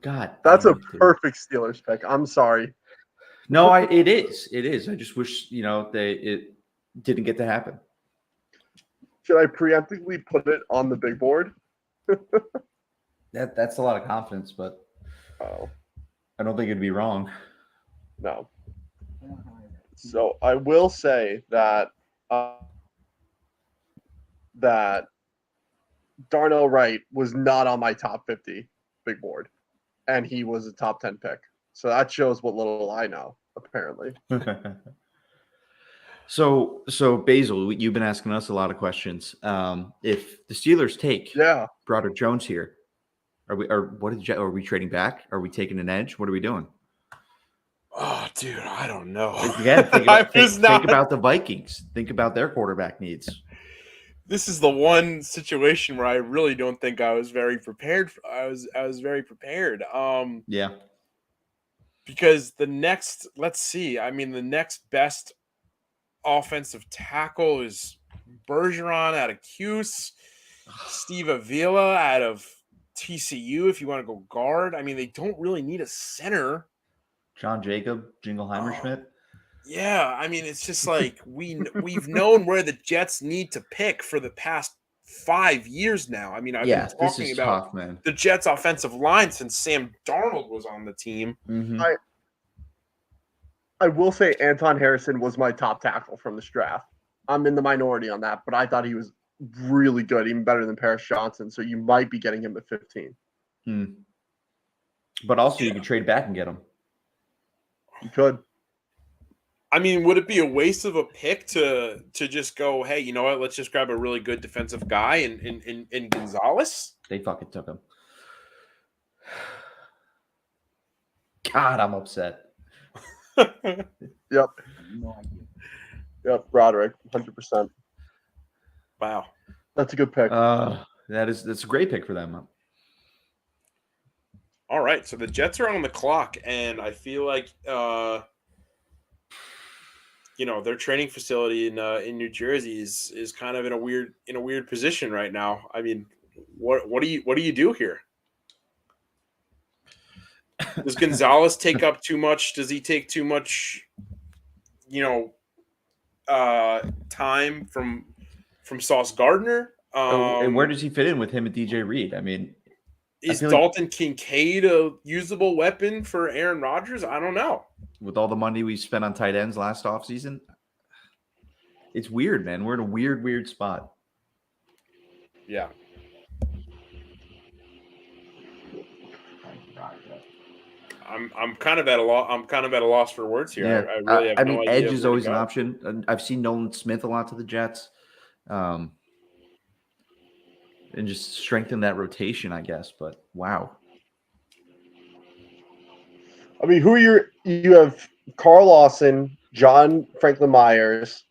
God. That's damn a it, dude. perfect Steelers pick. I'm sorry. No, it is. It is. I just wish, it didn't get to happen. Should I preemptively put it on the big board? That's a lot of confidence, but Oh, I don't think it'd be wrong. no. So I will say that that Darnell Wright was not on my top 50 big board, and he was a top 10 pick. So that shows what little I know, apparently. So Basil, you've been asking us a lot of questions. If the Steelers take Broderick Jones here, are we trading back? Are we taking an edge? What are we doing? Oh, dude, I don't know. Again, think about the Vikings. Think about their quarterback needs. This is the one situation where I really don't think I was very prepared. I was very prepared. Yeah. Because the next best offensive tackle is Bergeron out of Cuse, Steve Avila out of TCU. If you want to go guard, I mean, they don't really need a center. John Jacob, Jingleheimer Schmidt. Yeah, I mean, it's just like we've known where the Jets need to pick for the past 5 years now. I mean, I've been talking about tough, man. the Jets' offensive line since Sam Darnold was on the team. Mm-hmm. I will say Anton Harrison was my top tackle from this draft. I'm in the minority on that, but I thought he was really good, even better than Paris Johnson. So you might be getting him at 15. But also, you could trade back and get him. You could. I mean, would it be a waste of a pick to just go, hey, you know what? Let's just grab a really good defensive guy in Gonzalez? They fucking took him. God, I'm upset. Yep. Yep, Broderick, 100%. Wow. That's a good pick. That's a great pick for them. All right, so the Jets are on the clock, and I feel like their training facility in New Jersey is kind of in a weird position right now. I mean, what do you do here? Does Gonzalez take up too much? Does he take too much, time from Sauce Gardner? And where does he fit in with him and DJ Reed? I mean, Is feel like- Dalton Kincaid a usable weapon for Aaron Rodgers? I don't know. with all the money we spent on tight ends last offseason, it's weird, man. We're in a weird spot. Yeah. I'm kind of at a loss. I'm kind of at a loss for words here. Yeah, I really have no idea. edge is where to always an go. option. And I've seen Nolan Smith a lot to the Jets, and just strengthen that rotation, I guess. But wow, I mean, you have Carl Lawson, John Franklin Myers.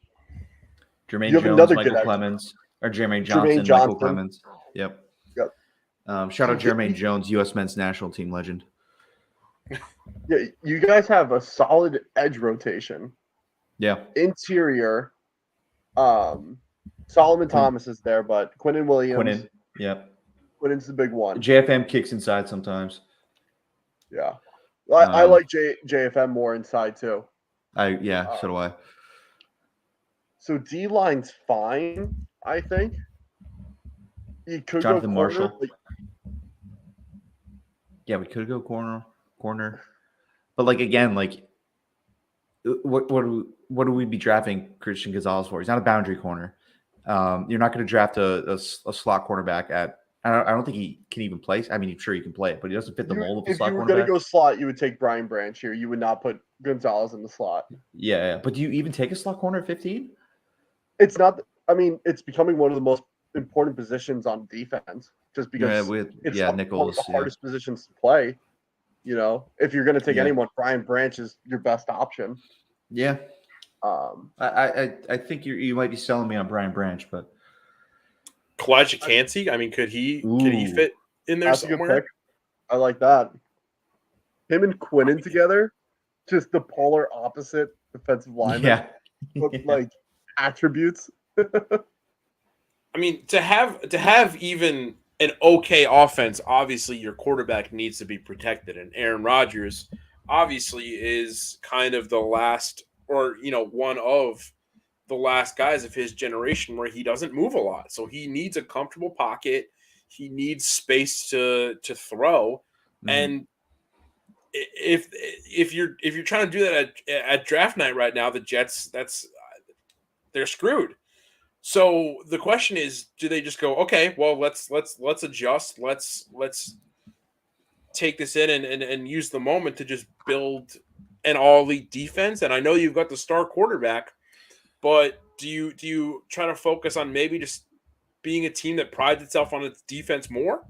Jermaine You have Jones, another Michael good Clemens, or Jermaine Jermaine Johnson, Michael Johnson. Clemens. Yep. Yep. Shout out Jermaine Jones, U.S. men's national team legend. Yeah, you guys have a solid edge rotation. Yeah. Interior, Solomon Thomas is there, but Quinnen Williams. Quinnen. Yep. Quinnen's the big one. JFM kicks inside sometimes. Yeah. I like JFM more inside too. So do I. So D line's fine, I think. You could Jonathan go Marshall. corner, Yeah, we could go corner. But like again, like what do we be drafting Christian Gonzalez for? He's not a boundary corner. You're not going to draft a slot cornerback at. I don't think he can even play. I mean, sure he can play it, but he doesn't fit the mold of a if slot you were going cornerback. to go slot, you would take Brian Branch here. You would not put Gonzalez in the slot. Yeah, but do you even take a slot corner at 15? It's not. I mean, it's becoming one of the most important positions on defense, just because it's Nichols, one of the hardest positions to play. You know, if you're going to take anyone, Brian Branch is your best option. Yeah. I think you might be selling me on Brian Branch, but Kalijah Kancey. I mean, could he fit in there That's a good somewhere? pick. I like that. Him and Quinnen together, just the polar opposite defensive linemen. Look like attributes. I mean, to have even an okay offense, obviously your quarterback needs to be protected, and Aaron Rodgers obviously is kind of the last, or one of the last guys of his generation where he doesn't move a lot. So he needs a comfortable pocket. He needs space to throw. Mm-hmm. And if you're trying to do that at draft night right now, the Jets, they're screwed. So the question is, do they just go, okay, well, let's adjust. Let's take this in and use the moment to just build an all elite defense. And I know you've got the star quarterback, but do you try to focus on maybe just being a team that prides itself on its defense more?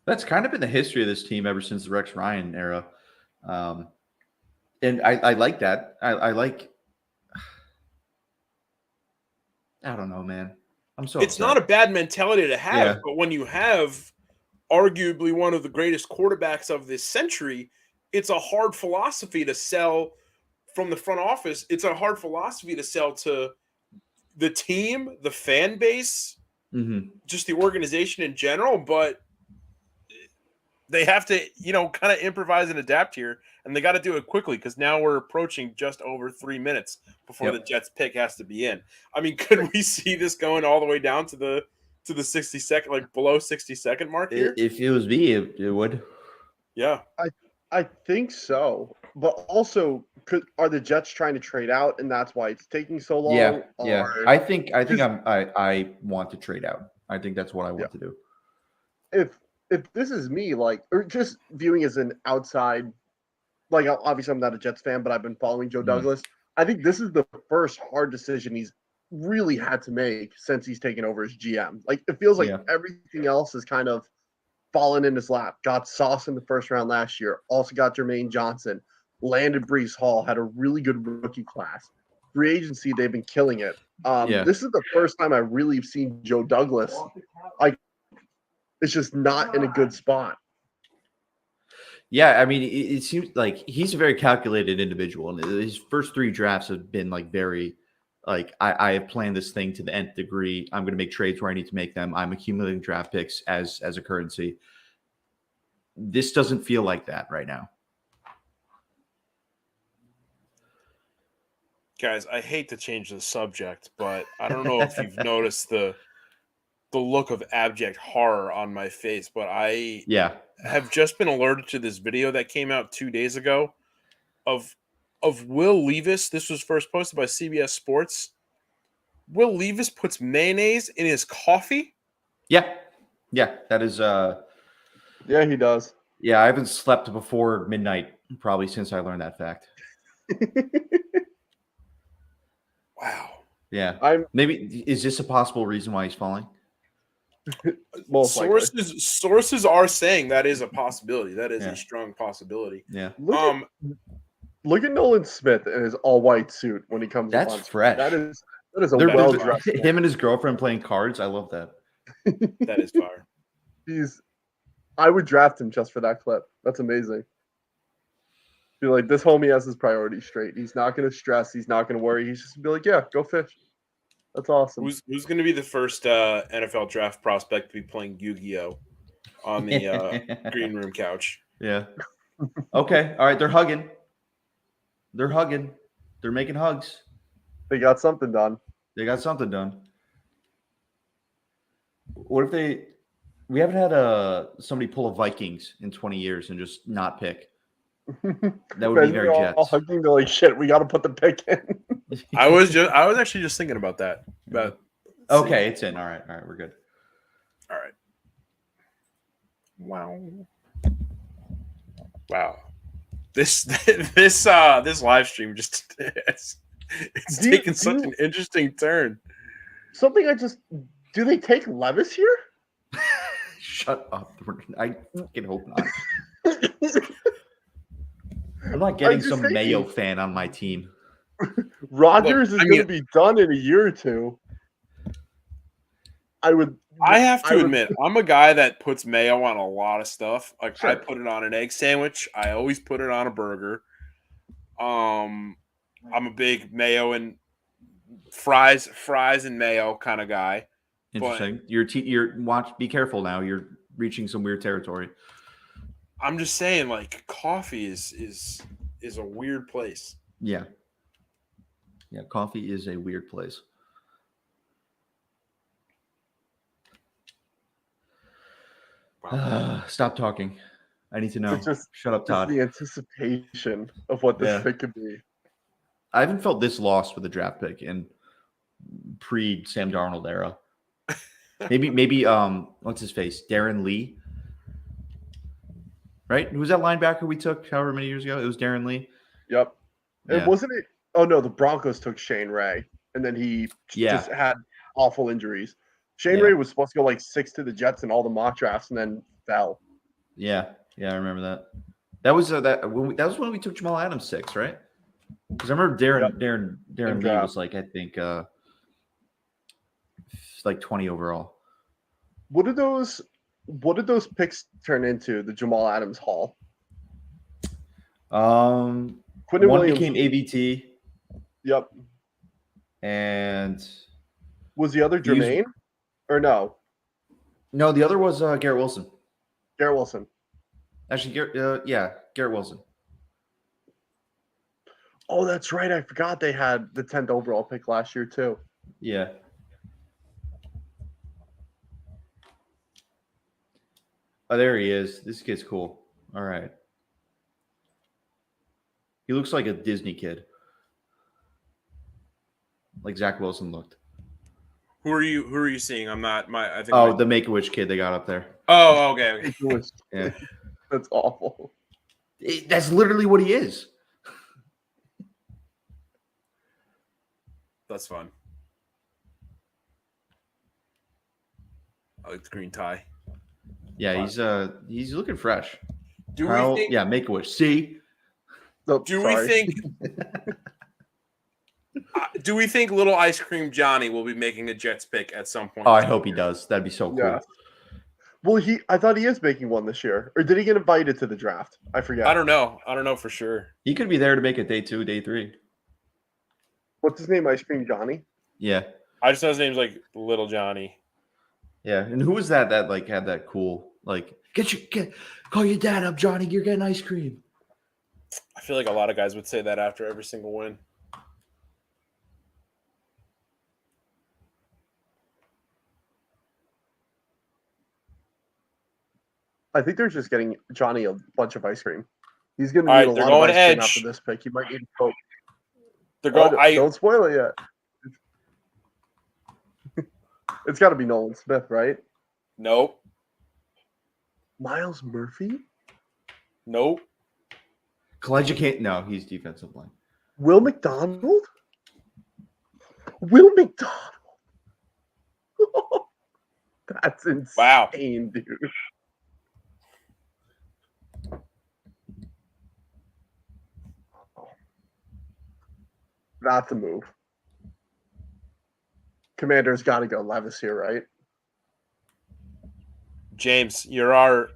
That's kind of been the history of this team ever since the Rex Ryan era. And I like that. I like, I don't know, man. I'm so It's upset. not a bad mentality to have, but when you have arguably one of the greatest quarterbacks of this century, it's a hard philosophy to sell from the front office. It's a hard philosophy to sell to the team, the fan base, just the organization in general, but they have to, kind of improvise and adapt here, and they got to do it quickly because now we're approaching just over 3 minutes before the Jets pick has to be in. I mean, could we see this going all the way down to the 60-second, like below 60-second mark here? If it was me, it would. Yeah, I think so. But also, are the Jets trying to trade out, and that's why it's taking so long? Yeah. I think I want to trade out. I think that's what I want to do. If this is me, or just viewing as an outside, obviously I'm not a Jets fan, but I've been following Joe Douglas. I think this is the first hard decision he's really had to make since he's taken over as GM. It feels like everything else has kind of fallen in his lap. Got Sauce in the first round last year. Also got Jermaine Johnson. Landed Breece Hall. Had a really good rookie class. Free agency, they've been killing it. This is the first time I really have seen Joe Douglas. It's just not in a good spot. Yeah, I mean, it seems like he's a very calculated individual, and his first 3 drafts have been very, I have planned this thing to the nth degree. I'm going to make trades where I need to make them. I'm accumulating draft picks as a currency. This doesn't feel like that right now. guys, I hate to change the subject, but I don't know if you've noticed the the look of abject horror on my face, but I Yeah. have just been alerted to this video that came out 2 days ago of Will Levis. This was first posted by CBS Sports. Will Levis puts mayonnaise in his coffee? Yeah. Yeah. That is Yeah, he does. yeah, I haven't slept before midnight probably since I learned that fact. Wow. Yeah. I'm Maybe is this a possible reason why he's falling? most likely. Sources are saying that is a possibility. That is Yeah. a strong possibility. Yeah. Look at Nolan Smith in his all white suit when he comes. That's up on screen. fresh. That is a They're- well dressed. him and his girlfriend playing cards. I love that. That is fire. I would draft him just for that clip. That's amazing. Be like, this homie has his priorities straight. He's not going to stress. He's not going to worry. He's just gonna be like, yeah, go fish. That's awesome. Who's going to be the first NFL draft prospect to be playing Yu-Gi-Oh on the green room couch? Yeah. Okay. All right. They're hugging. They're hugging. They're making hugs. They got something done. They got something done. What if we haven't had somebody pull a Vikings in 20 years and just not pick. That would be very all Jets. hugging. They're like, shit, we got to put the pick in. I was actually just thinking about that. But Okay, it's in. All right, we're good. all right. Wow. This live stream just it's taking such an interesting turn. Something do they take Levis here? Shut up. I fucking hope not. I'm not getting some Mayo fan on my team. Rodgers is going to be done in a year or two. I have to admit, I'm a guy that puts mayo on a lot of stuff. Like I put it on an egg sandwich. I always put it on a burger. I'm a big mayo and fries and mayo kind of guy. Interesting. Be careful now. You're reaching some weird territory. I'm just saying, like, coffee is a weird place. Yeah. Yeah, coffee is a weird place. Wow. Stop talking. I need to know. Shut up, Todd. The anticipation of what this pick could be. I haven't felt this lost with a draft pick in pre-Sam Darnold era. Maybe what's his face? Darren Lee. Right? Who was that linebacker we took however many years ago? It was Darren Lee. Yep. Yeah. And wasn't it? Oh no, the Broncos took Shane Ray, and then he just had awful injuries. Shane Ray was supposed to go like 6 to the Jets in all the mock drafts, and then fell. Yeah, I remember that. That was when we took Jamal Adams 6, right? Because I remember Darren Lee was like, I think like 20 overall. What did those picks turn into? The Jamal Adams haul. Quentin Williams became AVT. Yep. And was the other Jermaine? Or no? No, the other was Garrett Wilson. Garrett Wilson. Actually, Garrett Wilson. Oh, that's right. I forgot they had the 10th overall pick last year too. Yeah. Oh, there he is. This kid's cool. All right. He looks like a Disney kid. Like Zach Wilson looked. Who are you seeing? I'm not I think the Make-A-Wish kid they got up there. Oh, okay. Yeah. That's awful. That's literally what he is. That's fun. I like the green tie. Yeah, he's looking fresh. We think, Make-A-Wish. See? Oh, do we think Little Ice Cream Johnny will be making a Jets pick at some point? Oh, I hope he does. That'd be so cool. Yeah. Well, I thought he is making one this year. Or did he get invited to the draft? I forget. I don't know for sure. He could be there to make it day 2, day 3. What's his name? Ice Cream Johnny? Yeah. I just know his name's like Little Johnny. Yeah. And who was that like had that cool call your dad up, Johnny, you're getting ice cream. I feel like a lot of guys would say that after every single win. I think they're just getting Johnny a bunch of ice cream. He's going to All need right, a they're lot of going ice cream edge. after this pick. He might need Coke. They're going. Don't spoil it yet. It's got to be Nolan Smith, right? Nope. Miles Murphy? Nope. Kalijah can't. No, he's defensive line. Will McDonald? Will McDonald? That's insane, Wow. dude. That's a move. Commander's got to go Levis here, right? James, you're our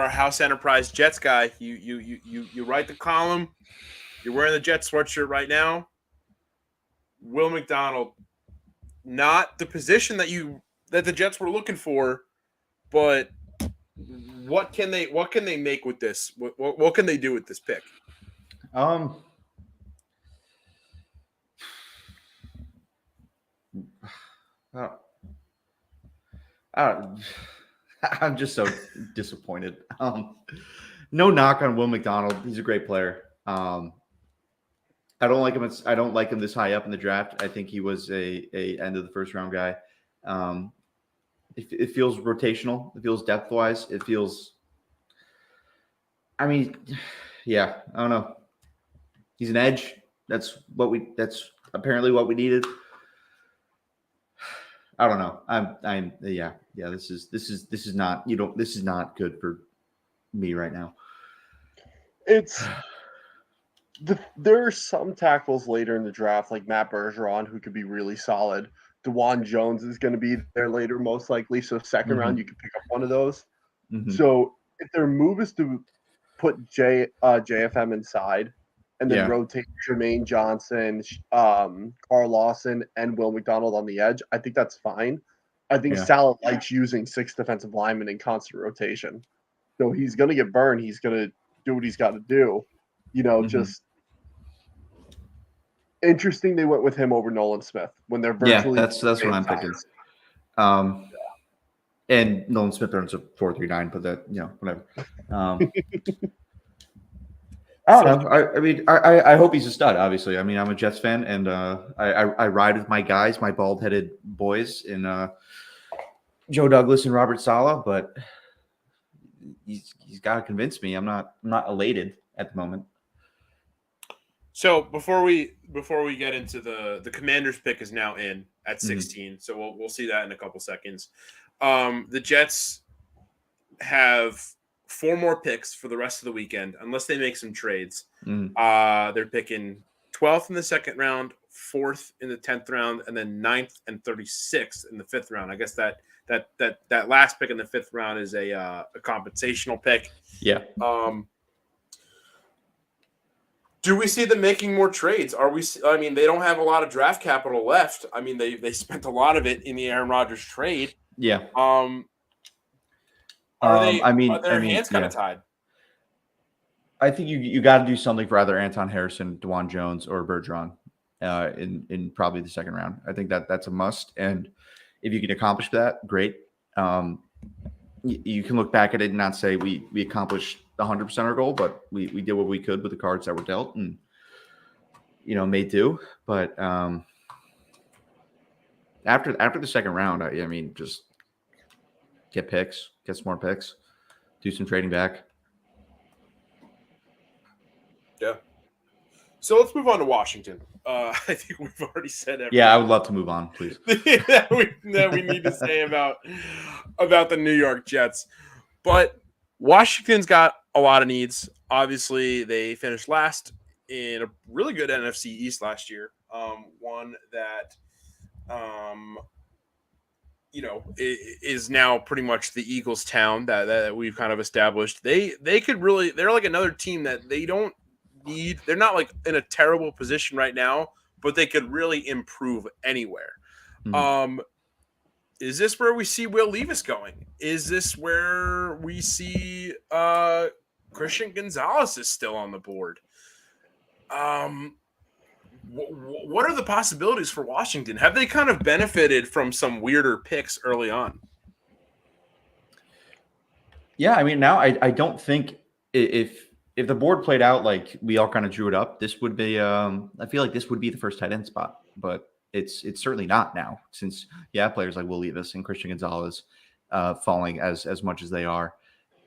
House Enterprise Jets guy. You write the column. You're wearing the Jets sweatshirt right now. Will McDonald, not the position that the Jets were looking for, but what can they make with this? What can they do with this pick? I'm just so disappointed. No knock on Will McDonald. He's a great player. I don't like him. I don't like him this high up in the draft. I think he was a end of the first round guy. It feels rotational. It feels depth wise. It feels. I mean, yeah. I don't know. He's an edge. That's apparently what we needed. I don't know. Yeah. This is not. This is not good for me right now. There are some tackles later in the draft, like Matt Bergeron, who could be really solid. DeJuan Jones is going to be there later, most likely. So 2nd round, you can pick up one of those. Mm-hmm. So if their move is to put JFM inside and then rotate Jermaine Johnson, Carl Lawson, and Will McDonald on the edge, I think that's fine. I think Saleh likes using 6 defensive linemen in constant rotation. So he's going to get burned. He's going to do what he's got to do. Just interesting they went with him over Nolan Smith when they're virtually that's what I'm thinking. And Nolan Smith earns a 4.39, but that whatever. I don't know. I mean, I hope he's a stud. Obviously, I mean, I'm a Jets fan, and I ride with my guys, my bald-headed boys, in Joe Douglas and Robert Saleh. But he's got to convince me. I'm not elated at the moment. So before we get into the Commanders pick is now in at 16. So we'll see that in a couple seconds. The Jets have 4 more picks for the rest of the weekend, unless they make some trades. They're picking 12th in the 2nd round, 4th in the 10th round, and then 9th and 36th in the 5th round. I guess that last pick in the 5th round is a compensational pick. Yeah. Do we see them making more trades? I mean, they don't have a lot of draft capital left. I mean, they spent a lot of it in the Aaron Rodgers trade. Yeah. Are their hands kind of tied? I think you got to do something for either Anton Harrison, DeJuan Jones, or Bergeron in probably the 2nd round. I think that's a must. And if you can accomplish that, great. You can look back at it and not say we accomplished 100% our goal, but we did what we could with the cards that were dealt and, made do. But after the 2nd round, I mean, just get picks, get some more picks, do some trading back. Yeah. So let's move on to Washington. I think we've already said everything. Yeah, I would love to move on, please. that we need to say about the New York Jets. But Washington's got a lot of needs. Obviously, they finished last in a really good NFC East last year. One that is now pretty much the Eagles' town that we've kind of established. They're like another team that they don't need. They're not like in a terrible position right now, but they could really improve anywhere. Mm-hmm. Is this where we see Will Levis going? Is this where we see Christian Gonzalez is still on the board? What are the possibilities for Washington? Have they kind of benefited from some weirder picks early on? Yeah, I mean, now I don't think if the board played out like we all kind of drew it up, this would be I feel like this would be the first tight end spot, but it's certainly not now since players like Will Levis and Christian Gonzalez falling as much as they are.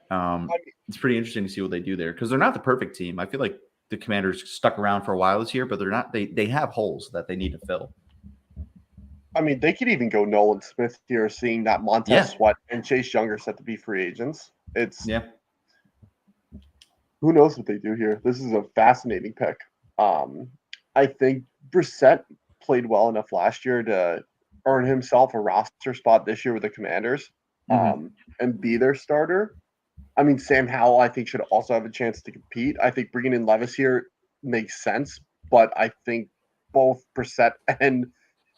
It's pretty interesting to see what they do there because they're not the perfect team. I feel like the Commanders stuck around for a while this year, but they're not. They have holes that they need to fill. I mean, they could even go Nolan Smith here, seeing that Montez Sweat and Chase Younger set to be free agents. Who knows what they do here? This is a fascinating pick. I think Brissett played well enough last year to earn himself a roster spot this year with the Commanders and be their starter. I mean, Sam Howell, I think, should also have a chance to compete. I think bringing in Levis here makes sense, but I think both Brissett and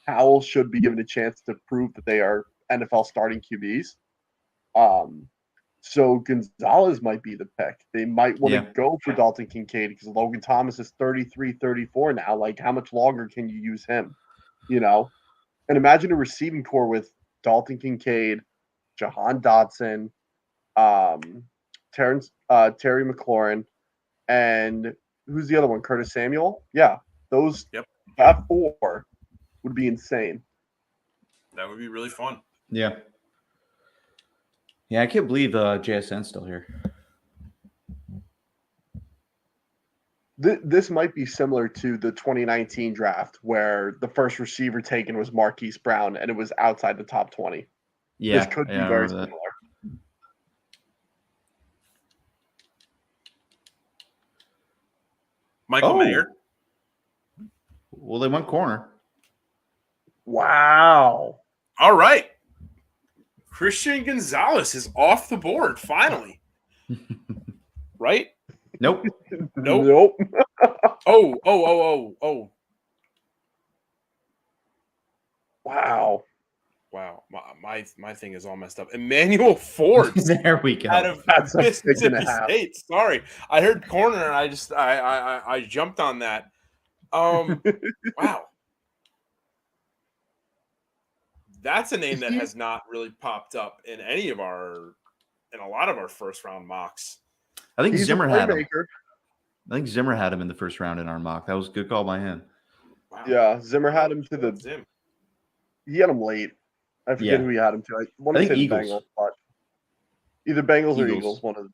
Howell should be given a chance to prove that they are NFL starting QBs. So Gonzalez might be the pick. They might want to go for Dalton Kincaid because Logan Thomas is 33, 34 now. Like, how much longer can you use him? You know? And imagine a receiving core with Dalton Kincaid, Jahan Dotson, Terry McLaurin, and who's the other one? Curtis Samuel? Yeah. That four would be insane. That would be really fun. Yeah. Yeah, I can't believe JSN's still here. This might be similar to the 2019 draft where the first receiver taken was Marquise Brown and it was outside the top 20. Yeah, this could be very similar. Michael Mayer. Well, they went corner. Wow. All right. Christian Gonzalez is off the board, finally. Right? Nope. Nope. Oh. Wow. My thing is all messed up. Emmanuel Forbes. There we go. Out of Mississippi State. Sorry. I heard corner and I jumped on that. Wow. That's a name that has not really popped up in a lot of our first round mocks. I think Zimmer had him. I think Zimmer had him in the first round in our mock. That was a good call by him. Wow. Yeah, Zimmer had him to the. He had him late. I forget who he had him to. I think Eagles. Bengals, but either Bengals or Eagles, one of the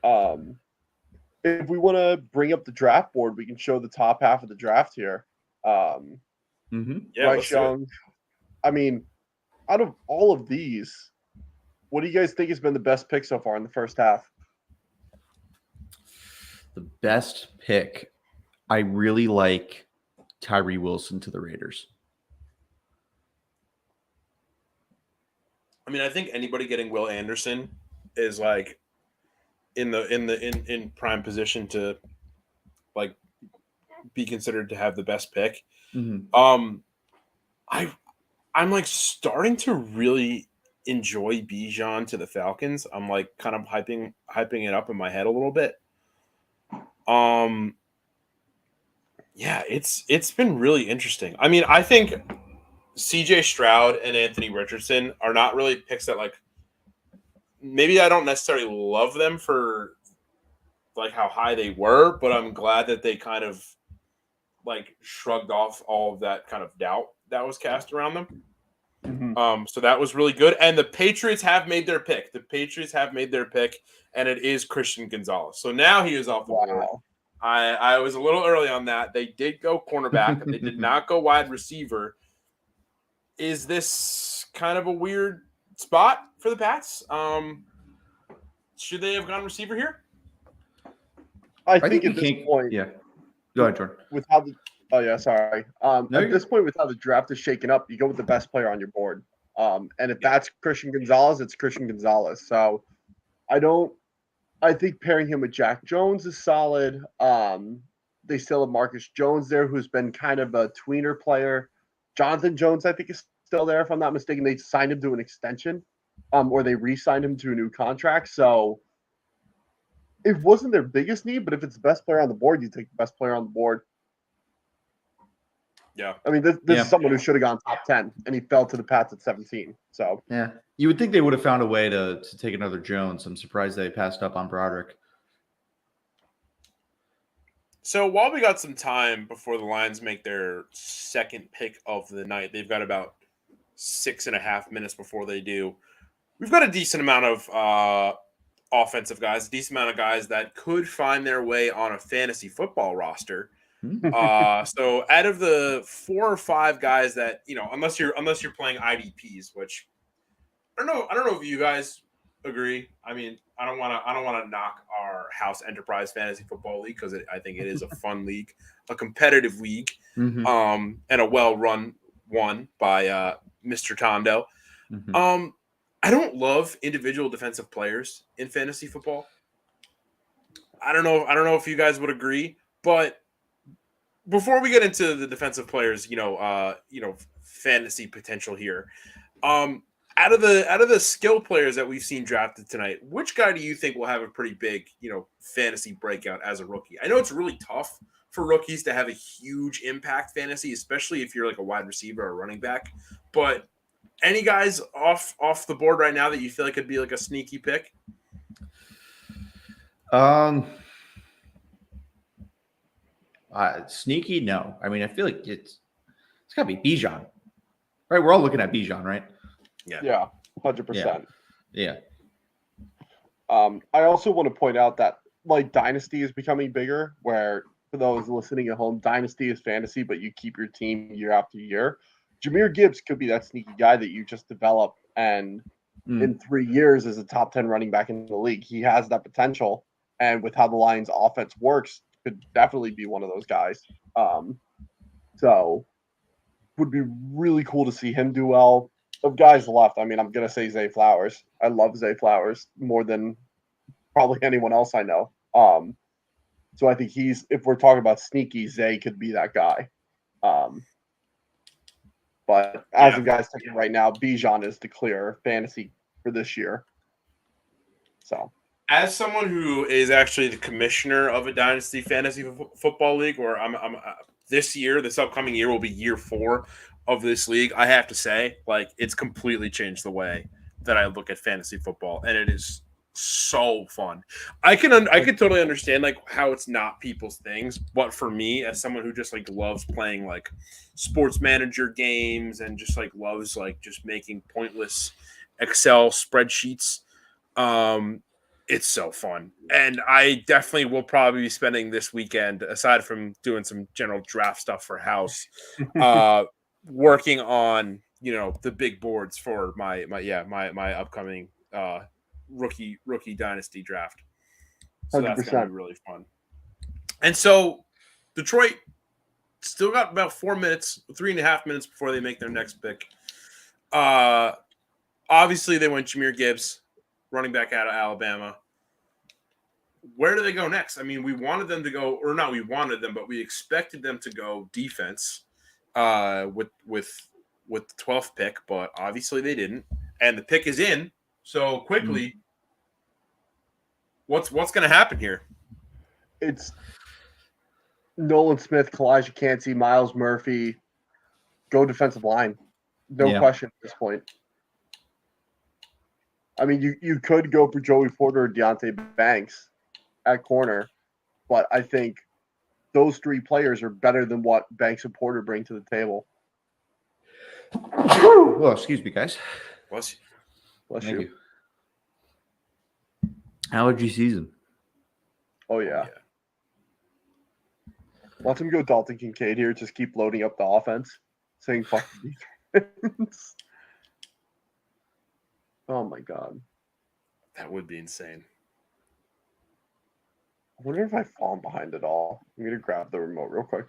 two. If we want to bring up the draft board, we can show the top half of the draft here. Bryce Young. I mean, out of all of these, what do you guys think has been the best pick so far in the first half? The best pick, I really like Tyree Wilson to the Raiders. I mean, I think anybody getting Will Anderson is like in prime position to like be considered to have the best pick. I'm like starting to really enjoy Bijan to the Falcons. I'm like kind of hyping it up in my head a little bit. Yeah, it's been really interesting. I mean, I think CJ Stroud and Anthony Richardson are not really picks that like maybe I don't necessarily love them for like how high they were, but I'm glad that they kind of like shrugged off all of that kind of doubt that was cast around them. So that was really good. And the Patriots have made their pick. And it is Christian Gonzalez. So now he is off the board. I was a little early on that. They did go cornerback. They did not go wide receiver. Is this kind of a weird spot for the Pats? Should they have gone receiver here? I think at this point, yeah. Go ahead, Jordan. With how the at this point, with how the draft is shaken up, you go with the best player on your board. And if that's Christian Gonzalez, it's Christian Gonzalez. So I think pairing him with Jack Jones is solid. They still have Marcus Jones there, who's been kind of a tweener player. Jonathan Jones, I think, is still there. If I'm not mistaken, they signed him to an extension, or they re-signed him to a new contract. So it wasn't their biggest need, but if it's the best player on the board, you take the best player on the board. Yeah. I mean, this is someone who should have gone top 10, and he fell to the Pats at 17. So yeah. You would think they would have found a way to take another Jones. I'm surprised they passed up on Broderick. So while we got some time before the Lions make their second pick of the night, they've got about 6.5 minutes before they do. We've got a decent amount of offensive guys, a decent amount of guys that could find their way on a fantasy football roster. So out of the 4 or 5 guys that, unless you're playing IDPs, which I don't know if you guys agree. I mean, I don't want to knock our House Enterprise Fantasy Football League because I think it is a fun league, a competitive league, Mm-hmm. And a well-run one by Mr. Tondo. Mm-hmm. I don't love individual defensive players in fantasy football. I don't know if you guys would agree, but before we get into the defensive players, fantasy potential here, out of the skill players that we've seen drafted tonight, which guy do you think will have a pretty big, fantasy breakout as a rookie? I know it's really tough for rookies to have a huge impact fantasy, especially if you're like a wide receiver or a running back. But any guys off the board right now that you feel like could be like a sneaky pick? Sneaky, no. I mean, I feel like it's got to be Bijan, right? We're all looking at Bijan, right? Yeah, 100%. Yeah. I also want to point out that Dynasty is becoming bigger, where for those listening at home, Dynasty is fantasy, but you keep your team year after year. Jahmyr Gibbs could be that sneaky guy that you just develop, and in 3 years is a top 10 running back in the league. He has that potential, and with how the Lions offense works, could definitely be one of those guys. So would be really cool to see him do well. Of guys left, I mean, I'm going to say Zay Flowers. I love Zay Flowers more than probably anyone else I know. So I think if we're talking about sneaky, Zay could be that guy. But as of guys taking right now, Bijan is the clear fantasy for this year. So, as someone who is actually the commissioner of a Dynasty Fantasy Football League, where this upcoming year will be year 4 of this league, I have to say, it's completely changed the way that I look at fantasy football, and it is so fun. I can totally understand how it's not people's things, but for me, as someone who just loves playing sports manager games and just loves just making pointless Excel spreadsheets, it's so fun. And I definitely will probably be spending this weekend, aside from doing some general draft stuff for House, working on the big boards for my upcoming rookie dynasty draft. So 100%. that's gonna be really fun. And so Detroit still got about 3.5 minutes before they make their next pick. Obviously they went Jahmyr Gibbs, running back out of Alabama. Where do they go next? I mean, we wanted them to go, or not we wanted them, but we expected them to go defense with the 12th pick, but obviously they didn't. And the pick is in. So quickly, what's going to happen here? It's Nolan Smith, Kalijah Kancey, Miles Murphy, go defensive line. No question at this point. I mean, you could go for Joey Porter or Deonte Banks at corner, but I think those 3 players are better than what Banks and Porter bring to the table. Well, excuse me, guys. Bless you. Bless Thank you. Allergy season. Oh, yeah. Watch him go Dalton Kincaid here. Just keep loading up the offense. Saying fuck the defense. Oh, my God. That would be insane. I wonder if I've fallen behind at all. I'm going to grab the remote real quick.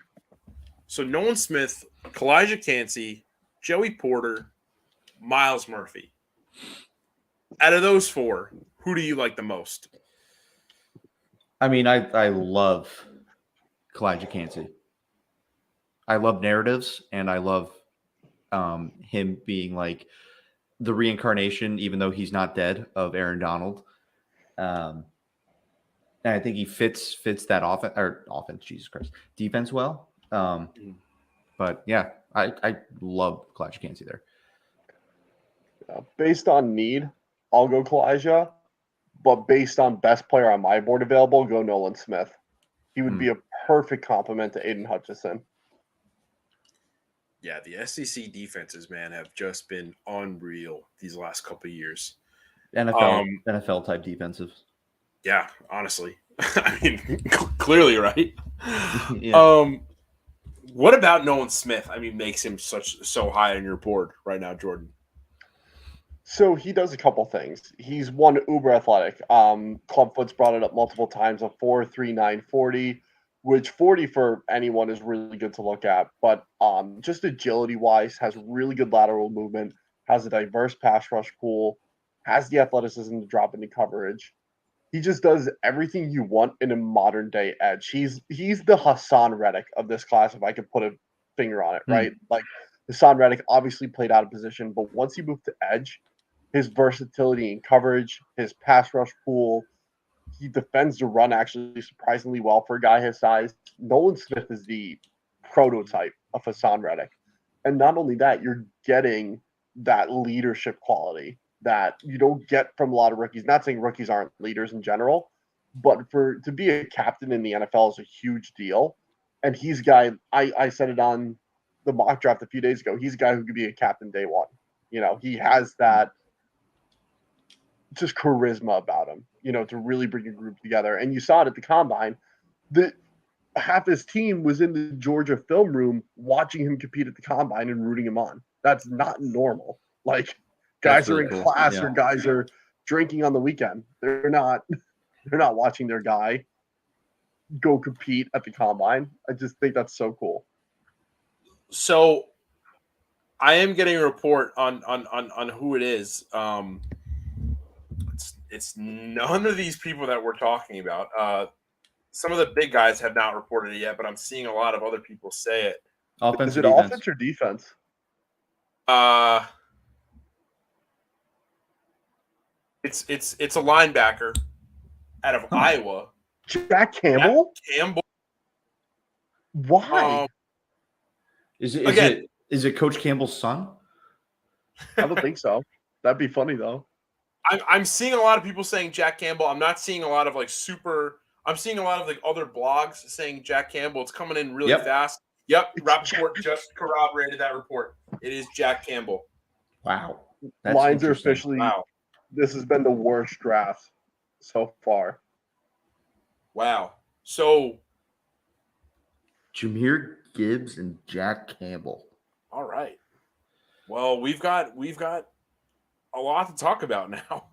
So Nolan Smith, Kalijah Kancey, Joey Porter, Miles Murphy. Out of those 4, who do you like the most? I mean, I love Kalijah Kancey. I love narratives, and I love him being the reincarnation, even though he's not dead, of Aaron Donald. And I think he fits that offense, Jesus Christ, defense well. But yeah, I love Kalijah Kancey there. Based on need, I'll go Kalijah, but based on best player on my board available, go Nolan Smith. He would be a perfect complement to Aiden Hutchinson. Yeah, the SEC defenses, man, have just been unreal these last couple of years. NFL type defensive. Yeah, honestly. I mean, clearly, right? Yeah. What about Nolan Smith? I mean, makes him so high on your board right now, Jordan. So he does a couple things. He's one, uber athletic. Clubfoot's brought it up multiple times, a 4.39 40, which 40 for anyone is really good to look at. But just agility wise, has really good lateral movement, has a diverse pass rush pool, has the athleticism to drop into coverage. He just does everything you want in a modern day edge. He's the Hassan Reddick of this class, if I could put a finger on it, right? Like Hassan Reddick obviously played out of position, but once he moved to edge, his versatility in coverage, his pass rush pool, he defends the run actually surprisingly well for a guy his size. Nolan Smith is the prototype of Hassan Reddick. And not only that, you're getting that leadership quality that you don't get from a lot of rookies. Not saying rookies aren't leaders in general, but to be a captain in the NFL is a huge deal. And he's a guy, I said it on the mock draft a few days ago, he's a guy who could be a captain day one. He has that just charisma about him, to really bring a group together. And you saw it at the combine. Half his team was in the Georgia film room watching him compete at the combine and rooting him on. That's not normal. Like guys really are in cool. Class or guys are drinking on the weekend. They're not watching their guy go compete at the combine. I just think that's so cool. So I am getting a report on who it is. It's none of these people that we're talking about. Some of the big guys have not reported it yet, but I'm seeing a lot of other people say it. Offense is it offense or defense? It's a linebacker out of Iowa. Jack Campbell? Jack Campbell. Why? Is it Coach Campbell's son? I don't think so. That'd be funny though. I'm seeing a lot of people saying Jack Campbell. I'm not seeing a lot of I'm seeing a lot of other blogs saying Jack Campbell. It's coming in really fast. Yep, Rappaport just corroborated that report. It is Jack Campbell. Wow. Lines are officially. Wow. This has been the worst draft so far. Wow. So Jahmyr Gibbs and Jack Campbell. All right. Well, we've got a lot to talk about now.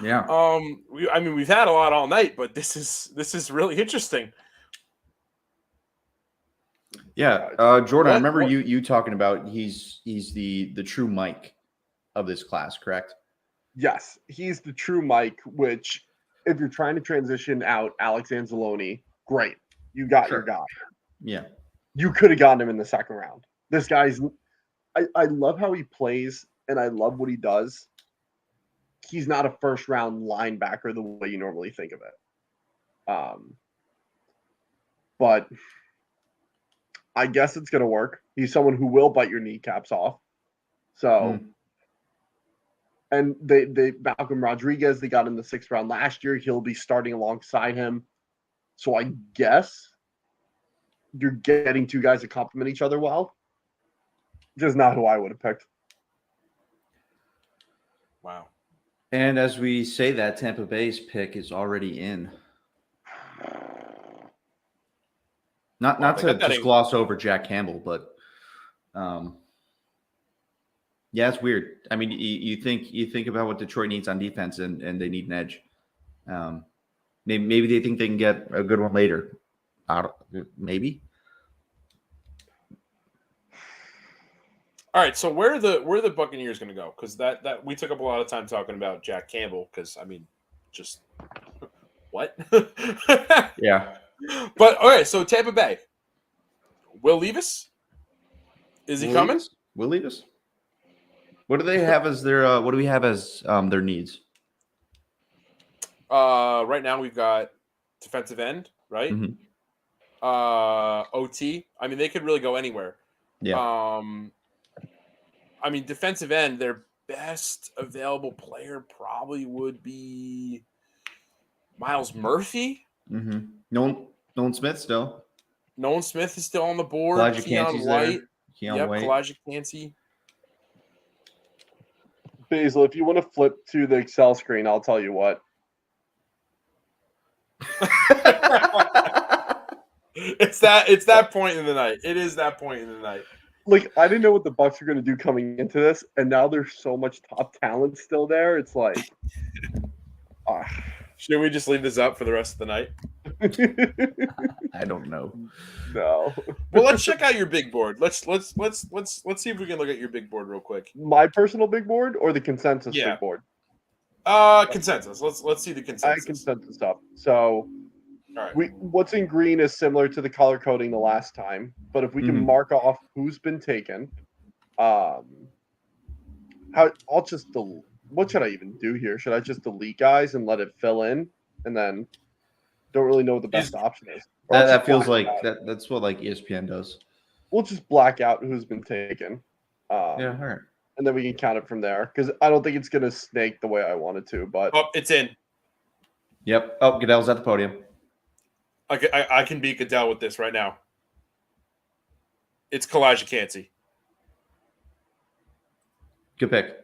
Yeah. We've had a lot all night, but this is really interesting. Yeah, Jordan, I remember you talking about he's the true Mike of this class, correct? Yes, he's the true Mike, which if you're trying to transition out Alex Anzalone, great. You got your guy. Yeah. You could have gotten him in the second round. This guy's I love how he plays and I love what he does. He's not a first round linebacker the way you normally think of it. But I guess it's going to work. He's someone who will bite your kneecaps off. So, and they Malcolm Rodriguez, they got in the 6th round last year. He'll be starting alongside him. So I guess you're getting two guys that complement each other well. Just not who I would have picked. Wow. And as we say that, Tampa Bay's pick is already in. Not to just gloss over Jack Campbell, but yeah, it's weird. I mean, you think about what Detroit needs on defense, and they need an edge. Maybe they think they can get a good one later. Maybe. All right, so where are the Buccaneers going to go? Because that we took up a lot of time talking about Jack Campbell. Because I mean, just what? Yeah. But all right, so Tampa Bay. Will Levis? Is he coming? Will Levis. What do they have as their? What do we have as their needs? Right now we've got defensive end, right? Mm-hmm. OT. I mean, they could really go anywhere. Yeah. I mean, defensive end. They're best available player probably would be Miles Murphy. Mm-hmm. Nolan Smith still. Nolan Smith is still on the board. Elijah Keon Cansey's White. there. Keon White. Elijah Cansey. Basil, if you want to flip to the Excel screen, I'll tell you what. It's that point in the night. It is that point in the night. Like, I didn't know what the Bucks were going to do coming into this, and now there's so much top talent still there. It's like, Should we just leave this up for the rest of the night? I don't know. no. Well, let's check out your big board. Let's see if we can look at your big board real quick. My personal big board or the consensus big board? Consensus. Let's see the consensus. Consensus up. So, all right. What's in green is similar to the color coding the last time, but if we can mark off who's been taken, what should I even do here? Should I just delete guys and let it fill in, and then don't really know what the best option is? That feels like that's what like ESPN does. We'll just black out who's been taken. Yeah, all right. And then we can count it from there because I don't think it's gonna snake the way I wanted to. But it's in. Yep. Oh, Goodell's at the podium. I can beat Goodell with this right now. It's Elijah Cansey. Good pick.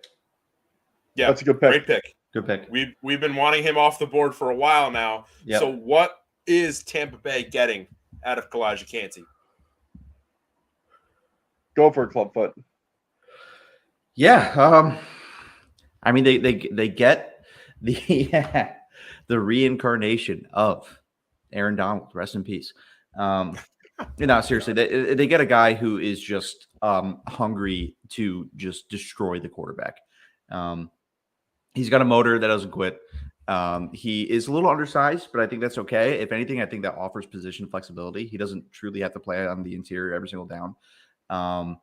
Yeah, that's a good pick. Great pick. Good pick. We've been wanting him off the board for a while now. Yep. So what is Tampa Bay getting out of Elijah Cansey? Go for it, Clubfoot. Yeah. I mean, they get the the reincarnation of Aaron Donald. Rest in peace. Seriously, they get a guy who is just hungry to just destroy the quarterback. He's got a motor that doesn't quit. He is a little undersized, but I think that's okay. If anything, I think that offers position flexibility. He doesn't truly have to play on the interior every single down. I'm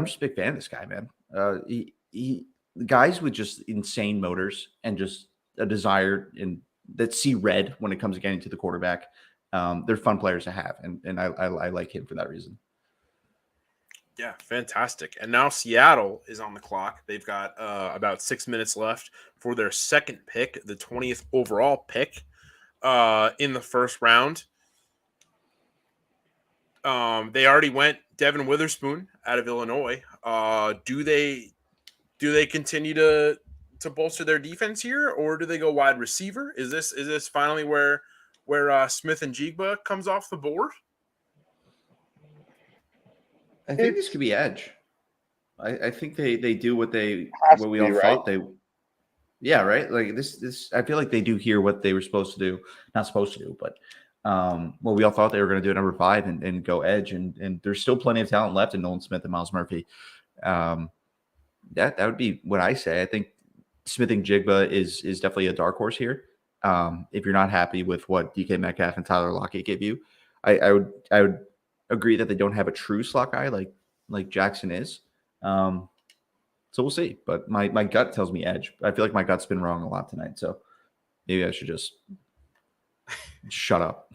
just a big fan of this guy, man. The guys with just insane motors and just a desire that see red when it comes to getting to the quarterback. They're fun players to have, and I like him for that reason. Yeah, fantastic. And now Seattle is on the clock. They've got about 6 minutes left for their second pick, the 20th overall pick in the first round. They already went Devin Witherspoon out of Illinois. Do they continue to bolster their defense here, or do they go wide receiver? Is this finally where Smith and Jigba comes off the board? I think this could be edge. I think they do what we all thought they. Yeah, right. Like this. I feel like they do here what they were supposed to do. Not supposed to do, but we all thought they were going to do at number 5 and go edge. And there's still plenty of talent left in Nolan Smith and Miles Murphy. That would be what I say. I think smithing Jigba is definitely a dark horse here. If you're not happy with what DK Metcalf and Tyler Lockett give you, I would agree that they don't have a true slot guy like Jackson is. So we'll see. But my gut tells me edge. I feel like my gut's been wrong a lot tonight. So maybe I should just shut up.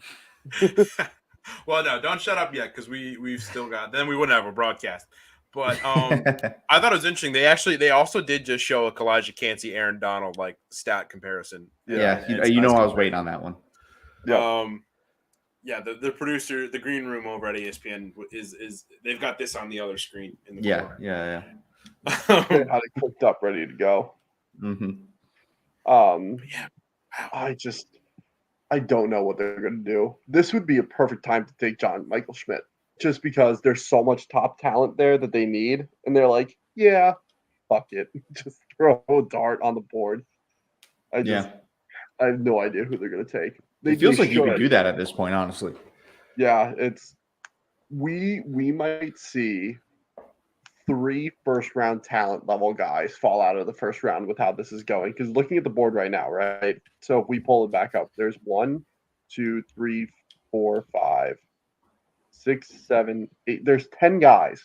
Well, no, don't shut up yet because we've still got. Then we wouldn't have a broadcast. But I thought it was interesting. They also did just show a Elijah Cansey, Aaron Donald like stat comparison. Yeah, I was waiting on that one. Yeah. The producer, the green room over at ESPN is they've got this on the other screen in the corner. Yeah. Had it cooked up, ready to go. Mm-hmm. Yeah. Wow. I don't know what they're going to do. This would be a perfect time to take John Michael Schmidt, just because there's so much top talent there that they need, and they're like, yeah, fuck it, just throw a dart on the board. I have no idea who they're going to take. It feels like you can do that at this point, honestly. Yeah, we might see 3 first-round talent level guys fall out of the first round with how this is going. Because looking at the board right now, right? So if we pull it back up, there's 1, 2, 3, 4, 5, 6, 7, 8. There's 10 guys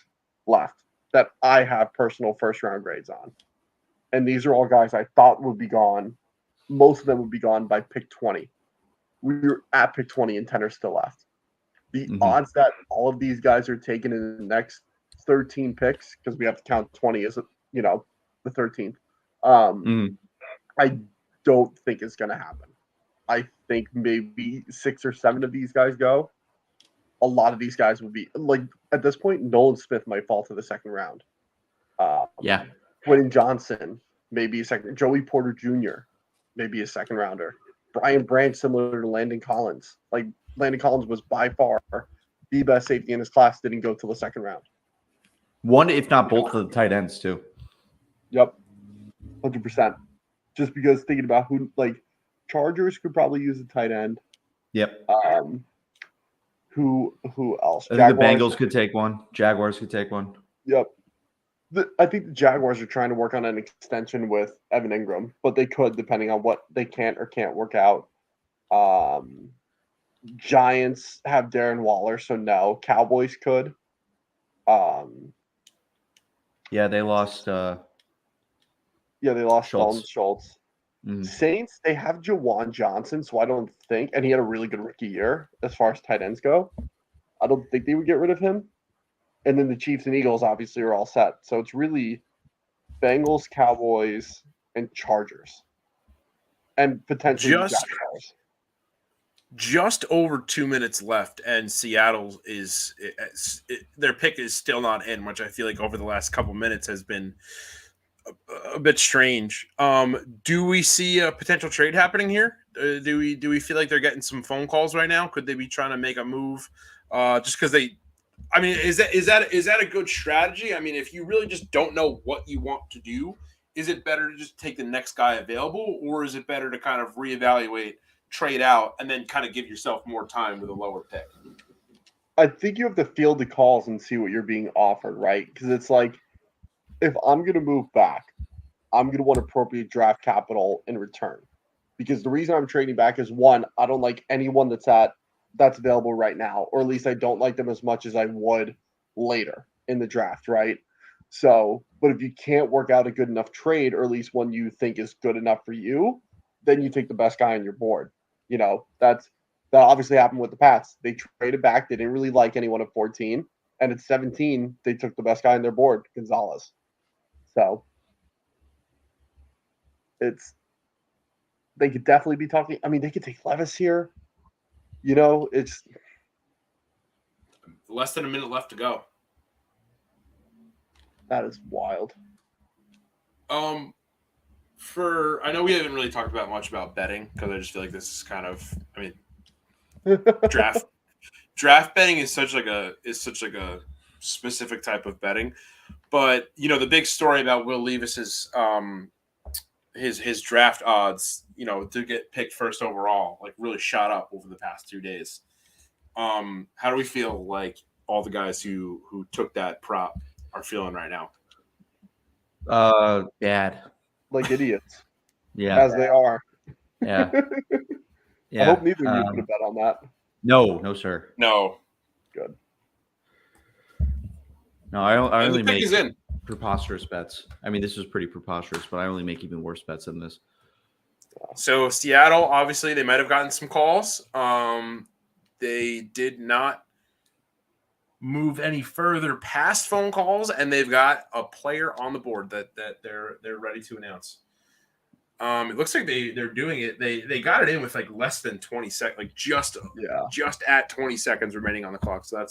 left that I have personal first-round grades on. And these are all guys I thought would be gone. Most of them would be gone by pick 20. We were at pick 20 and 10 are still left. The odds that all of these guys are taken in the next 13 picks, because we have to count 20 as the 13th. Mhm. I don't think it's going to happen. I think maybe 6 or 7 of these guys go. A lot of these guys would be like at this point. Nolan Smith might fall to the second round. Yeah. Quentin Johnson, maybe a second. Joey Porter Jr., maybe a second rounder. Brian Branch, similar to Landon Collins. Like Landon Collins was by far the best safety in his class. Didn't go till the second round. One, if not both, of the tight ends too. Yep, 100%. Just because thinking about who, like, Chargers could probably use a tight end. Yep. Who else? I think the Bengals could take one. Jaguars could take one. Yep. I think the Jaguars are trying to work on an extension with Evan Ingram, but they could, depending on what they can't or can't work out. Giants have Darren Waller, so no. Cowboys could. Yeah, they lost. They lost Schultz. Schultz. Mhm. Saints, they have Jawan Johnson, so I don't think, and he had a really good rookie year as far as tight ends go. I don't think they would get rid of him. And then the Chiefs and Eagles obviously are all set. So it's really Bengals, Cowboys, and Chargers. And potentially Jaguars. Just over 2 minutes left, and Seattle their pick is still not in, which I feel like over the last couple minutes has been a bit strange. Do we see a potential trade happening here? Do we feel like they're getting some phone calls right now? Could they be trying to make a move just because they? I mean, is that a good strategy? I mean, if you really just don't know what you want to do, is it better to just take the next guy available, or is it better to kind of reevaluate, trade out, and then kind of give yourself more time with a lower pick? I think you have to field the calls and see what you're being offered, right? Because it's like, if I'm going to move back, I'm going to want appropriate draft capital in return. Because the reason I'm trading back is, one, I don't like anyone that's available right now, or at least I don't like them as much as I would later in the draft, right? So, but if you can't work out a good enough trade, or at least one you think is good enough for you, then you take the best guy on your board. That obviously happened with the Pats. They traded back. They didn't really like anyone at 14. And at 17, they took the best guy on their board, Gonzalez. So they could definitely be talking. I mean, they could take Levis here. It's less than a minute left to go. That is wild. I know we haven't really talked about much about betting because I just feel like this is kind of, I mean, draft betting is such like a specific type of betting. But the big story about Will Levis's his draft odds, to get picked first overall, like really shot up over the past 2 days. How do we feel like all the guys who took that prop are feeling right now? Bad. Like idiots. Yeah. As they are. Yeah. Yeah. I hope neither of you put a bet on that. No, sir. No. Good. No, I only make in. preposterous bets. I mean, this is pretty preposterous, but I only make even worse bets than this. So Seattle, obviously, they might have gotten some calls. They did not move any further past phone calls, and they've got a player on the board that they're ready to announce. It looks like they're doing it. They got it in with like less than 20 seconds, like just at 20 seconds remaining on the clock. So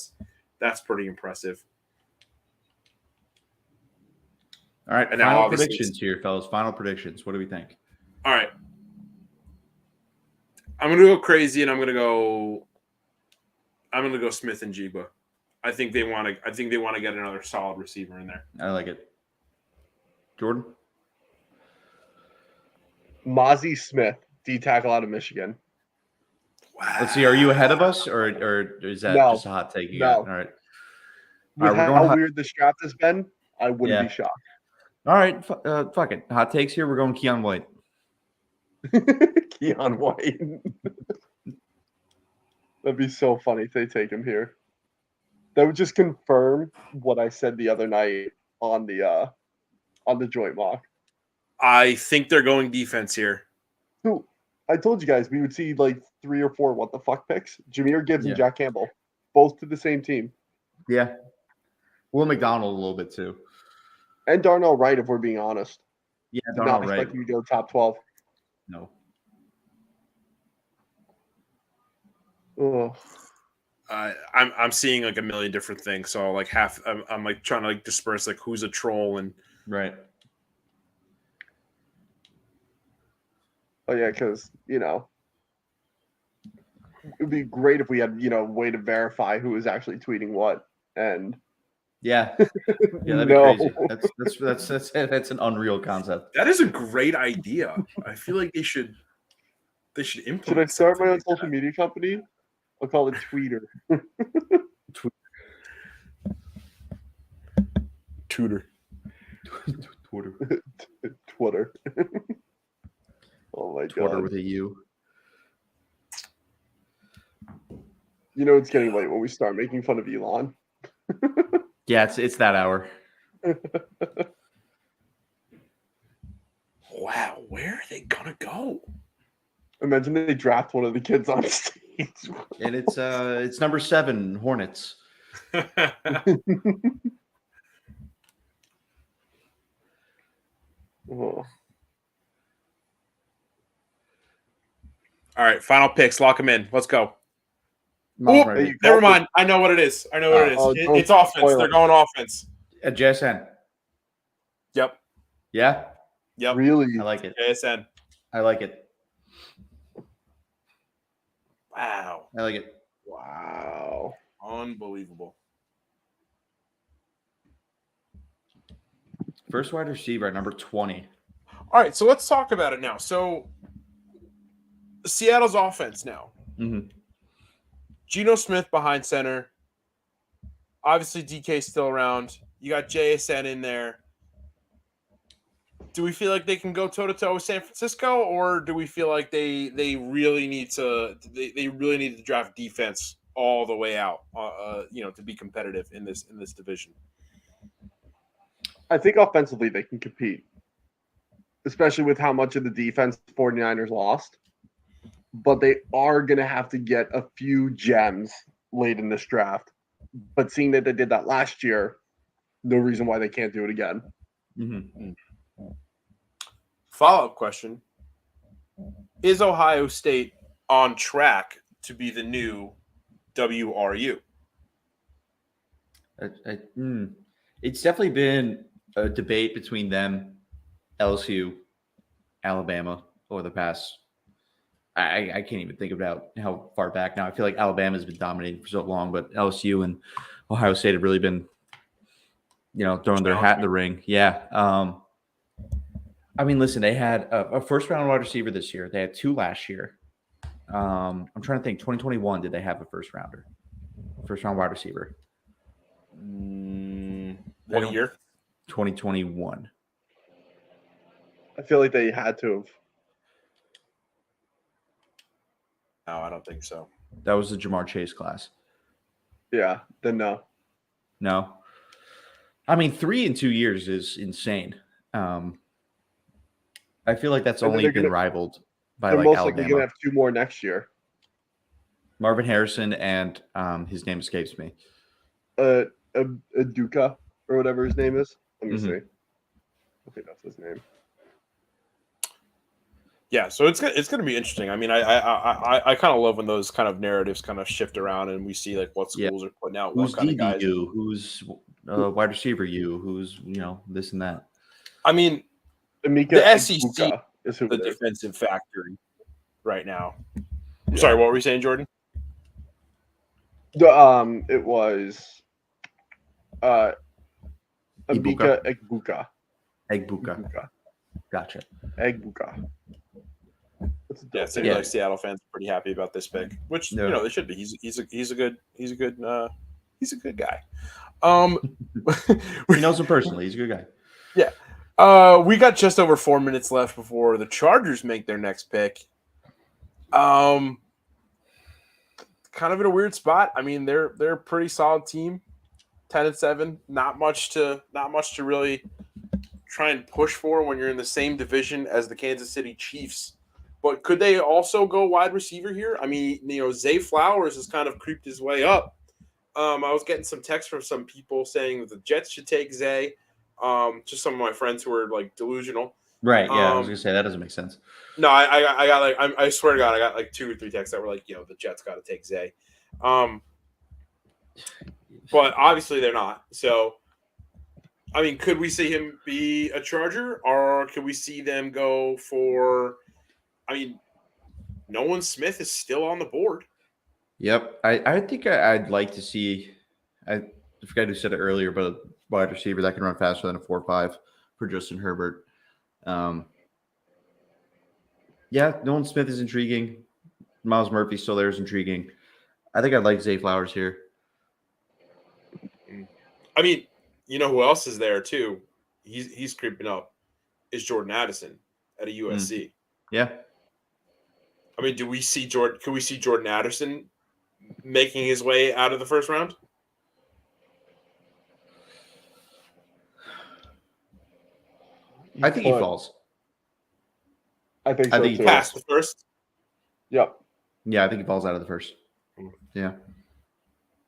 that's pretty impressive. All right, and final predictions here, fellas. Final predictions. What do we think? All right, I'm gonna go crazy, and I'm gonna go Smith and Jigba. I think they want to get another solid receiver in there. I like it. Jordan? Mozzie Smith, D tackle out of Michigan. Wow. Let's see. Are you ahead of us, or is that just a hot take? All right. With how weird this draft has been, I wouldn't be shocked. All right. Fuck it. Hot takes here. We're going Keon White. Keon White. That'd be so funny if they take him here. That would just confirm what I said the other night on the joint mock. I think they're going defense here. So I told you guys we would see like 3 or 4 what the fuck picks. Jahmyr Gibbs and Jack Campbell, both to the same team. Yeah. Will McDonald a little bit too. And Darnell Wright, if we're being honest. Yeah, Did Darnell not Wright. expect him to go top 12. No. Ugh. I'm seeing like a million different things. So like I'm like trying to like disperse like who's a troll and Right. Oh yeah, because it'd be great if we had a way to verify who is actually tweeting what. And Yeah. Yeah, that'd be no. crazy. That's an unreal concept. that is a great idea. I feel like they should implement. Should I start my something own like social that. media company? I'll call it Tweeter. Tutor. Twitter. Twitter. Oh my Twitter god. with a U. It's getting late when we start making fun of Elon. Yeah, it's that hour. Wow, where are they gonna go? Imagine they draft one of the kids on stage. And it's number 7, Hornets. Oh. All right, final picks. Lock them in. Let's go. Mount Oop, Vernon. you never called mind. I know what it is. I know what it is. Oh, don't It's offense. spoil They're it. going offense. JSN. Yep. Yeah, Yep. Really? I like it. JSN. I like it. Wow. I like it. Wow. Unbelievable. First wide receiver at number 20. All right, so let's talk about it now. So Seattle's offense now. Mm-hmm. Geno Smith behind center. Obviously, DK's still around. You got JSN in there. Do we feel like they can go toe-to-toe with San Francisco, or do we feel like they really need to draft defense all the way out, to be competitive in this division? I think offensively they can compete, especially with how much of the defense the 49ers lost. But they are going to have to get a few gems late in this draft. But seeing that they did that last year, no reason why they can't do it again. Mm-hmm. Follow-up question. Is Ohio State on track to be the new WRU? It's definitely been a debate between them, LSU, Alabama over the past. I can't even think about how far back now. I feel like Alabama's been dominating for so long, but LSU and Ohio State have really been, throwing their hat in the ring. Yeah. I mean, listen, they had a first-round wide receiver this year. They had 2 last year. I'm trying to think. 2021, did they have a first-round wide receiver? What year? 2021. I feel like they had to have. No, I don't think so. That was the Jamar Chase class. Yeah, then no. No. I mean, 3 in 2 years is insane. I feel like that's And then only they're been gonna- rivaled by They're like most likely going to Alabama. have 2 more next year. Marvin Harrison and his name escapes me. Aduka or whatever his name is. Let me Mhm. see. I think that's his name. Yeah, so it's gonna be interesting. I mean, I kind of love when those kind of narratives kind of shift around and we see like what Yeah. schools are putting out Who's what kind of guys. DBU? Who's wide receiver you? Who's, this and that. I mean, Amika The SEC Egbuka is who the it is. defensive factory right now. Yeah. Sorry, what were you saying, Jordan? It was Amika Egbuka. Egbuka. Gotcha. Egbuka. That's a Yeah, dope it seems name. Yeah. like Seattle fans are pretty happy about this pick, which No. they should be. He's a good guy. He knows him personally. He's a good guy. We got just over 4 minutes left before the Chargers make their next pick. Kind of in a weird spot. I mean, they're a pretty solid team, 10-7. Not much to really try and push for when you're in the same division as the Kansas City Chiefs. But could they also go wide receiver here? I mean, Zay Flowers has kind of creeped his way up. I was getting some texts from some people saying that the Jets should take Zay. Just some of my friends who are like delusional. Right. Yeah. I was Um, gonna say that doesn't make sense. No, I got like I swear to God, I got like 2 or 3 texts that were like, the Jets got to take Zay. But obviously they're not. So, I mean, could we see him be a Charger, or could we see them go for? I mean, Nolan Smith is still on the board. Yep. I think I'd like to see. I forgot who said it earlier, but a wide receiver that can run faster than a 4.5 for Justin Herbert. Yeah, Nolan Smith is intriguing. Miles Murphy still there is intriguing. I think I'd like Zay Flowers here. I mean, you know who else is there too? He's creeping up. Is Jordan Addison at a USC? Yeah. I mean, do we see Jordan? Could we see Jordan Addison making his way out of the first round? I think he falls. I think so I think he too. falls. Past the first? Yep. Yeah, I think he falls out of the first. Yeah.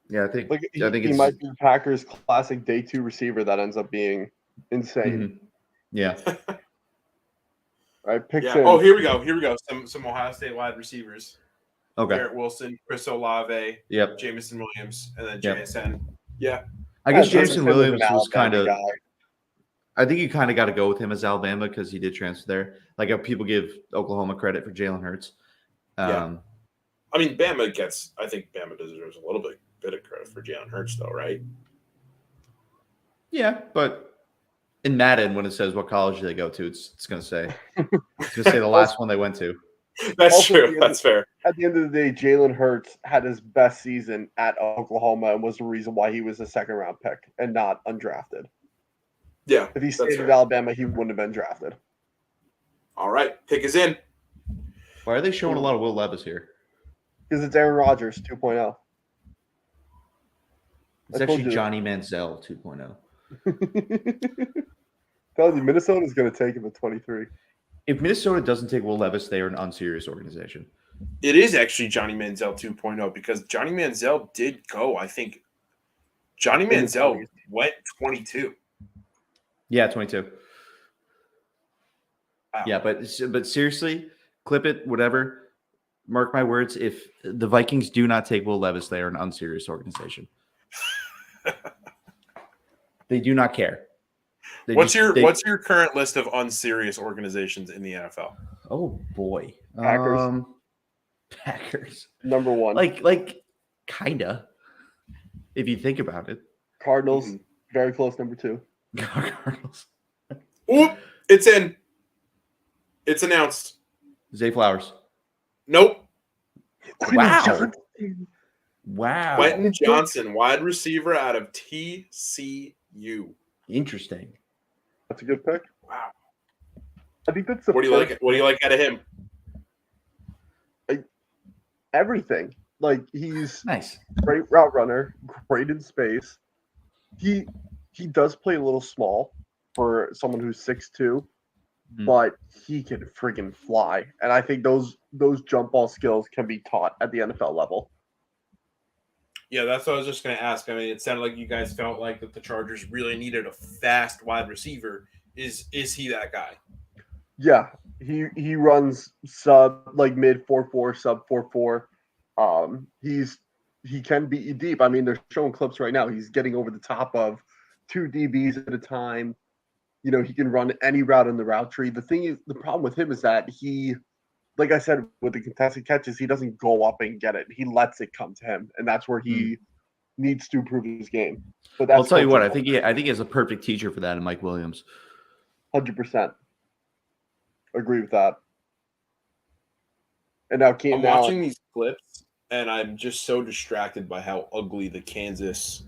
Yeah, I think Like I think he it's might be the Packers' classic day 2 receiver that ends up being insane. Yeah. Right? Picks Yeah. him. Oh, here we go. Some Ohio State wide receivers. Okay. Garrett Wilson, Chris Olave, Yep. Jamison Williams, and then Yep. JSN. Yeah. I guess Justin Jameson Fields is an Williams was kind Alabama of. guy. I think you kind of got to go with him as Alabama because he did transfer there. Like how people give Oklahoma credit for Jalen Hurts. Yeah. I mean, I think Bama deserves a little bit of credit for Jalen Hurts, though, right? Yeah, but in Madden, when it says what college they go to, it's going to say the last one they went to. That's Also, true. That's fair. At the end of the day, Jalen Hurts had his best season at Oklahoma and was the reason why he was a second-round pick and not undrafted. Yeah. If he that's stayed at fair. Alabama, he wouldn't have been drafted. All right. Pick is in. Why are they showing a lot of Will Levis here? Because it's Aaron Rodgers 2.0. It's I told actually you. Johnny Manziel 2.0. Telling you, Minnesota's going to take him at 23. If Minnesota doesn't take Will Levis, they are an unserious organization. It is actually Johnny Manziel 2.0 because Johnny Manziel did go. I think Johnny In the Manziel 20s. went 22. Yeah, 22. Wow. Yeah, but seriously, clip it, whatever. Mark my words. If the Vikings do not take Will Levis, they are an unserious organization. They do not care. What's your current list of unserious organizations in the NFL? Oh boy, Packers. Packers. Number 1. Like, kinda. If you think about it, Cardinals, Mhm. very close, number 2. Cardinals. Oop, it's in. It's announced. Zay Flowers. Nope. Wow. Wow. Quentin Johnson, wide receiver out of TCU. Interesting. That's a good pick. Wow. I think that's the What do you like? first- What do you like out of him? Everything. Like, he's Nice. great route runner, great in space. He does play a little small for someone who's 6'2", but he can friggin' fly. And I think those jump ball skills can be taught at the NFL level. Yeah, that's what I was just going to ask. I mean, it sounded like you guys felt like that the Chargers really needed a fast wide receiver. Is he that guy? Yeah, he runs mid 4.4, sub 4.4. He can beat you deep. I mean, they're showing clips right now. He's getting over the top of 2 DBs at a time. You know, he can run any route in the route tree. The problem with him is that he, like I said, with the contested catches, he doesn't go up and get it. He lets it come to him, and that's where he needs to improve his game. But that's I'll tell you what, I think he has a perfect teacher for that in Mike Williams. 100% agree with that. And now I'm watching these clips, and I'm just so distracted by how ugly the Kansas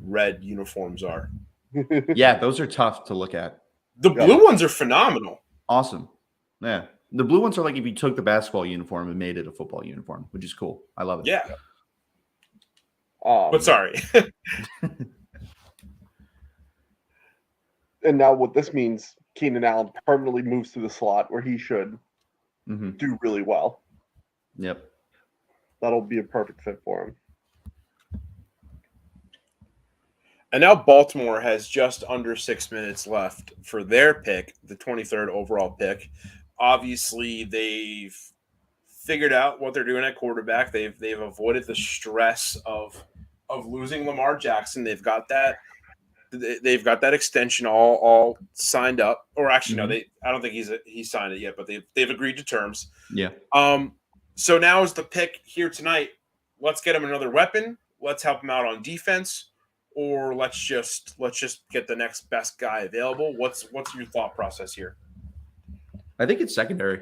red uniforms are. Yeah, those are tough to look at. The blue ones are phenomenal. Awesome. Yeah. The blue ones are like if you took the basketball uniform and made it a football uniform, which is cool. I love it. Yeah. But But sorry. And now what this means, Keenan Allen permanently moves to the slot where he should do really well. Yep. That'll be a perfect fit for him. And now Baltimore has just under 6 minutes left for their pick, the 23rd overall pick. Obviously, they've figured out what they're doing at quarterback. They've avoided the stress of losing Lamar Jackson. They've got that extension all signed up. Or actually, no, I don't think he's signed it yet, but they've agreed to terms. Yeah. So now is the pick here tonight. Let's get him another weapon. Let's help him out on defense, or let's just get the next best guy available. What's your thought process here? I think it's secondary.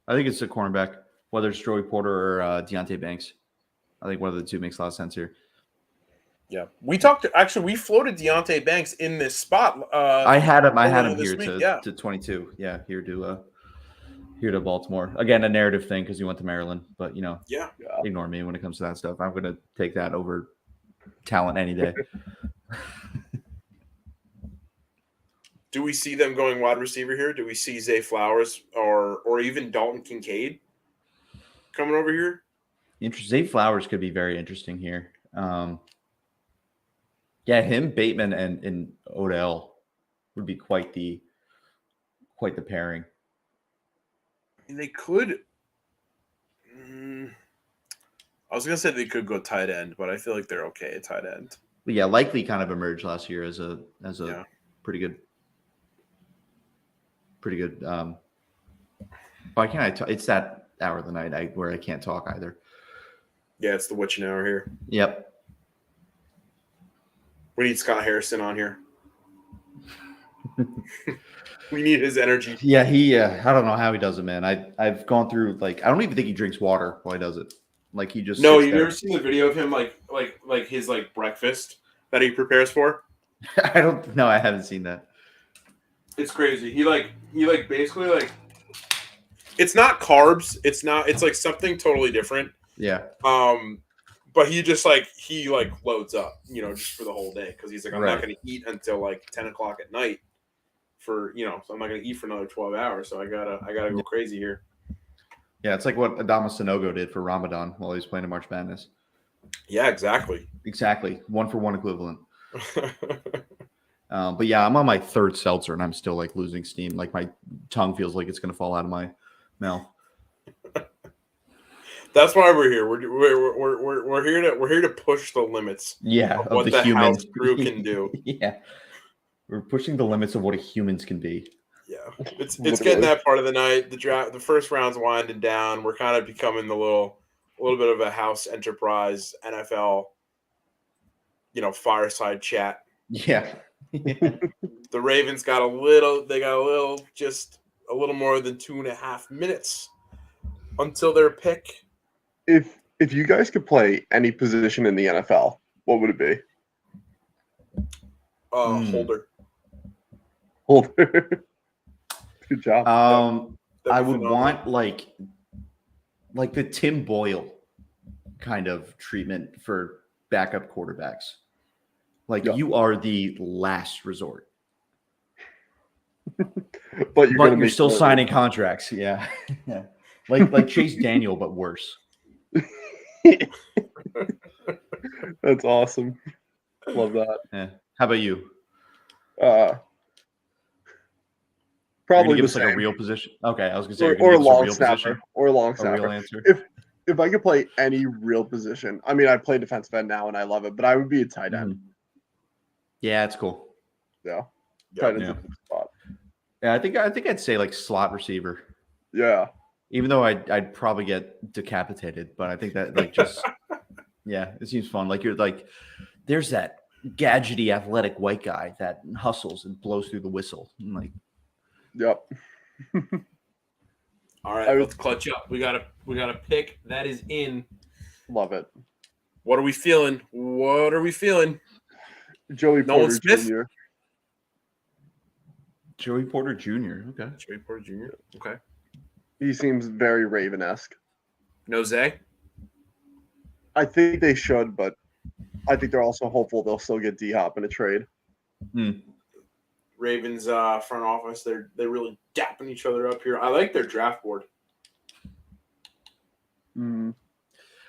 I think it's the cornerback, whether it's Joey Porter or Deontay Banks. I think one of the two makes a lot of sense here. Yeah, we floated Deontay Banks in this spot. I had him here week, to 22. Yeah, here to Baltimore. Again, a narrative thing because he went to Maryland, but ignore me when it comes to that stuff. I'm going to take that over talent any day. Do we see them going wide receiver here? Do we see Zay Flowers or even Dalton Kincaid coming over here? Zay Flowers could be very interesting here. Him, Bateman, and Odell would be quite the pairing. They could. I was gonna say they could go tight end, but I feel like they're okay at tight end. But yeah, Likely kind of emerged last year as a pretty good. Why can't I? It's that hour of the night where I can't talk either. Yeah, it's the witching hour here. Yep. We need Scott Harrison on here. We need his energy. Yeah, I don't know how he does it, man. I've gone through I don't even think he drinks water while he does it. Like he just No, you've never seen the video of him like his breakfast that he prepares for? I haven't seen that. It's crazy. He basically it's not carbs. It's something totally different. Yeah. But he just he loads up, just for the whole day because he's like, I'm not going to eat until 10 o'clock at night so I'm not going to eat for another 12 hours. So I gotta go crazy here. Yeah, it's like what Adama Sanogo did for Ramadan while he was playing in March Madness. Yeah, exactly. 1-for-1 equivalent. But yeah, I'm on my third seltzer and I'm still losing steam. Like my tongue feels like it's going to fall out of my mouth. That's why we're here. We're here to push the limits. Yeah, of what the house crew can do. Yeah, we're pushing the limits of what humans can be. Yeah, it's getting that part of the night. The first round's winding down. We're kind of becoming a little bit of a house enterprise NFL, fireside chat. Yeah. The Ravens got a little more than 2.5 minutes until their pick. If you guys could play any position in the NFL, what would it be? Holder. Good job. I would want the Tim Boyle kind of treatment for backup quarterbacks. You are the last resort. But you're still signing contracts. Yeah. Yeah. Like Chase Daniel, but worse. That's awesome. Love that. Yeah. How about you? Probably give the us same. a real position. Okay, I was gonna say or a long snapper. Or a long A snapper. real answer. If I could play any real position, I mean, I play defensive end now and I love it, but I would be a tight end. Yeah, it's cool. Yeah. Tight end's a good spot. Yeah, I think I'd say slot receiver. Yeah. Even though I'd probably get decapitated, but I think that just yeah, it seems fun. You're there's that gadgety athletic white guy that hustles and blows through the whistle. Yep. All right, let's clutch up. We got a pick that is in. Love it. What are we feeling? Joey Nolan Porter Smith? Jr. Joey Porter Jr. Okay. Joey Porter Jr. Okay. He seems very Raven-esque. No Zay? I think they should, but I think they're also hopeful they'll still get D-Hop in a trade. Ravens front office, they're really dapping each other up here. I like their draft board.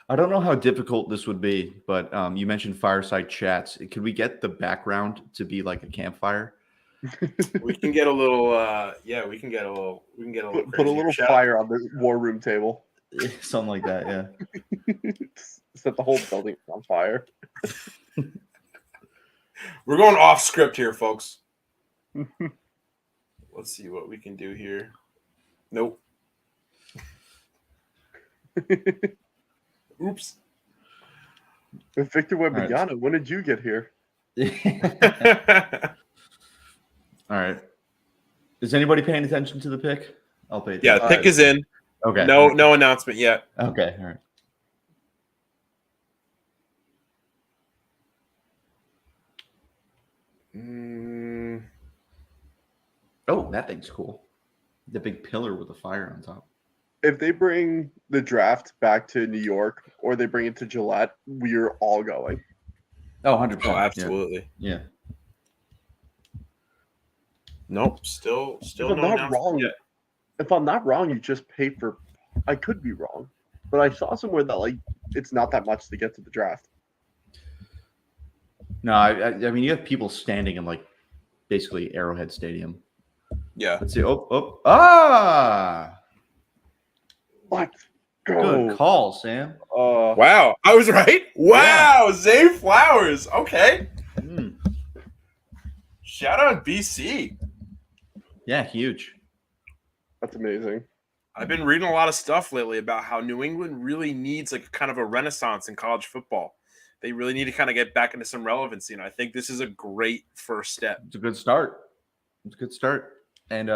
I don't know how difficult this would be, but you mentioned fireside chats. Could we get the background to be like a campfire? We can get a little. We can get a little. Put a little fire on the war room table. Something like that, yeah. Set the whole building on fire. We're going off script here, folks. Let's see what we can do here. Nope. Oops. Victor Wembanyama, when did you get here? All right. Is anybody paying attention to the pick? I'll pay attention. Yeah, the pick is in. Okay. No announcement yet. Okay. All right. Oh, that thing's cool. The big pillar with a fire on top. If they bring the draft back to New York or they bring it to Gillette, we're all going. Oh, 100%. Oh, absolutely. Yeah. Nope. Still If no I'm not announcement wrong, yet. if I'm not wrong, you just pay for. I could be wrong, but I saw somewhere that like it's not that much to get to the draft. No, I mean, you have people standing in like basically Arrowhead Stadium. Yeah. Let's see. Ah! Let's go. Good call, Sam. Wow. I was right. Wow. Zay Flowers. Okay. Shout out BC. Yeah, huge. That's amazing. I've been reading a lot of stuff lately about how New England really needs like kind of a renaissance in college football. They really need to kind of get back into some relevancy, and I think this is a great first step. It's a good start. It's a good start. And,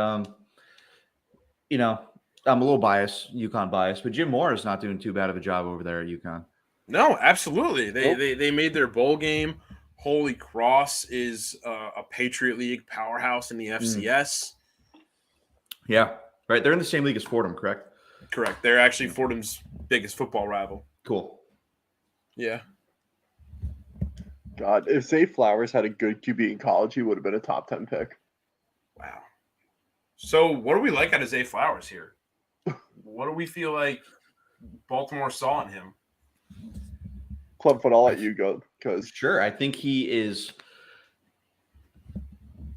you know, I'm a little biased, UConn biased, but Jim Moore is not doing too bad of a job over there at UConn. No, absolutely. They made their bowl game. Holy Cross is a Patriot League powerhouse in the FCS. Yeah, right. They're in the same league as Fordham, correct? Correct. They're actually Fordham's biggest football rival. Cool. Yeah. God, if Zay Flowers had a good QB in college, he would have been a top 10 pick. Wow. So what do we like out of Zay Flowers here? What do we feel like Baltimore saw in him? Clubfoot, I'll let you go because Sure. I think he is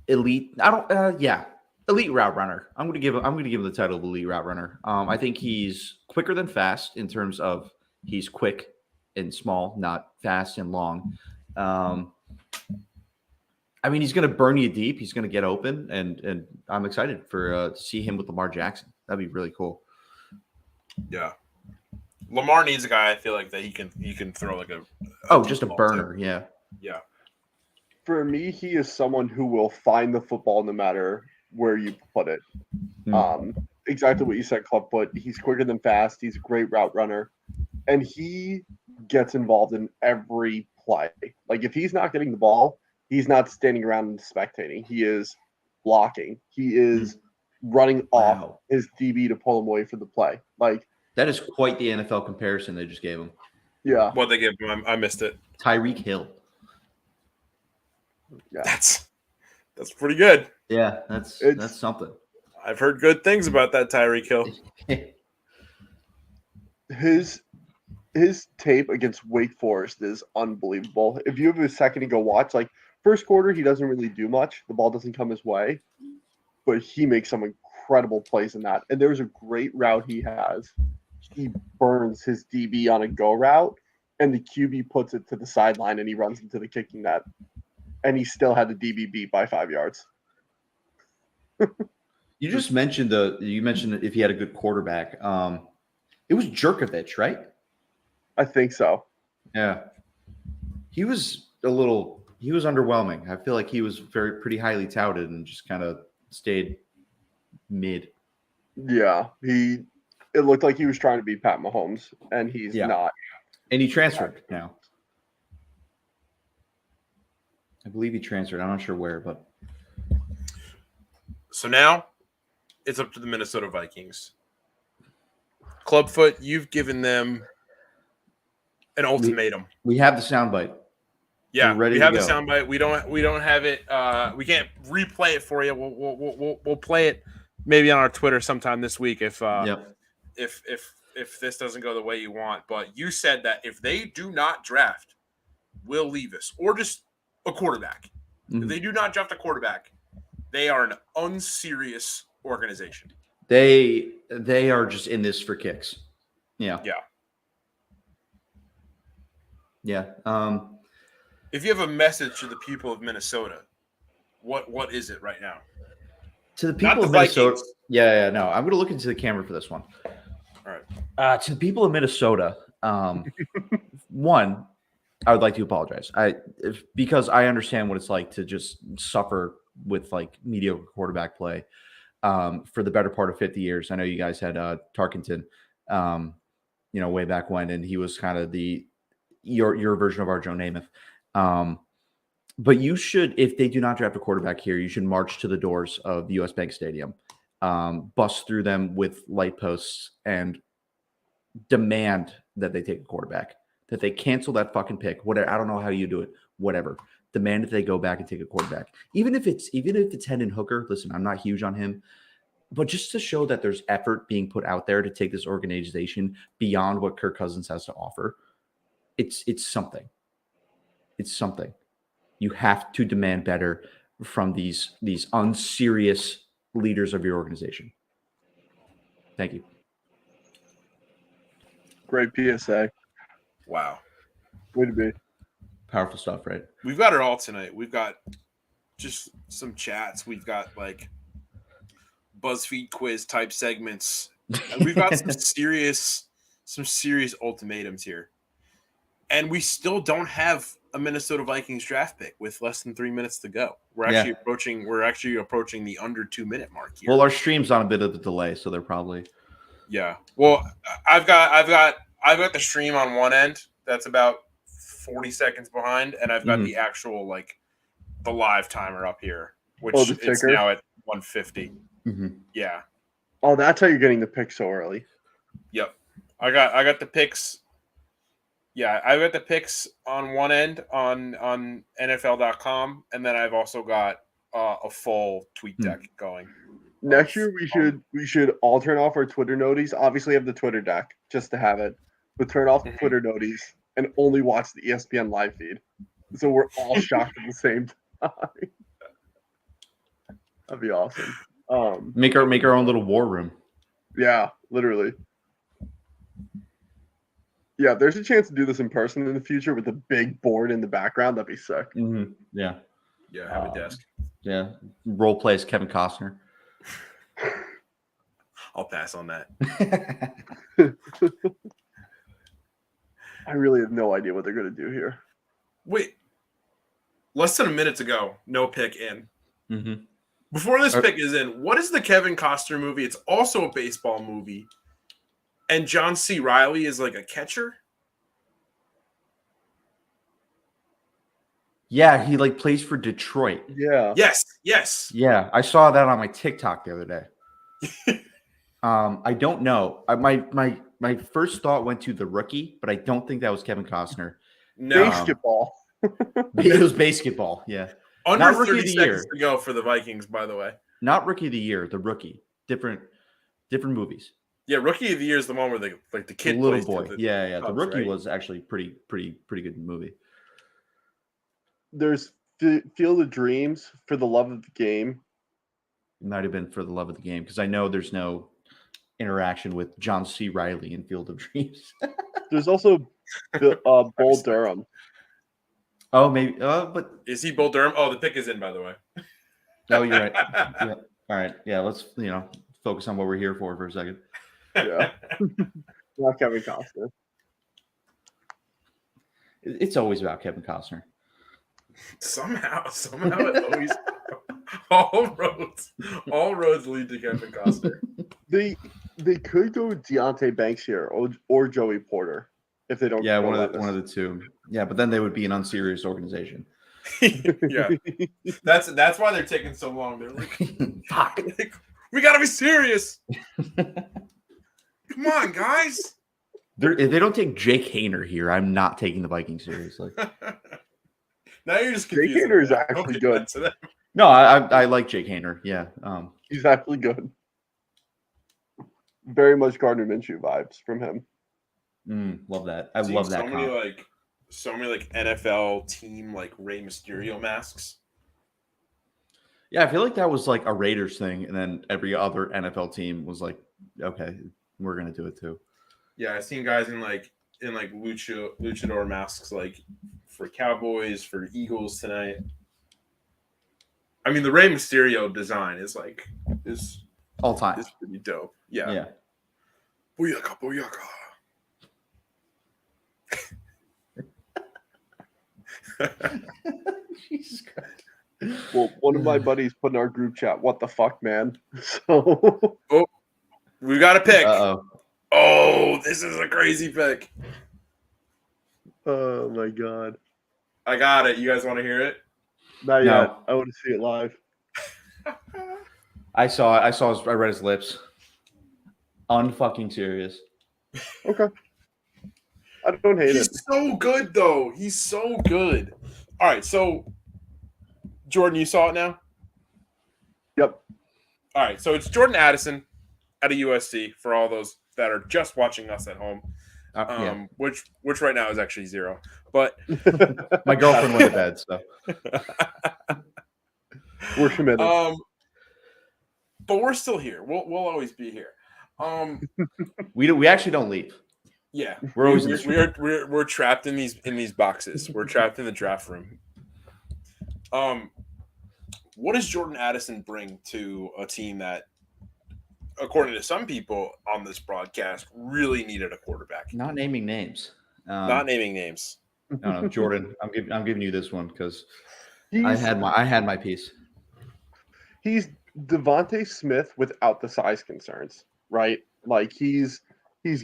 elite. Elite route runner. I'm going to give him the title of elite route runner. I think he's quicker than fast in terms of he's quick and small, not fast and long. I mean, he's going to burn you deep. He's going to get open, and I'm excited for to see him with Lamar Jackson. That'd be really cool. Yeah. Lamar needs a guy I feel like that he can throw like a just a burner. Yeah. Yeah. for me, he is someone who will find the football no matter where you put it. Exactly what you said, Clubfoot. He's quicker than fast. He's a great route runner, and he gets involved in every play. Like if he's not getting the ball, he's not standing around and spectating. He is blocking. He is running off his DB to pull him away for the play. Like that is quite the NFL comparison they just gave him. Yeah. What they gave him, I missed it. Tyreek Hill. Yeah. That's pretty good. Yeah, that's something. I've heard good things about that Tyreek Hill. His tape against Wake Forest is unbelievable. If you have a second to go watch, like first quarter, he doesn't really do much. The ball doesn't come his way, but he makes some incredible plays in that. And there's a great route he has. He burns his DB on a go route, and the QB puts it to the sideline, and he runs into the kicking net. And he still had the DB beat by 5 yards. You just mentioned if he had a good quarterback. It was Jerkovich, right? I think so. Yeah. He was underwhelming. I feel like he was pretty highly touted and just kind of stayed mid. Yeah. It looked like he was trying to be Pat Mahomes, and he's not. And he transferred now. I believe he transferred. I'm not sure where, but So now it's up to the Minnesota Vikings. Clubfoot, you've given them an ultimatum. We have the soundbite. Yeah, we have the soundbite. We don't have it. We can't replay it for you. We'll play it maybe on our Twitter sometime this week if if this doesn't go the way you want, but you said that if they do not draft Will Levis or just a quarterback, if they do not draft a quarterback, they are an unserious organization. They are just in this for kicks. Yeah. If you have a message to the people of Minnesota, what is it right now? To the people Not of the Minnesota. Vikings. No. I'm going to look into the camera for this one. All right. To the people of Minnesota, one, I would like to apologize. Because I understand what it's like to just suffer with like mediocre quarterback play for the better part of 50 years. I know you guys had Tarkenton, way back when, and he was kind of your version of our Joe Namath. But you should, if they do not draft a quarterback here, you should march to the doors of US Bank Stadium, bust through them with light posts, and demand that they take a quarterback, that they cancel that fucking pick. Whatever, I don't know how you do it. Whatever, demand that they go back and take a quarterback, even if it's Hendon Hooker. Listen, I'm not huge on him, but just to show that there's effort being put out there to take this organization beyond what Kirk Cousins has to offer. It's something. It's something. You have to demand better from these unserious leaders of your organization. Thank you. Great PSA. Wow. Way to be. Powerful stuff, right? We've got it all tonight. We've got just some chats. We've got like BuzzFeed quiz type segments. And we've got some serious ultimatums here. And we still don't have a Minnesota Vikings draft pick with less than 3 minutes to go. We're actually approaching the under 2 minute mark here. Well, our stream's on a bit of a delay, so they're probably. Yeah. Well, I've got the stream on one end that's about 40 seconds behind, and I've got the actual the live timer up here, which is now at 150. Mm-hmm. Yeah. Oh, that's how you're getting the pick so early. Yep. I got the picks. Yeah, I got the picks on one end on NFL.com, and then I've also got a full tweet deck going. Next year we should all turn off our Twitter noties. Obviously have the Twitter deck just to have it, but turn off the Twitter noties and only watch the ESPN live feed. So we're all shocked at the same time. That'd be awesome. Make our own little war room. Yeah, literally. Yeah, there's a chance to do this in person in the future with a big board in the background. That'd be sick. Mm-hmm. Yeah. Yeah, have a desk. Yeah. Role play as Kevin Costner. I'll pass on that. I really have no idea what they're going to do here. Wait. Less than a minute to go. No pick in. Mm-hmm. Before this pick is in, what is the Kevin Costner movie? It's also a baseball movie. And John C. Reilly is like a catcher? Yeah, he plays for Detroit. Yeah. Yes. Yeah, I saw that on my TikTok the other day. I don't know. My first thought went to The Rookie, but I don't think that was Kevin Costner. No. Basketball. It was basketball. Yeah. Under Not Rookie 30 of the seconds Year. to go for the Vikings, by the way. Not Rookie of the Year. The Rookie. Different movies. Yeah, Rookie of the Year is the one where the kid The little plays boy. for Yeah. Cubs, The Rookie right? was actually pretty good movie. There's Field of Dreams, For the Love of the Game. It might have been For the Love of the Game because I know there's no interaction with John C. Reilly in Field of Dreams. There's also Bull Durham. Oh, maybe. But Is he Bull Durham? Oh, the pick is in, by the way. no, you're right. Yeah. All right. Yeah. Let's focus on what we're here for a second. Yeah. Not Kevin Costner. It's always about Kevin Costner. Somehow it always all roads lead to Kevin Costner. They could go with Deontay Banks here or Joey Porter if they don't. Yeah, go one Levis. of the two. Yeah, but then they would be an unserious organization. Yeah, that's why they're taking so long. They're like, Fuck. we gotta be serious. Come on, guys. If they don't take Jake Haener here, I'm not taking the Vikings seriously. Now you're just Jake confused. Haener is actually good. No, I like Jake Haener. Yeah. He's actually good. very much Gardner Minshew vibes from him. Love that. I Seeing love that. so many NFL team like Rey Mysterio masks. Yeah, I feel like that was like a Raiders thing, and then every other NFL team was like, "Okay, we're gonna do it too." Yeah, I've seen guys in luchador masks like for Cowboys, for Eagles tonight. I mean, the Rey Mysterio design is All time. is pretty dope. Yeah. Yeah. Booyaka, booyaka. Jesus Christ. Well, one of my buddies put in our group chat, "What the fuck, man?" So We've got a pick. Uh-oh. Oh, this is a crazy pick. oh my god. I got it. You guys want to hear it? Not No. yet. I want to see it live. I saw it. I read his lips. Unfucking serious. Okay. I don't hate He's it. so good, though. He's so good. All right, so Jordan, you saw it now? Yep. All right, so it's Jordan Addison out of USC for all those that are just watching us at home, Yeah. which right now is actually 0. But My girlfriend went to bed, so We're committed. but we're still here. We'll always be here. we actually don't leave. Yeah, We're always in this room. we're trapped in these boxes. We're trapped in the draft room. What does Jordan Addison bring to a team that, according to some people on this broadcast, really needed a quarterback? Not naming names. Not naming names. No, Jordan. I'm giving you this one because He's- I had my piece. He's Devontae Smith without the size concerns, right? Like he's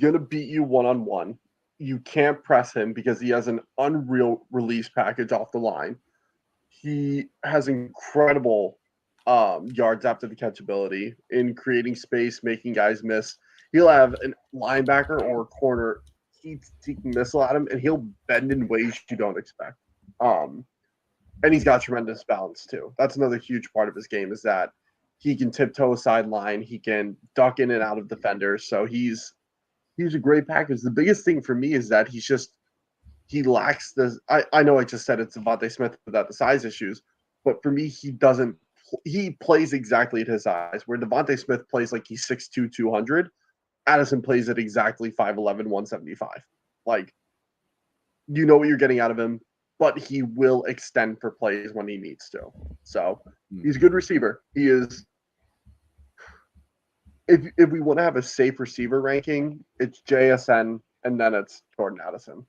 gonna beat you one-on-one. You can't press him because he has an unreal release package off the line. He has incredible yards after the catch ability in creating space, making guys miss. He'll have a linebacker or a corner heat-seeking missile at him, and he'll bend in ways you don't expect. And he's got tremendous balance too. That's another huge part of his game is that he can tiptoe sideline, he can duck in and out of defenders. So he's a great package. The biggest thing for me is that he lacks the. I know I just said it's Devontae Smith without the size issues, but for me he plays exactly at his size. Where Devontae Smith plays like he's 6'2", 200, Addison plays at exactly 5'11", 175. Like you know what you're getting out of him, but he will extend for plays when he needs to. So he's a good receiver. He is. If we want to have a safe receiver ranking, it's JSN and then it's Jordan Addison.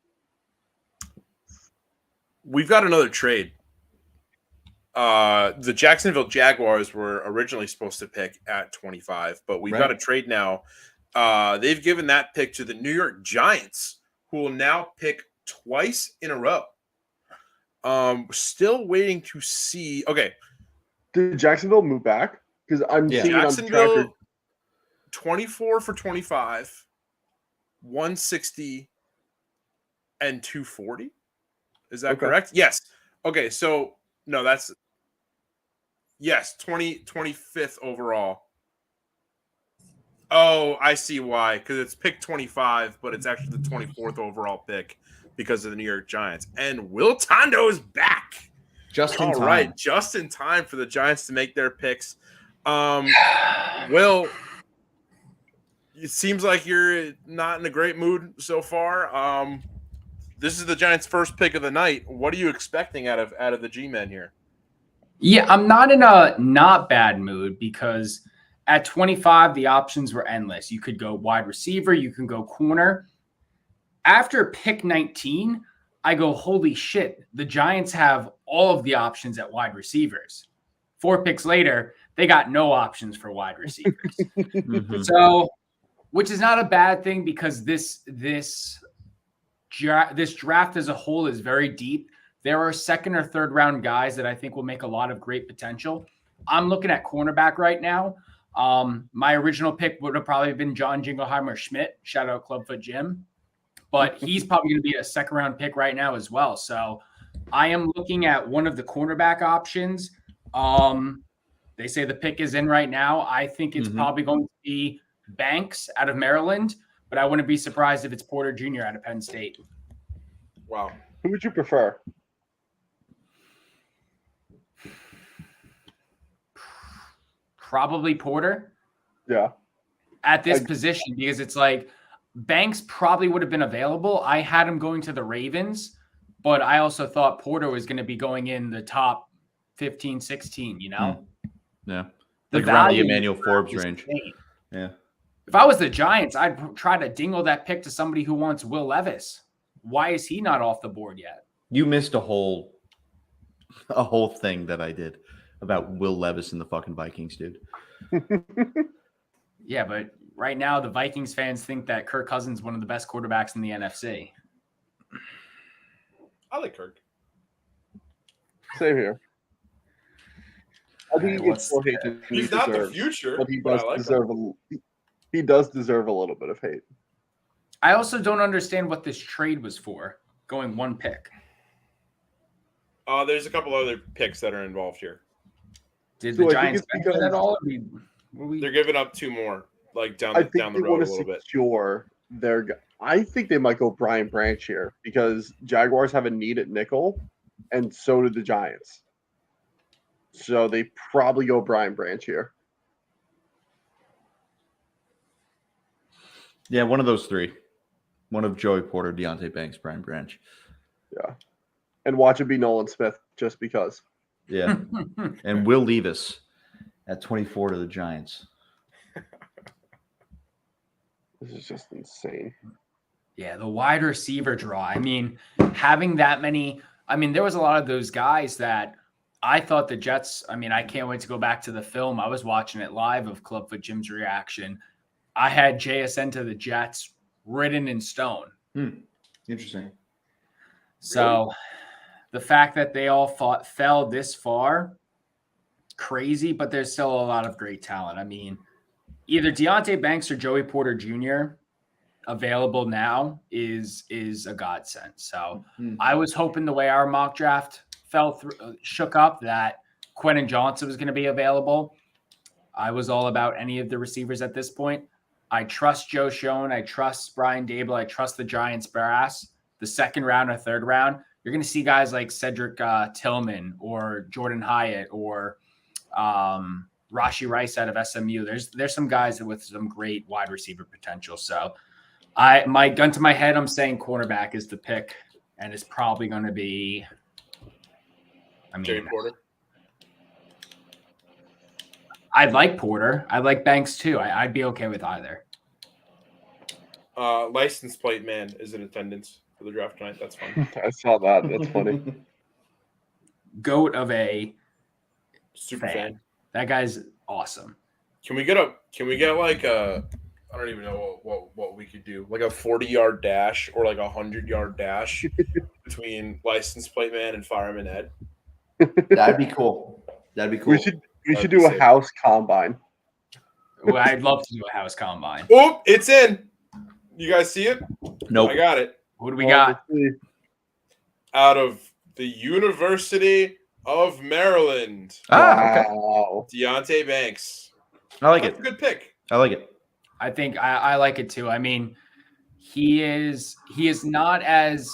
We've got another trade. The Jacksonville Jaguars were originally supposed to pick at 25, but we've got a trade now. They've given that pick to the New York Giants, who will now pick twice in a row. Still waiting to see. Okay, Did Jacksonville move back? Because I'm seeing it on the tracker. Jacksonville 24 for 25, 160, and 240. Is that correct? Yes. Okay, so no, that's yes, 25th overall. Oh, I see why. Because it's pick 25, but it's actually the 24th overall pick because of the New York Giants. And Will Tondo is back. Just in All time. right, just in time for the Giants to make their picks. Will, it seems like you're not in a great mood so far. This is the Giants' first pick of the night. What are you expecting out of the G-men here? Yeah, I'm not in a not bad mood because at 25, the options were endless. You could go wide receiver, you can go corner. After pick 19, I go, holy shit, the Giants have all of the options at wide receivers. 4 picks later, they got no options for wide receivers. So, which is not a bad thing because this draft as a whole is very deep. There are second or third round guys that I think will make a lot of great potential. I'm looking at cornerback right now. My original pick would have probably been John Jingleheimer Schmidt. Shout out Clubfoot Jim. But he's probably going to be a second round pick right now as well. So I am looking at one of the cornerback options. They say the pick is in right now. I think it's probably going to be Banks out of Maryland, but I wouldn't be surprised if it's Porter Jr. out of Penn State. Wow. Who would you prefer? Probably Porter Yeah. at this position, because it's like Banks probably would have been available. I had him going to the Ravens, but I also thought Porter was going to be going in the top 15, 16, you know? Yeah. The Like around the value Emmanuel Forbes is range. insane. Yeah. If I was the Giants, I'd try to dingle that pick to somebody who wants Will Levis. Why is he not off the board yet? You missed a whole thing that I did about Will Levis and the fucking Vikings, dude. Yeah, but right now the Vikings fans think that Kirk Cousins is one of the best quarterbacks in the NFC. I like Kirk. Same here. I think Alright, he gets more hate than he He's not the deserves, future, but he but does I like him. deserve he does deserve a little bit of hate. I also don't understand what this trade was for, going one pick. There's a couple other picks that are involved here. Did So the I think Giants it's benefit because- at all? Were we- They're giving up 2 more, like down I the, think down the they road a want to little bit. secure their. I think they might go Brian Branch here because Jaguars have a need at nickel, and so do the Giants. So they probably go Brian Branch here. Yeah, one of those three. One of Joey Porter, Deontay Banks, Brian Branch. And watch it be Nolan Smith just because. Yeah. And Will Levis at 24 to the Giants. This is just insane. Yeah, the wide receiver draw. I mean, having that many. I mean, there was a lot of those guys that I thought the Jets. I mean, I can't wait to go back to the film. I was watching it live of Clubfoot Jim's reaction. I had JSN to the Jets written in stone. Interesting. So the fact that they all fell this far, crazy, but there's still a lot of great talent. I mean, either Deontay Banks or Joey Porter Jr. available now is a godsend. So I was hoping the way our mock draft shook up that Quentin Johnson was going to be available. I was all about any of the receivers at this point. I trust Joe Schoen. I trust Brian Dable. I trust the Giants brass. The second round or third round, you're going to see guys like Cedric Tillman or Jordan Hyatt or Rashi Rice out of SMU. There's some guys with some great wide receiver potential. So my gun to my head, I'm saying cornerback is the pick, and it's probably going to be. I mean, Joey Porter. I like Porter. I like Banks too. I'd be okay with either. License plate man is in attendance for the draft tonight. That's fun. I saw that. That's funny. Goat of a Super fan. fan. That guy's awesome. Can we get like a, I don't even know what we could do, like a 40-yard dash or like a 100-yard dash between license plate man and fireman Ed? That'd be cool. That'd be cool. We should do a house combine. Well, I'd love to do a house combine. Oh, it's in. You guys see it? Nope. I got it. What do we got? Out of the University of Maryland, Okay. Wow. Deontay Banks. I like That's it. a good pick. I like it. I think I like it too. I mean, he is not as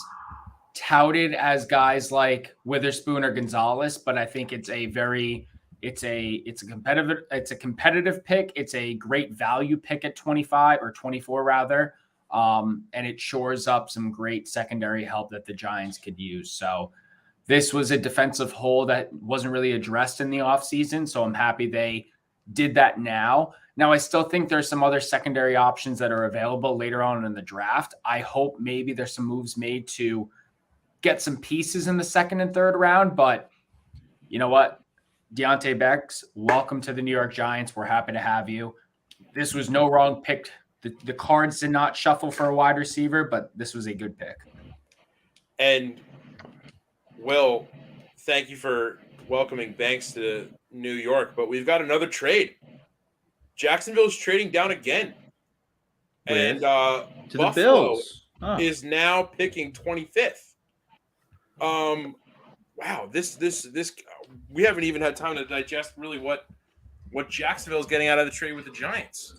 touted as guys like Witherspoon or Gonzalez, but I think it's a competitive pick. It's a great value pick at 25 or 24 rather. And it shores up some great secondary help that the Giants could use. So this was a defensive hole that wasn't really addressed in the offseason. So I'm happy they did that now. Now, I still think there's some other secondary options that are available later on in the draft. I hope maybe there's some moves made to get some pieces in the second and third round. But you know what? Deontay Banks, welcome to the New York Giants. We're happy to have you. This was no wrong pick. The cards did not shuffle for a wide receiver, but this was a good pick. And Will, thank you for welcoming Banks to New York, but we've got another trade. Jacksonville's trading down again. And To the Buffalo Bills. Oh. is now picking 25th. Wow, this we haven't even had time to digest really what Jacksonville is getting out of the trade with the Giants.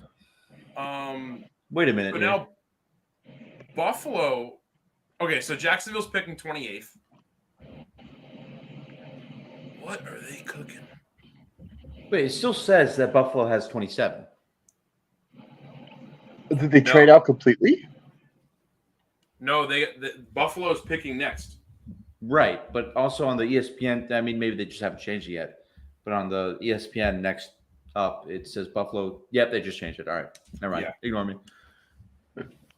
Wait a minute. But here. now Buffalo. Okay, so Jacksonville's picking 28th. What are they cooking? Wait, it still says that Buffalo has 27. Did they No. trade out completely? No, Buffalo's picking next. Right, but also on the ESPN, I mean, maybe they just haven't changed it yet. But on the ESPN next up, it says Buffalo. Yep, they just changed it. All right, never mind. Yeah. Ignore me.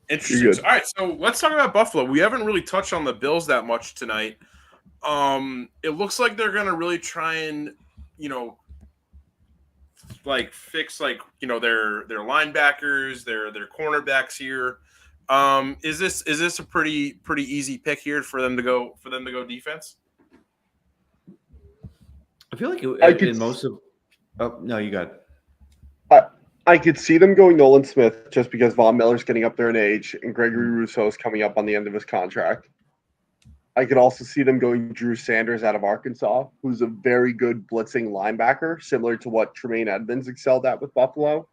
Interesting. You're good. All right, so let's talk about Buffalo. We haven't really touched on the Bills that much tonight. It looks like they're gonna really try and, fix their linebackers, their cornerbacks here. Is this a pretty easy pick here for them to go defense? I feel like I could in most of. Oh no, you got it. I could see them going Nolan Smith just because Von Miller's getting up there in age and Gregory Rousseau is coming up on the end of his contract. I could also see them going Drew Sanders out of Arkansas, who's a very good blitzing linebacker, similar to what Tremaine Edmonds excelled at with Buffalo.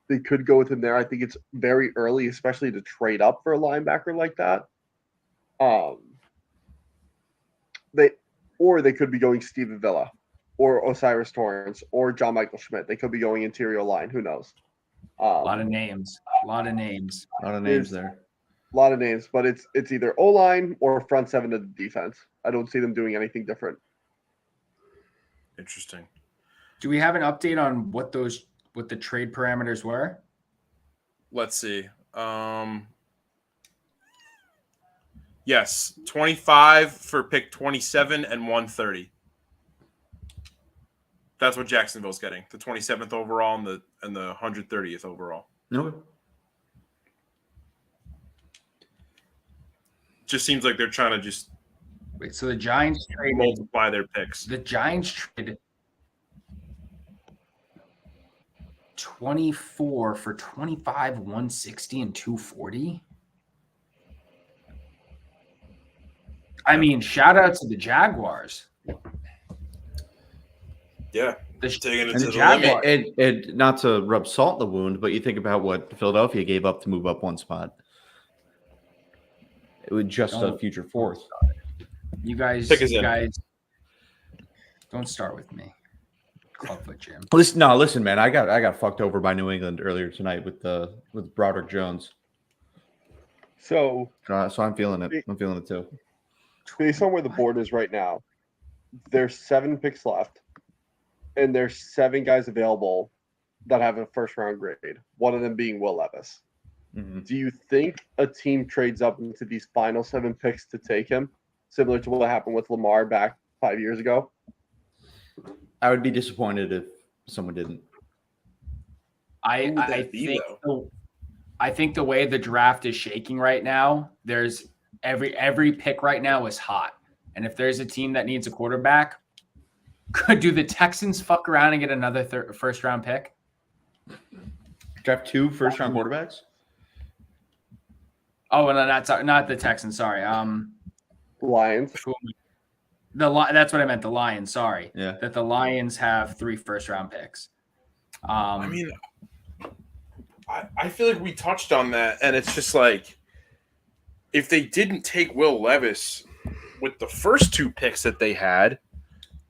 They could go with him there. I think it's very early, especially to trade up for a linebacker like that. They could be going Steven Villa or Osiris Torrance or John Michael Schmidt. They could be going interior line. Who knows? A lot of names. A lot of names there. A lot of names, but it's either O-line or front seven of the defense. I don't see them doing anything different. Interesting. Do we have an update on what the trade parameters were? Let's see. Yes, 25 for pick 27 and 130. That's what Jacksonville's getting. The 27th overall and the 130th overall. No. Just seems like they're trying to just Wait, so the Giants traded. multiply their picks. The Giants traded 24 for 25, 160, and 240. I mean, shout out to the Jaguars. Yeah, The, taking it and to the the Jaguars. limit. And not to rub salt in the wound, but you think about what Philadelphia gave up to move up one spot. It was just a future fourth. You guys, Pick us in. don't start with me. Clubfoot Jim. Listen, man. I got fucked over by New England earlier tonight with Broderick Jones. So So I'm feeling it. I'm feeling it too. based on where the board is right now, there's 7 picks left, and there's 7 guys available that have a first round grade. One of them being Will Levis. Mm-hmm. Do you think a team trades up into these final 7 picks to take him, similar to what happened with Lamar back 5 years ago? I would be disappointed if someone didn't. I Who would that be, think the way the draft is shaking right now, there's every pick right now is hot. And if there's a team that needs a quarterback, do the Texans fuck around and get another first round pick? Draft 2 first round quarterbacks. Oh, and not the Texans. Sorry. Lions. That's what I meant. The Lions. Sorry. Yeah. That the Lions have 3 first round picks. I mean, I feel like we touched on that, and it's just like if they didn't take Will Levis with the first 2 picks that they had,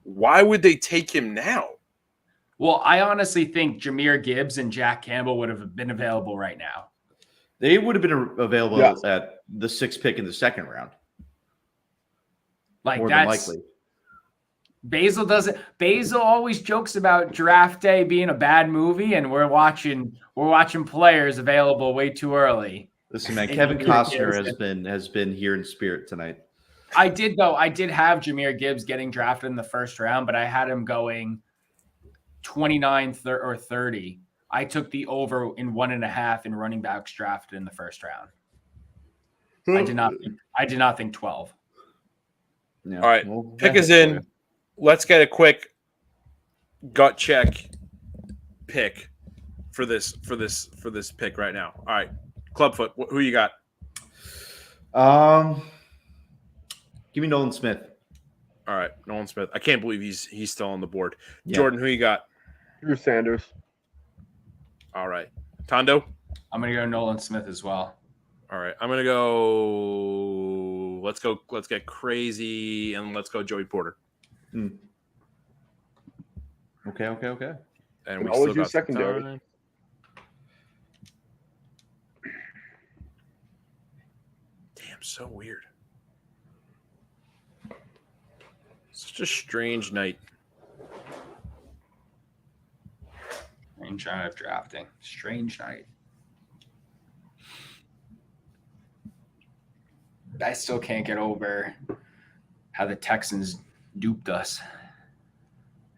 why would they take him now? Well, I honestly think Jahmyr Gibbs and Jack Campbell would have been available right now. They would have been available Yes. at the 6th pick in the second round. Like More than that's likely. Basil always jokes about draft day being a bad movie, and we're watching players available way too early. Listen, man, And Kevin Jahmyr Costner Gibbs- has been here in spirit tonight. I did have Jahmyr Gibbs getting drafted in the first round, but I had him going 29 or 30. I took the over in 1.5 in running backs drafted in the first round. I did not think 12. Yeah. All right, Well, pick yeah, us in. Let's get a quick gut check pick for this pick right now. All right, Clubfoot, who you got? Give me Nolan Smith. All right, Nolan Smith. I can't believe he's still on the board. Yeah. Jordan, who you got? Drew Sanders. All right, Tondo. I'm gonna go Nolan Smith as well. All right, I'm gonna go. Let's go. Let's get crazy and let's go Joey Porter. Okay. And we always still use got some secondary. time. Damn, so weird. Such a strange night. Strange night of drafting. Strange night. I still can't get over how the Texans duped us.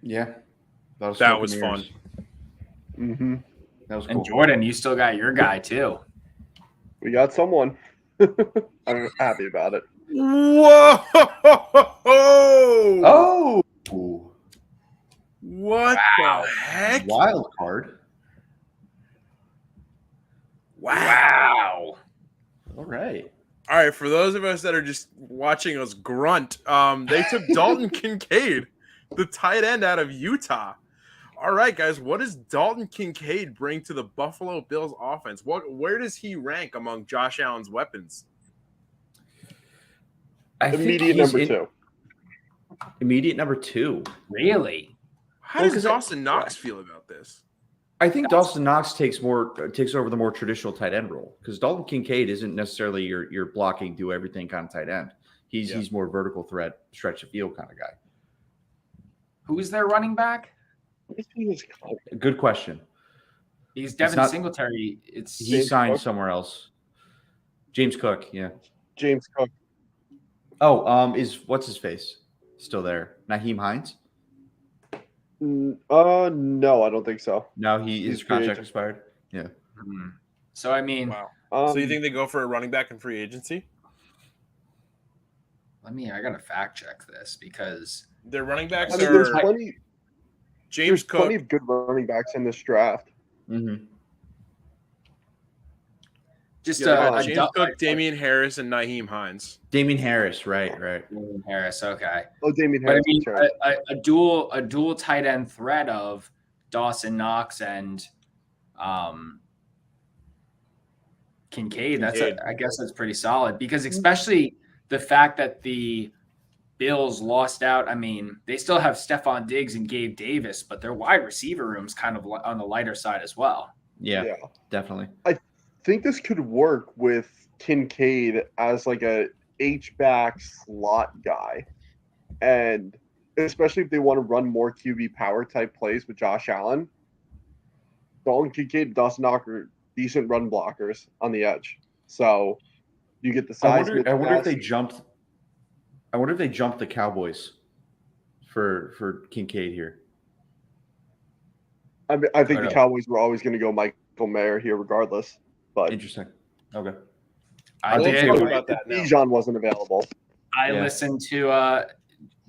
Yeah. That was fun. Mm-hmm. That was And cool. Jordan, you still got your guy too. We got someone. I'm happy about it. Whoa! Oh, What Wow. the heck? wild card. Wow. All right. All right, for those of us that are just watching us grunt, they took Dalton Kincaid, the tight end out of Utah. All right, guys, what does Dalton Kincaid bring to the Buffalo Bills offense? Where does he rank among Josh Allen's weapons? I think Immediate he's number 2. Immediate number 2. Really? How Well, does 'cause Dawson Knox feel about this? I think Dawson Knox takes over the more traditional tight end role because Dalton Kincaid isn't necessarily your blocking, do everything kind of tight end. He's more vertical threat, stretch the field kind of guy. Who's their running back? Good question. He's Devin not- Singletary. He James signed Cook? somewhere else. James Cook, yeah. James Cook. Oh, is what's his face still there? Naheem Hines? No, I don't think so. No, He's his free contract agent. expired. Yeah. So I mean, Wow. Um, So you think they go for a running back in free agency? I gotta fact check this because Their running backs I mean, there's are plenty. James There's Cook, plenty of good running backs in this draft. Mm-hmm. just James Cook, Damian Harris, and Naheem Hines. Damian Harris, right. Harris. Okay. Oh, Damian But I Harris. mean, sorry. a dual tight end threat of Dawson Knox and Kincaid. I guess that's pretty solid because especially the fact that the Bills lost out. I mean, they still have Stephon Diggs and Gabe Davis, but their wide receiver room's kind of on the lighter side as well. Yeah, definitely. I think this could work with Kincaid as like a H-back slot guy. And especially if they want to run more QB power type plays with Josh Allen, Dalton Kincaid, Dawson Knox are decent run blockers on the edge. So you get the size. I wonder if they jumped. I wonder if they jumped the Cowboys for Kincaid here. I think the Cowboys were always going to go Michael Mayer here regardless. But Interesting. Okay. I Let's did. talk about that now. Bijan wasn't available. I Yeah. listened to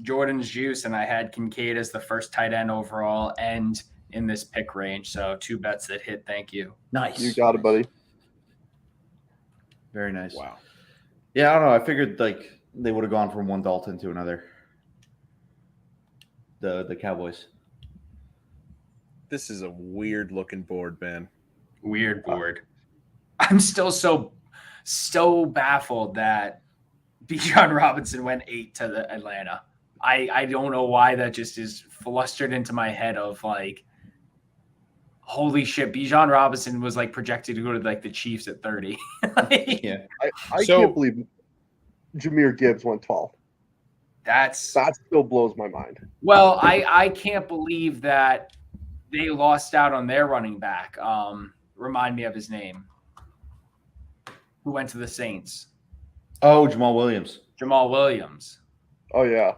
Jordan's Juice, and I had Kincaid as the first tight end overall and in this pick range. So 2 bets that hit. Thank you. Nice. You got it, buddy. Very nice. Wow. Yeah, I don't know. I figured like they would have gone from one Dalton to another. The Cowboys. This is a weird looking board, man. Weird board. I'm still so baffled that Bijan Robinson went 8 to the Atlanta. I don't know why that just is flustered into my head of like, holy shit, Bijan Robinson was like projected to go to like the Chiefs at 30. Yeah. I So- can't believe Jahmyr Gibbs went 12. That still blows my mind. well, I can't believe that they lost out on their running back. Remind me of his name. Who went to the Saints? Oh, Jamal Williams. Jamal Williams. Oh yeah.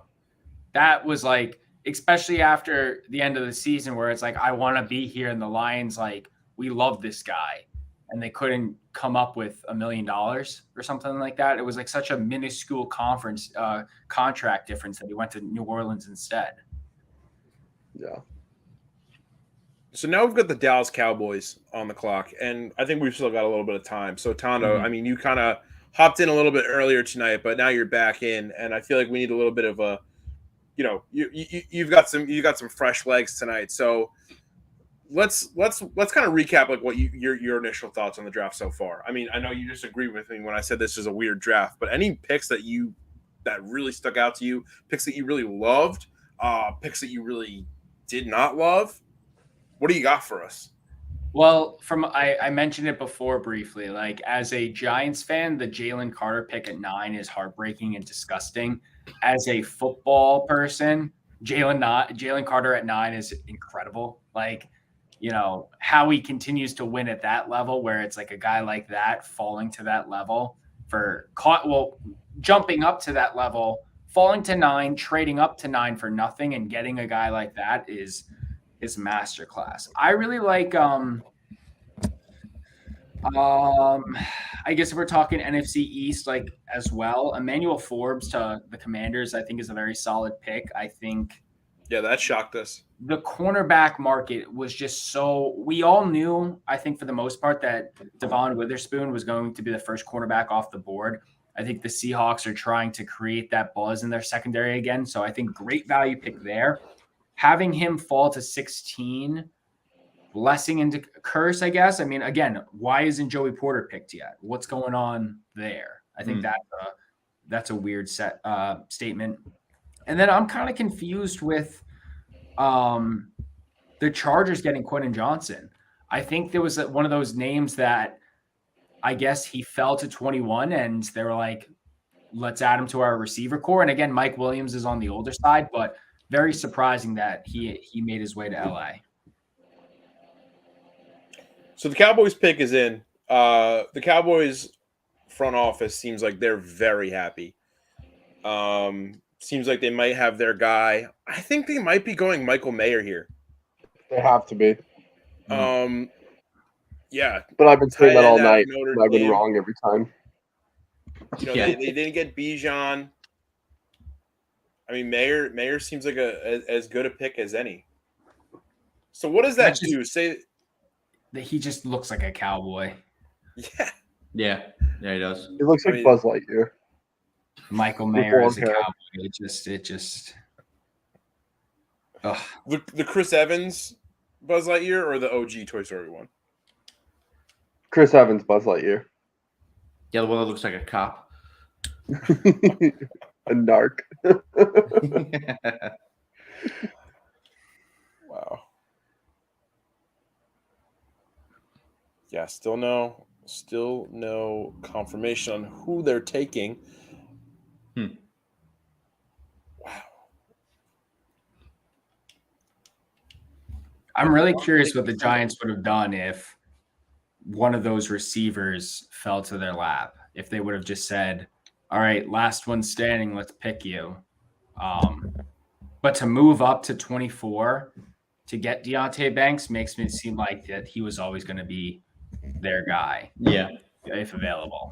That was like, especially after the end of the season where it's like, I want to be here. And the Lions, like, we love this guy. And they couldn't come up with $1 million or something like that. It was like such a minuscule contract difference that he went to New Orleans instead. Yeah. So now we've got the Dallas Cowboys on the clock, and I think we've still got a little bit of time. So Tondo, I mean, you kind of hopped in a little bit earlier tonight, but now you're back in, and I feel like we need a little bit of a, you've got some fresh legs tonight. So let's kind of recap like what your initial thoughts on the draft so far. I mean, I know you disagreed with me when I said this is a weird draft, but any picks that really stuck out to you, picks that you really loved, picks that you really did not love, what do you got for us? Well, I mentioned it before briefly. Like as a Giants fan, the Jalen Carter pick at 9 is heartbreaking and disgusting. As a football person, Jalen Carter at 9 is incredible. Like, how he continues to win at that level, where it's like a guy like that falling to that level jumping up to that level, falling to 9, trading up to 9 for nothing, and getting a guy like that is masterclass. I really like I guess if we're talking NFC East like as well, Emmanuel Forbes to the Commanders I think is a very solid pick. I think that shocked us. The cornerback market was just we all knew, I think for the most part, that Devon Witherspoon was going to be the first cornerback off the board. I think the Seahawks are trying to create that buzz in their secondary again. So I think great value pick there. Having him fall to 16, blessing into curse, I guess. I mean, again, why isn't Joey Porter picked yet? What's going on there? I think that's a weird statement. And then I'm kind of confused with the Chargers getting Quentin Johnson. I think there was one of those names that I guess he fell to 21 and they were like, let's add him to our receiver core. And again, Mike Williams is on the older side, but very surprising that he made his way to LA. So the Cowboys pick is in. The Cowboys front office seems like they're very happy. Seems like they might have their guy. I think they might be going Michael Mayer here. They have to be. Yeah. But I've been saying that all night. I've been Dame. wrong every time. They didn't get Bijan. I mean, Mayer seems like as good a pick as any. So what does that do? Say that he just looks like a cowboy. Yeah, he does. He looks like Buzz Lightyear. Michael Mayer as a cowboy. It just. Ugh. The Chris Evans Buzz Lightyear or the OG Toy Story one? Chris Evans Buzz Lightyear. Yeah, the one that looks like a cop. A narc. Wow. Yeah, still no confirmation on who they're taking. Wow. I'm really curious what the Giants would have done if one of those receivers fell to their lap. If they would have just said, all right, last one standing, let's pick you. But to move up to 24 to get Deonte Banks makes me seem like that he was always going to be their guy. Yeah. If available.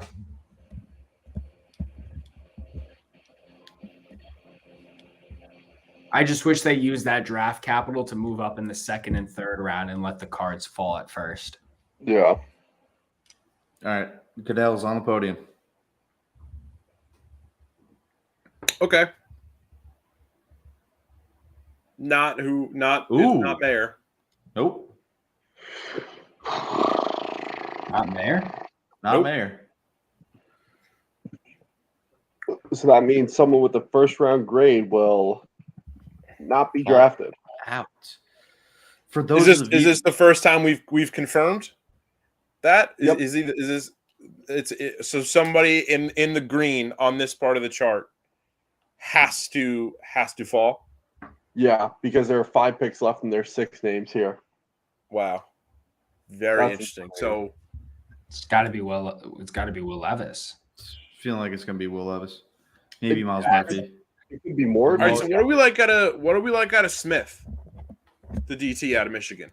I just wish they used that draft capital to move up in the second and third round and let the cards fall at first. Yeah. All right. Goodell's on the podium. Okay. Not Mayer. Nope. Not Mayer? Not Mayer. So that means someone with a first round grade will not be drafted. Out. For those is this the first time we've confirmed that? Yep. So somebody in the green on this part of the chart has to fall. Yeah, because there are 5 picks left and there's 6 names here. Wow. Very That's interesting. insane. So It's got to be Will Levis. Feeling like it's going to be Will Levis. Maybe Miles Murphy. It could be more. all right, so what do we like out of Smith? The DT out of Michigan.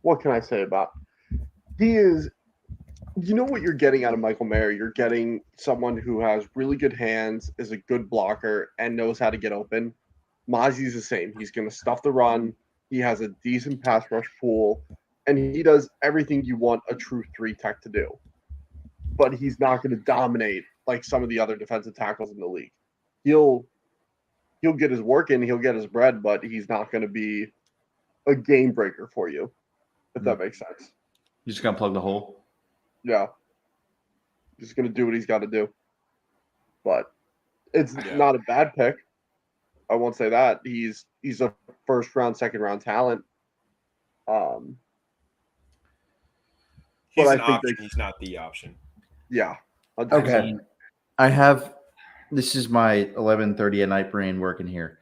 What can I say about? He is. You know what you're getting out of Michael Mayer? You're getting someone who has really good hands, is a good blocker, and knows how to get open. Mozzie's the same. He's going to stuff the run. He has a decent pass rush pool, and he does everything you want a true 3 tech to do. But he's not going to dominate like some of the other defensive tackles in the league. He'll he'll get his work in, he'll get his bread, but he's not going to be a game breaker for you, if that makes sense. You just gonna plug the hole. Yeah. He's going to do what he's got to do. But it's Yeah. not a bad pick. I won't say that. He's a first round, second round talent. He's But an I think option. He's not the option. Yeah. Okay. I have this is my 11:30 at night brain working here.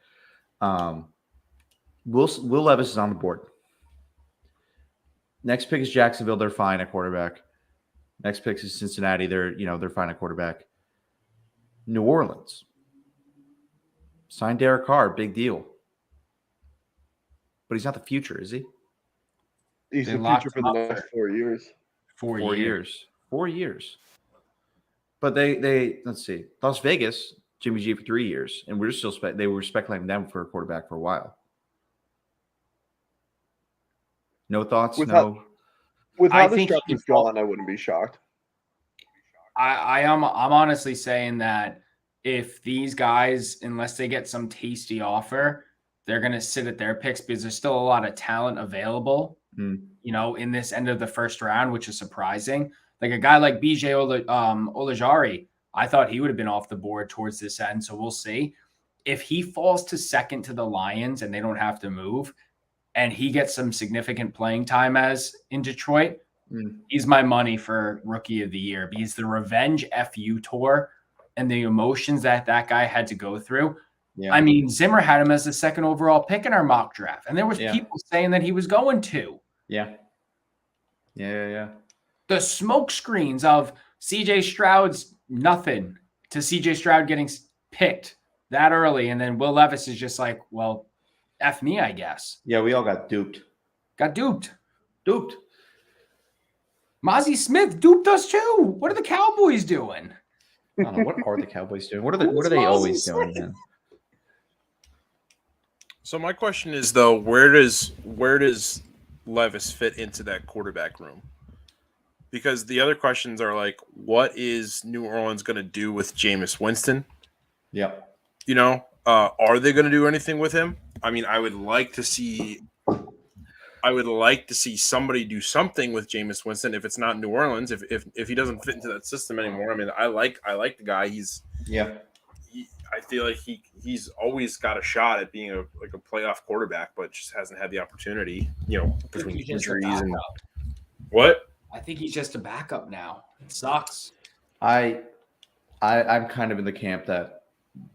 Will Levis is on the board. Next pick is Jacksonville. They're fine at quarterback. Next pick is Cincinnati. They're fine at quarterback. New Orleans. Signed Derek Carr, big deal. But he's not the future, is he? He's They the locked future for him the up next for 4 years. 4 4 years. years. 4 years. But they let's see. Las Vegas, Jimmy G for 3 years, and we're still they were speculating them for a quarterback for a while. No thoughts? With no. How I this think draft he is gone, I wouldn't be shocked. I'm honestly saying that if these guys, unless they get some tasty offer, they're going to sit at their picks because there's still a lot of talent available, in this end of the first round, which is surprising. Like a guy like BJ Olajari, I thought he would have been off the board towards this end. So we'll see. If he falls to second to the Lions and they don't have to move and he gets some significant playing time as in Detroit, he's my money for rookie of the year because the revenge FU tour and the emotions that guy had to go through. Yeah. I mean, Zimmer had him as the second overall pick in our mock draft. And there was people saying that he was going to. Yeah. The smoke screens of CJ Stroud's nothing to CJ Stroud getting picked that early. And then Will Levis is just like, well, F me, I guess. Yeah, we all got duped. Got duped. Duped. Mozzie Smith duped us too. What are the Cowboys doing? I don't know. What are the Cowboys doing? What are they always doing, man? So my question is though, where does Levis fit into that quarterback room? Because the other questions are like, what is New Orleans going to do with Jameis Winston? Yep. Are they going to do anything with him? I mean, I would like to see somebody do something with Jameis Winston if it's not New Orleans. If he doesn't fit into that system anymore, I mean, I like the guy. I feel like he's always got a shot at being a playoff quarterback, but just hasn't had the opportunity. Between injuries and what. I think he's just a backup now. It sucks. I'm kind of in the camp that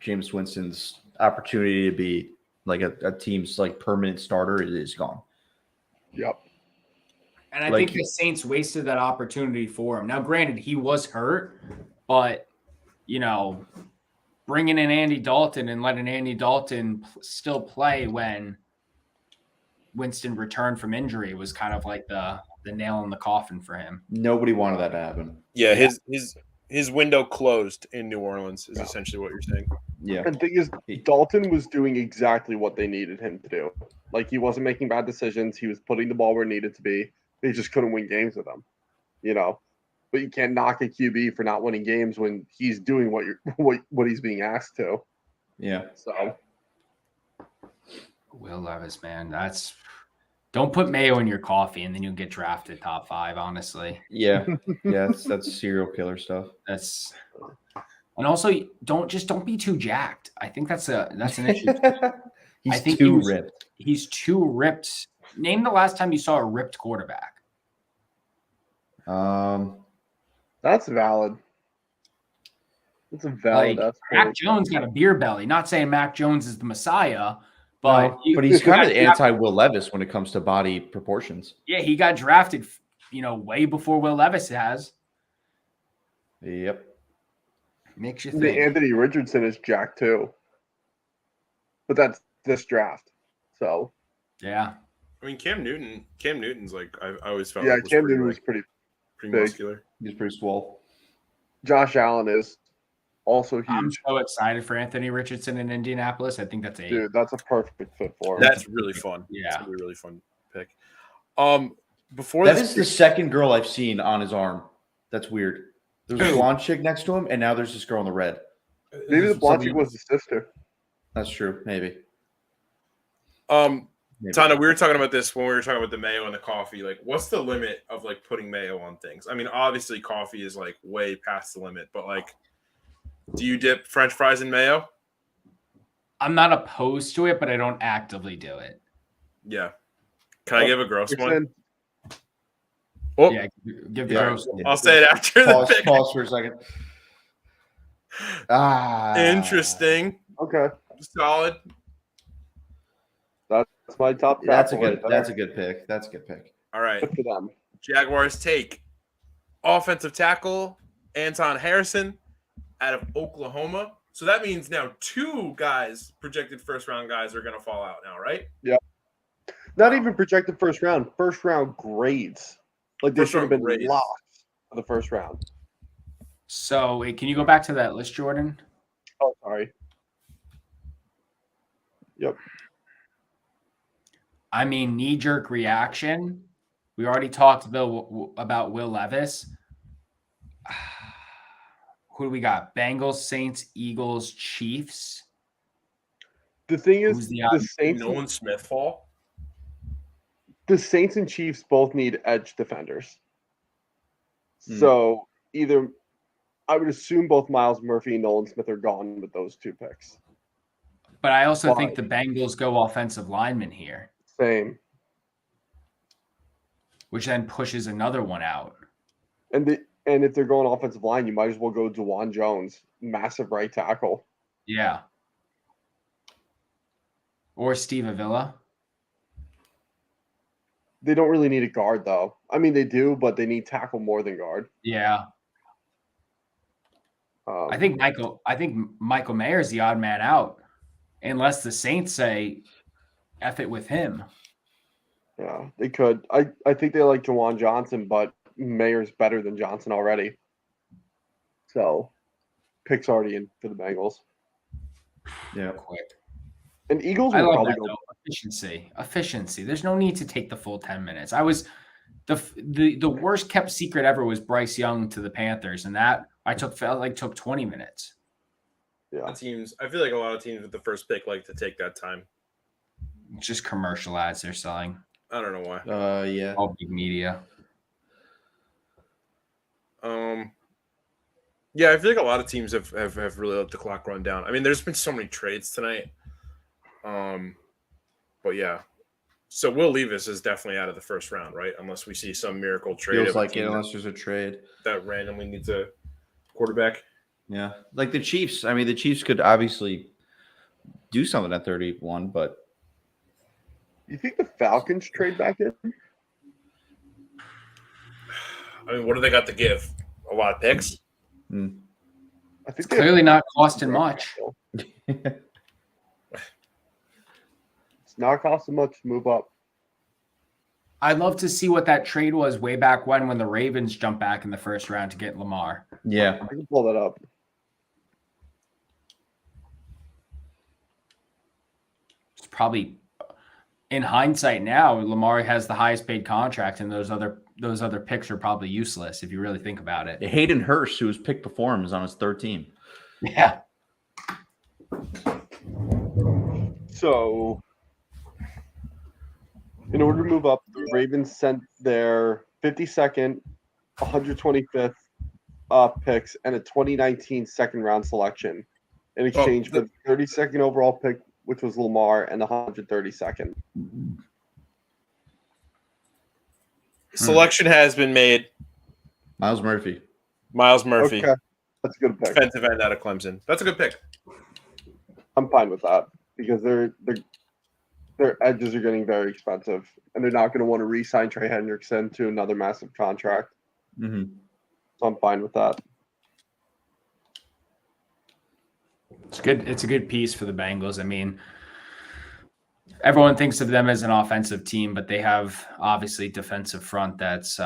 Jameis Winston's opportunity to be like a team's like permanent starter is gone. Yep. And I think the Saints wasted that opportunity for him. Now, granted, he was hurt, but bringing in Andy Dalton and letting Andy Dalton still play when Winston returned from injury was kind of like the nail in the coffin for him. Nobody wanted that to happen. Yeah, his window closed in New Orleans is essentially what you're saying. Yeah. And the thing is, Dalton was doing exactly what they needed him to do. Like, he wasn't making bad decisions. He was putting the ball where it needed to be. They just couldn't win games with him, But you can't knock a QB for not winning games when he's doing what he's being asked to. Yeah. So, Will Levis, man, don't put mayo in your coffee and then you'll get drafted top 5, honestly. Yeah. Yeah, that's serial killer stuff. And also don't be too jacked. I think that's an issue. He's too ripped. He's too ripped. Name the last time you saw a ripped quarterback. that's valid. That's a valid Mac Jones got a beer belly. Not saying Mac Jones is the Messiah, but he's kind of anti-Will Levis when it comes to body proportions. Yeah, he got drafted, way before Will Levis has. Yep. Makes you The think. Anthony Richardson is jacked too. But that's this draft. So, Yeah. I mean, Cam Newton's like I always felt. yeah, like Cam Newton was pretty pretty big. muscular. He's pretty swole. Josh Allen is also I'm huge. so excited for Anthony Richardson in Indianapolis. I think that's a Dude, that's a perfect fit for him. That's really fun. Yeah. It's gonna be a really fun pick. Before That this is the second girl I've seen on his arm. That's weird. There's a blonde chick next to him, and now there's this girl in the red. Maybe the blonde chick was the sister. That's true. Maybe. Maybe. Tana, we were talking about this when we were talking about the mayo and the coffee. Like, what's the limit of like putting mayo on things? I mean, obviously, coffee is like way past the limit, but like, do you dip French fries in mayo? I'm not opposed to it, but I don't actively do it. Yeah. Can I give a gross one? Oh, Yeah, give the yeah. gross one. I'll say it after Pause, the pick. pause for a second. Interesting. Okay, Solid. that's my top. That's a tackle good. right That's there. a good pick. That's a good pick. All right. Good for them. Jaguars take offensive tackle Anton Harrison out of Oklahoma. So that means now 2 guys, projected first round guys, are going to fall out now, right? Not even projected first round grades. Like they First should have round been grades. locked for the first round. So, can you go back to that list, Jordan? Oh, sorry. Yep. I mean, knee-jerk reaction. We already talked about Will Levis. Who do we got? Bengals, Saints, Eagles, Chiefs. The thing Who's is, the the Saints, Nolan Smith fall. the Saints and Chiefs both need edge defenders. Hmm. So either I would assume both Miles Murphy and Nolan Smith are gone with those 2 picks. But I also think the Bengals go offensive lineman here, Same. which then pushes another one out. And if they're going offensive line, you might as well go DeJuan Jones, massive right tackle. Yeah. Or Steve Avila. They don't really need a guard though. I mean, they do, but they need tackle more than guard. Yeah. I think Michael Mayer's the odd man out, unless the Saints say, "F it with him." Yeah, they could. I think they like Jawan Johnson, but Mayer's better than Johnson already. So, pick's already in for the Bengals. Yeah. Quick. And Eagles I will love probably that go. though. Efficiency. There's no need to take the full 10 minutes. I was the worst kept secret ever was Bryce Young to the Panthers, and that took 20 minutes. Yeah, Teams, I feel like a lot of teams with the first pick like to take that time. It's just commercial ads they're selling. I don't know why. Yeah. All big media. Yeah, I feel like a lot of teams have really let the clock run down. I mean, there's been so many trades tonight. But yeah. So Will Levis is definitely out of the first round, right? Unless we see some miracle trade. Feels of a like it, team unless there's a trade. that randomly needs a quarterback. Yeah. Like the Chiefs. I mean, the Chiefs could obviously do something at 31, but you think the Falcons trade back in? I mean, what do they got to give? A lot of picks? I think It's clearly not costing much. It's not costing much to move up. I'd love to see what that trade was way back when the Ravens jumped back in the first round to get Lamar. yeah. I can pull that up. It's probably, in hindsight now, Lamar has the highest paid contract, and those other picks are probably useless if you really think about it. Hayden Hurst, who was picked before him, is on his 3rd team. Yeah. So, in order to move up, the Ravens sent their 52nd, 125th picks and a 2019 second round selection in exchange for the 32nd overall pick, which was Lamar, and the 132nd. Selection has been made. Miles Murphy. Miles Murphy, Okay, that's a good pick. defensive end out of Clemson. That's a good pick. I'm fine with that because their edges are getting very expensive, and they're not going to want to re-sign Trey Hendrickson to another massive contract. Mm-hmm. So I'm fine with that. It's good. It's a good piece for the Bengals. I mean, everyone thinks of them as an offensive team, but they have obviously defensive front that's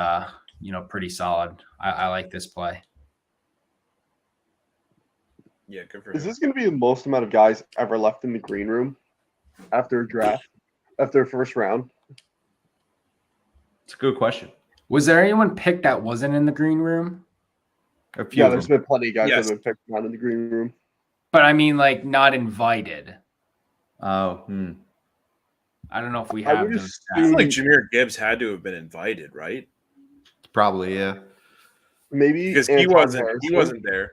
pretty solid. I like this play. Yeah, good for Is him. this going to be the most amount of guys ever left in the green room after a draft, after a first round? It's a good question. Was there anyone picked that wasn't in the green room? A few Yeah, of there's them. been plenty of guys Yes. that have been picked out in the green room. But I mean, like, not invited. Oh, I don't know if we I have would those. I feel stats. like Jameer Gibbs had to have been invited, right? probably, yeah. Maybe Because Anton he wasn't there.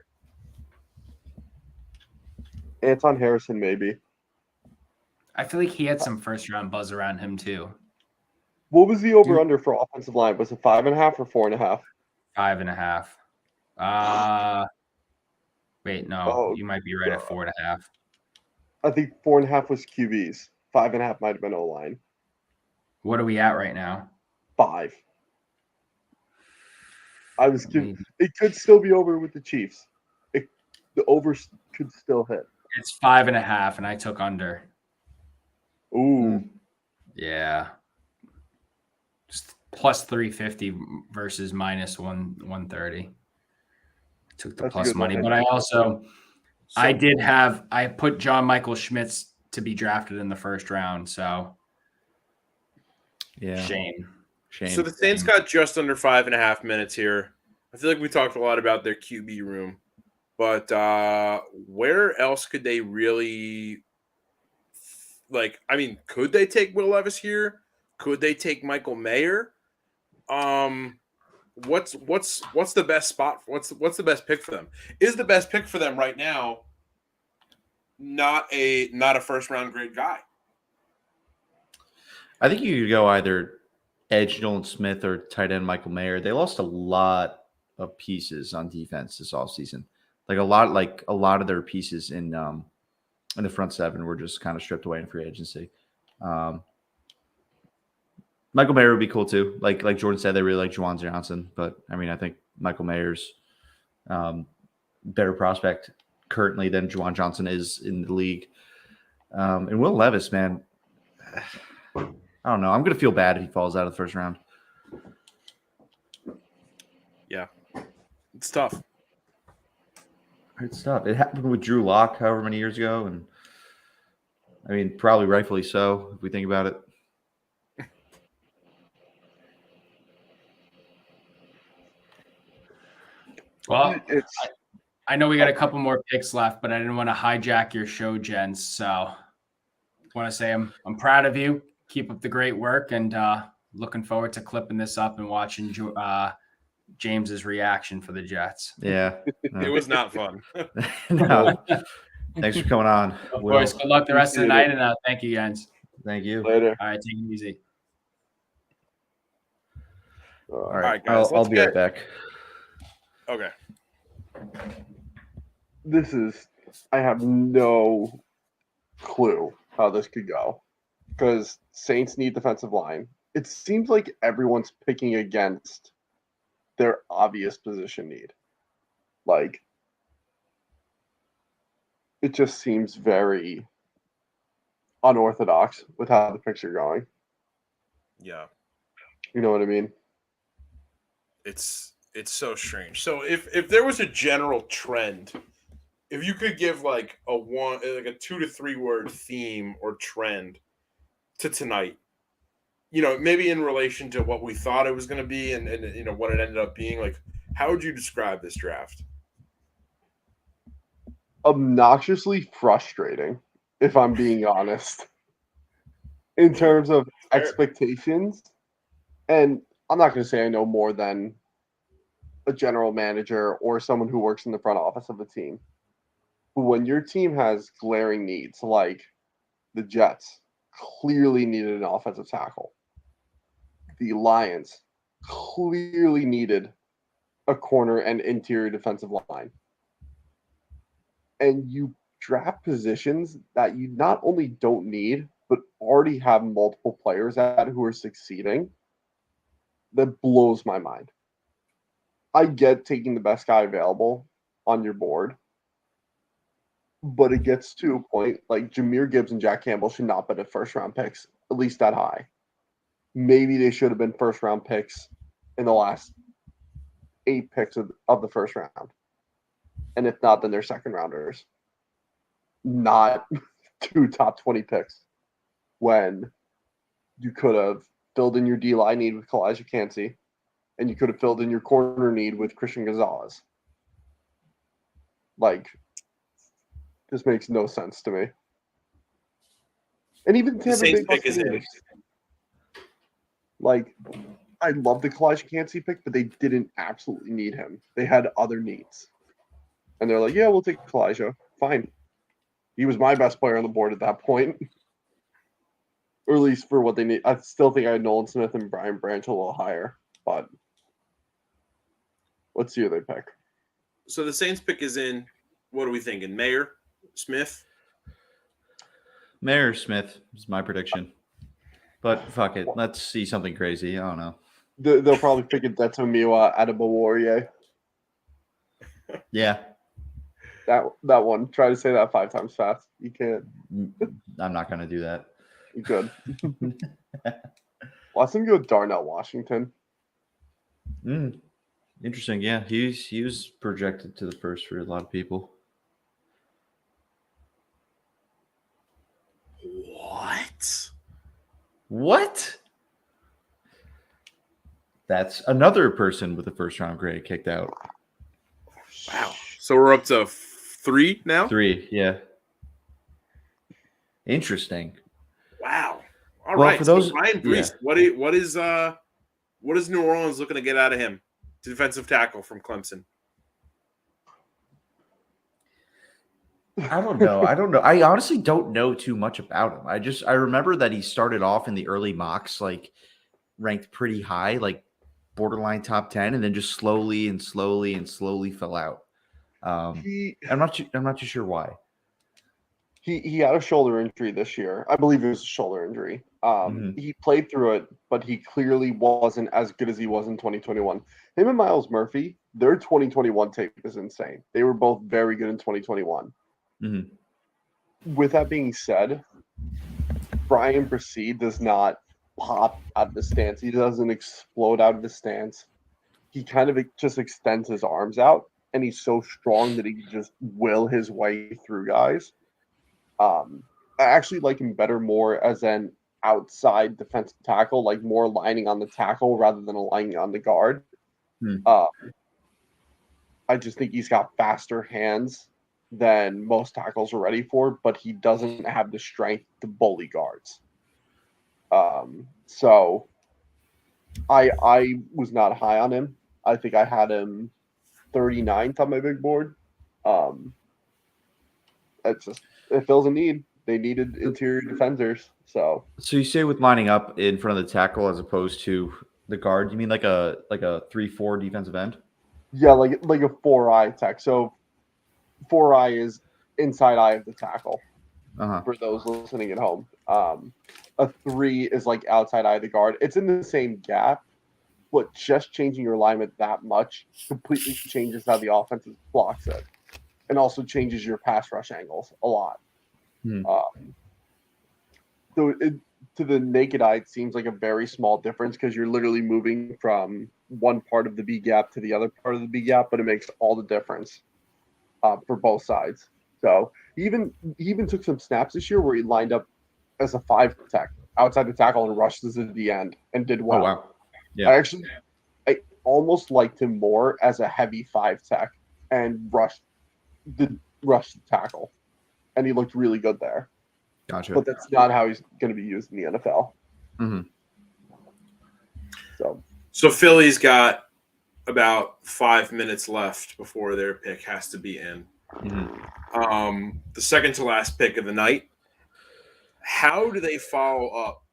Anton Harrison, maybe. I feel like he had some first round buzz around him too. What was the over under for offensive line? Was it 5.5 or 4.5? 5.5. Wait, no, Oh, you might be right at 4.5. I think 4.5 was QBs. 5.5 might have been O line. What are we at right now? 5. Maybe. It could still be over with the Chiefs. The over could still hit. It's 5.5, and I took under. Ooh, Yeah. Just plus 350 versus minus 130. Took the That's a plus good money, line. but I also So, I put John Michael Schmitz to be drafted in the first round, so Yeah. shame. so the Saints got just under 5.5 minutes here. I feel like we talked a lot about their QB room, but where else could they really could they take Will Levis here? Could they take Michael Mayer? What's the best spot? What's the best pick for them? Is the best pick for them right now not a first round grade guy? I think you could go either edge Nolan Smith or tight end Michael Mayer. They lost a lot of pieces on defense this offseason. Like a lot of their pieces in the front seven were just kind of stripped away in free agency. Michael Mayer would be cool too. Like Jordan said, they really like Juwan Johnson, but I mean, I think Michael Mayer's better prospect currently than Juwan Johnson is in the league. And Will Levis, man, I don't know. I'm going to feel bad if he falls out of the first round. Yeah, it's tough. It's tough. It happened with Drew Lock however many years ago, and I mean, probably rightfully so if we think about it. Well, it's I know we got a couple more picks left, but I didn't want to hijack your show, gents. So I want to say I'm proud of you. Keep up the great work, and looking forward to clipping this up and watching James's reaction for the Jets. Yeah. It was not fun. No. Thanks for coming on. Of Will. course, good luck the rest of the night, and thank you, guys. Thank you. later. All right, take it easy. All right, right, guys, I'll let's be get- right back. Okay. I have no clue how this could go because Saints need defensive line. It seems like everyone's picking against their obvious position need. Like, it just seems very unorthodox with how the picks are going. Yeah. You know what I mean? It's so strange. So if there was a general trend, if you could give like a 2 to 3 word theme or trend to tonight, maybe in relation to what we thought it was going to be and what it ended up being, like, how would you describe this draft? Obnoxiously frustrating, if I'm being honest, in terms of expectations. And I'm not going to say I know more than a general manager or someone who works in the front office of a team. But when your team has glaring needs, like the Jets clearly needed an offensive tackle, the Lions clearly needed a corner and interior defensive line, and you draft positions that you not only don't need, but already have multiple players at who are succeeding, that blows my mind. I get taking the best guy available on your board, but it gets to a point like Jahmyr Gibbs and Jack Campbell should not have been first round picks, at least that high. Maybe they should have been first round picks in the last 8 picks of the first round. And if not, then they're second rounders. Not 2 top 20 picks when you could have filled in your D-line need with Kalijah Kancey, and you could have filled in your corner need with Christian Gonzalez. Like, this makes no sense to me. And even The Tampa Saints Bay pick is in. Buccaneers. Like, I love the Kalijah Kancey pick, but they didn't absolutely need him. They had other needs. And they're like, yeah, we'll take Kalijah. Fine. He was my best player on the board at that point. Or at least for what they need. I still think I had Nolan Smith and Brian Branch a little higher. But let's see who they pick. So the Saints pick is in. What are we thinking? Mayer, Smith. Mayer Smith is my prediction. But fuck it. Let's see something crazy. I don't know. They'll probably pick a Detamiwa out of Warrior. Yeah. That one. Try to say that 5 times fast. You can't. I'm not going to do that. Good. Watch him go with Darnell Washington. Interesting. Yeah. He was projected to the first for a lot of people. What? That's another person with the first round grade kicked out. Wow. So we're up to 3 now? 3, yeah. Interesting. Wow. All Well, right. for So those- Ryan Brees, what is New Orleans looking to get out of him? Defensive tackle from Clemson. I don't know. I honestly don't know too much about him. I remember that he started off in the early mocks, like ranked pretty high, like borderline top 10, and then just slowly fell out. I'm not too sure why. He had a shoulder injury this year. I believe it was a shoulder injury. He played through it, but he clearly wasn't as good as he was in 2021. Him and Myles Murphy, their 2021 tape is insane. They were both very good in 2021. With that being said, Brian Bresee does not pop out of the stance. He doesn't explode out of the stance. He kind of just extends his arms out, and he's so strong that he can just will his way through guys. I actually like him better more as an outside defensive tackle, like more lining on the tackle rather than aligning on the guard. I just think he's got faster hands than most tackles are ready for, but he doesn't have the strength to bully guards. So I was not high on him. I think I had him 39th on my big board. It fills a need. They needed interior defenders. So you say with lining up in front of the tackle as opposed to the guard, you mean like a 3-4 defensive end? yeah, like a 4-eye tech. So 4-eye is inside eye of the tackle. For those listening at home. A 3 is like outside eye of the guard. It's in the same gap, but just changing your alignment that much completely changes how the offense blocks it, and also changes your pass rush angles a lot. So to the naked eye, it seems like a very small difference because you're literally moving from one part of the B gap to the other part of the B gap, but it makes all the difference for both sides. So he even took some snaps this year where he lined up as a 5 tech outside the tackle and rushed to the end and did well. Oh, wow. Yeah. I almost liked him more as a heavy 5 tech and rushed the tackle, and he looked really good there. Gotcha. But that's not how he's going to be used in the NFL. So Philly's got about 5 minutes left before their pick has to be in. The second to last pick of the night. How do they follow up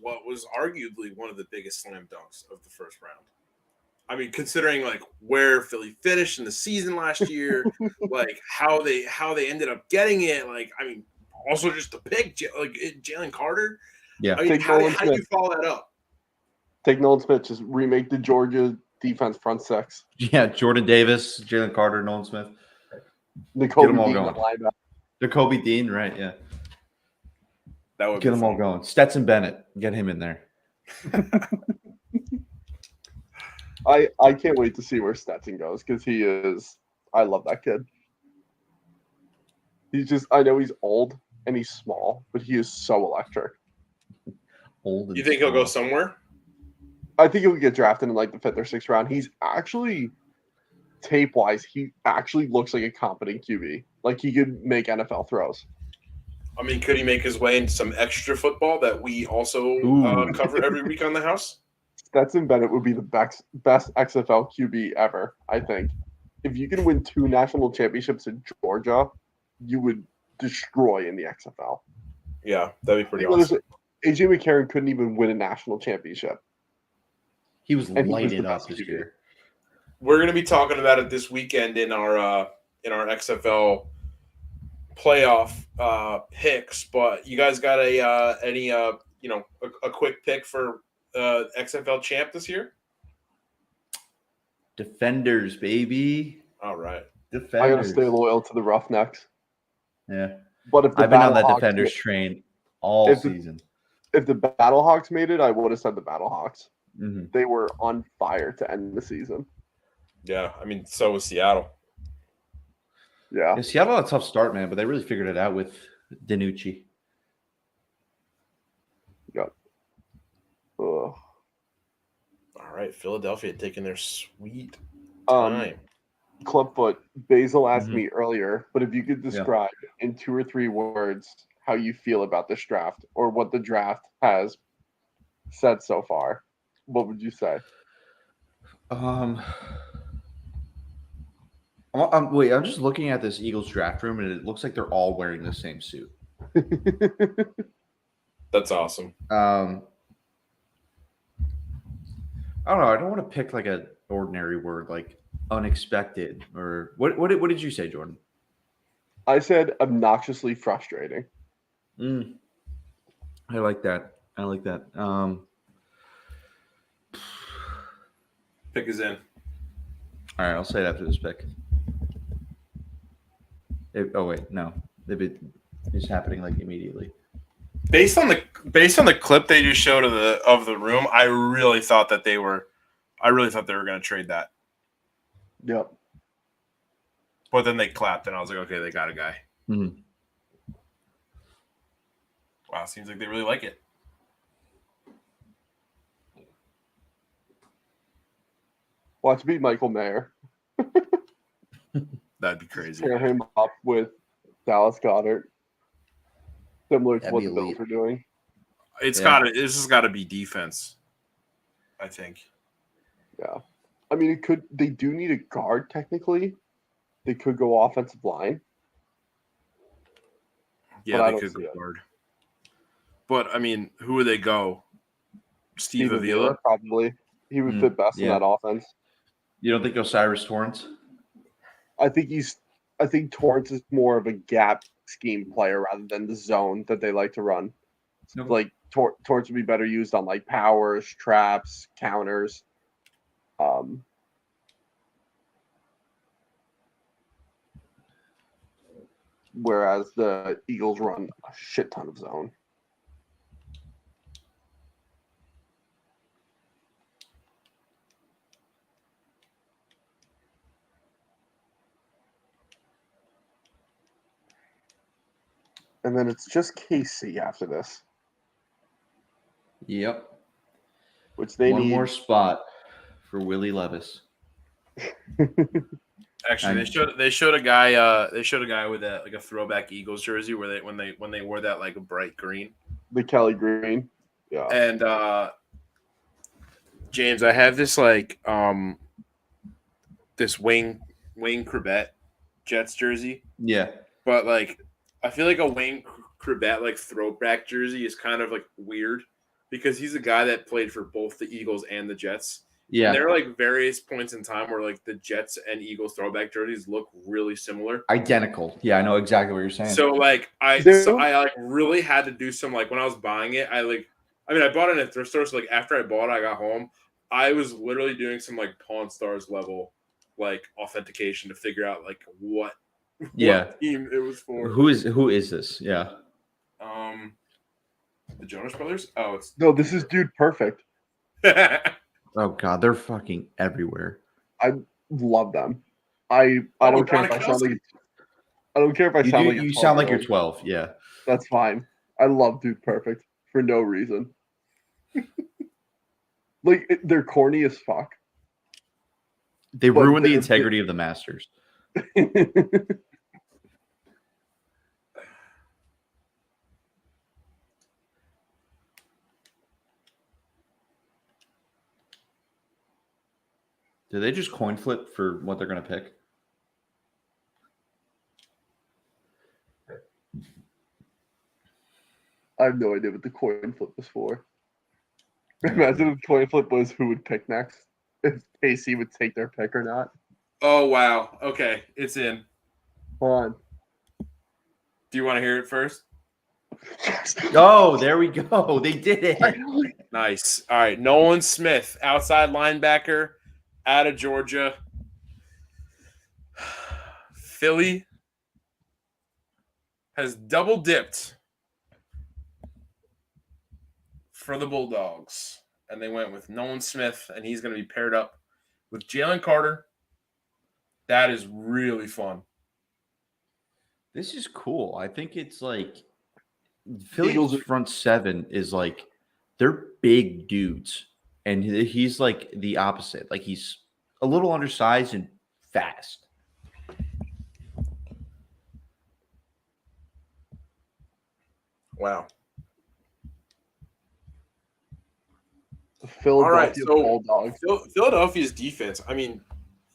what was arguably one of the biggest slam dunks of the first round? I mean, considering like where Philly finished in the season last year, like how they ended up getting it. Like, I mean, also just the pick, like Jalen Carter. Yeah. I mean, how do you follow that up? Take Nolan Smith, just remake the Georgia defense front six. Yeah, Jordan Davis, Jalen Carter, Nolan Smith. Nakobe Dean linebacker. Jacoby Dean, right? Yeah. That would get them all going. Stetson Bennett, get him in there. I can't wait to see where Stetson goes because he is. I love that kid. He's just. I know he's old and he's small, but he is so electric. Old. You think he'll go somewhere? I think he'll get drafted in like the 5th or 6th round. He's actually, tape wise, he actually looks like a competent QB. Like he could make NFL throws. I mean, could he make his way into some extra football that we also Ooh. cover every week on the house? Stetson Bennett would be the best XFL QB ever, I think. If you can win 2 national championships in Georgia, you would destroy in the XFL. Yeah, that'd be pretty People awesome. AJ McCarron couldn't even win a national championship. He was And he was lighted the up best this QB. year. We're going to be talking about it this weekend in our XFL playoff picks. But you guys got a quick pick for XFL champ this year? Defenders, baby. All right. I gotta Defenders. stay loyal to the Roughnecks. Yeah. But if the I've been on that Battlehawks Defenders train all if the- season. if the Battlehawks made it, I would have said the Battlehawks. hmm They were on fire to end the season. Yeah, I mean, so was Seattle. Yeah. Yeah, Seattle had a tough start, man, but they really figured it out with Danucci. Ugh. All right, Philadelphia taking their sweet Um, time. Clubfoot, Basil asked Mhm. me earlier, but if you could describe in 2 or 3 words how you feel about this draft or what the draft has said so far, what would you say? Wait, I'm just looking at this Eagles draft room, and it looks like they're all wearing the same suit. That's awesome. I don't know. I don't want to pick like an ordinary word, like unexpected, or what did you say, Jordan? I said obnoxiously frustrating. I like that. I like that. Pick is in. All right, I'll say it after this pick. Oh wait, no, it's happening like immediately. Based on the clip they just showed of the room, I really thought they were going to trade that. Yep. But then they clapped, and I was like, okay, they got a guy. Mhm. Wow, seems like they really like it. Watch me, Michael Mayer. That'd be crazy. Pair him up with Dallas Goedert. Similar to That'd what be the Bills elite. are doing. This has got to be defense, I think. Yeah. I mean, they do need a guard technically. They could go offensive line. Yeah, But I they don't could see go it. guard. But I mean, who would they go? Steve Avila? probably. He would Mm, fit best in yeah. that offense. You don't think Osiris Torrance? I think Torrance is more of a gap scheme player rather than the zone that they like to run. Nope. Like Torrance would be better used on like powers, traps, counters. Whereas the Eagles run a shit ton of zone. And then it's just KC after this, Yep. which they One need. more spot for Willie Levis. Actually, they showed a guy with a throwback Eagles jersey where when they wore that like a bright green. The Kelly Green. Yeah. And James, I have this this Wayne Corbett Jets jersey, Yeah. but like I feel like a Wayne Corbett like throwback jersey is kind of like weird because he's a guy that played for both the Eagles and the Jets. Yeah. And there are like various points in time where like the Jets and Eagles throwback jerseys look really similar. Identical. Yeah, I know exactly what you're saying. So like I like really had to do some like when I was buying it, I bought it at thrift store. So like after I bought it, I got home. I was literally doing some like Pawn Stars level like authentication to figure out like what team it was for. Who is this? Yeah. The Jonas Brothers? Oh, it's No, this is Dude Perfect. Oh God, they're fucking everywhere. Love them. I don't care if I sound like You sound like you're 12. Yeah. That's fine. I love Dude Perfect for no reason. They're corny as fuck. They But ruined the they're- integrity of the Masters. Do they just coin flip for what they're going to pick? I have no idea what the coin flip was for. Imagine if the coin flip was who would pick next. If KC would take their pick or not. Oh wow. Okay, it's in. Hold on. Do you want to hear it first? Oh, there we go. They did it. Nice. All right, Nolan Smith, outside linebacker, out of Georgia. Philly has double dipped for the Bulldogs, and they went with Nolan Smith, and he's going to be paired up with Jalen Carter. That is really fun. This is cool. I think it's like Philly's Eagles are- front seven is like they're big dudes, and he's like the opposite. Like he's a little undersized and fast. Wow. The Philadelphia so- Bulldogs. Philadelphia's defense, I mean,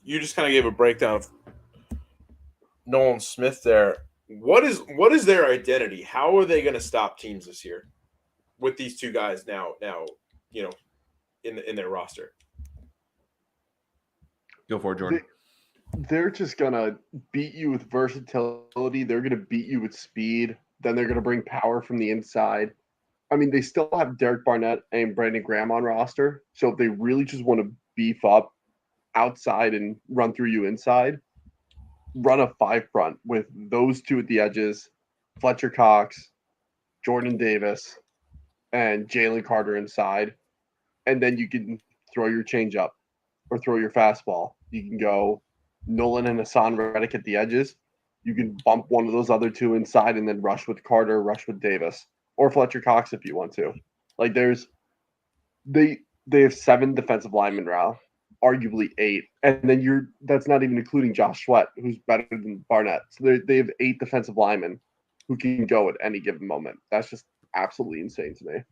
you just kind of gave a breakdown of Nolan Smith there. What is their identity? How are they going to stop teams this year with these two guys now, you know, in their roster? Go for it, Jordan. They're just gonna beat you with versatility. They're gonna beat you with speed. Then they're gonna bring power from the inside. I mean, they still have Derek Barnett and Brandon Graham on roster. So if they really just want to beef up outside and run through you inside, run a 5 front with those two at the edges, Fletcher Cox, Jordan Davis, and Jalen Carter inside. And then you can throw your changeup or throw your fastball. You can go Nolan and Hassan Reddick at the edges. You can bump one of those other two inside and then rush with Carter, rush with Davis, or Fletcher Cox if you want to. Like they have 7 defensive linemen now, arguably 8, and then that's not even including Josh Sweat, who's better than Barnett. So they have 8 defensive linemen who can go at any given moment. That's just absolutely insane to me.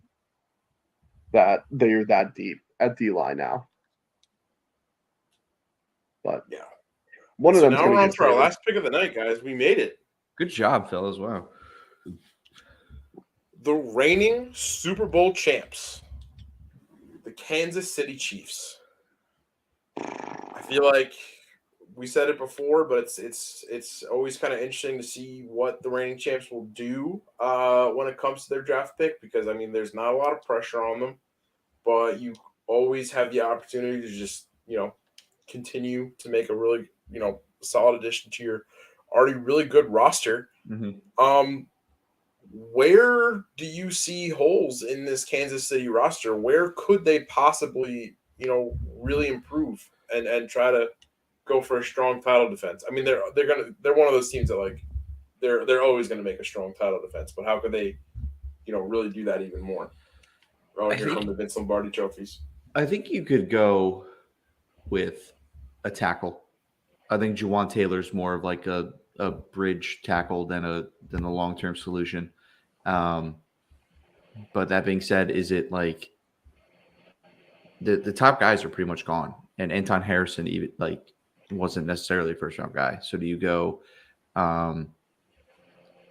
That they're that deep at D line now. But Yeah. one of So them. now we're on for our last pick of the night, guys. We made it. Good job, fellas. Wow. The reigning Super Bowl champs, the Kansas City Chiefs. I feel like we said it before, but it's always kind of interesting to see what the reigning champs will do when it comes to their draft pick, because I mean there's not a lot of pressure on them, but you always have the opportunity to just continue to make a really solid addition to your already really good roster. Mm-hmm. Where do you see holes in this Kansas City roster? Where could they possibly, really improve and try to go for a strong title defense? I mean, they're one of those teams that they're always gonna make a strong title defense, but how could they, really do that even more? Oh, here come the Vince Lombardi trophies. I think you could go with a tackle. I think Juwan Taylor's more of like a bridge tackle than a long-term solution. But that being said, is it like the top guys are pretty much gone, and Anton Harrison even wasn't necessarily a first-round guy. So do you go? Oh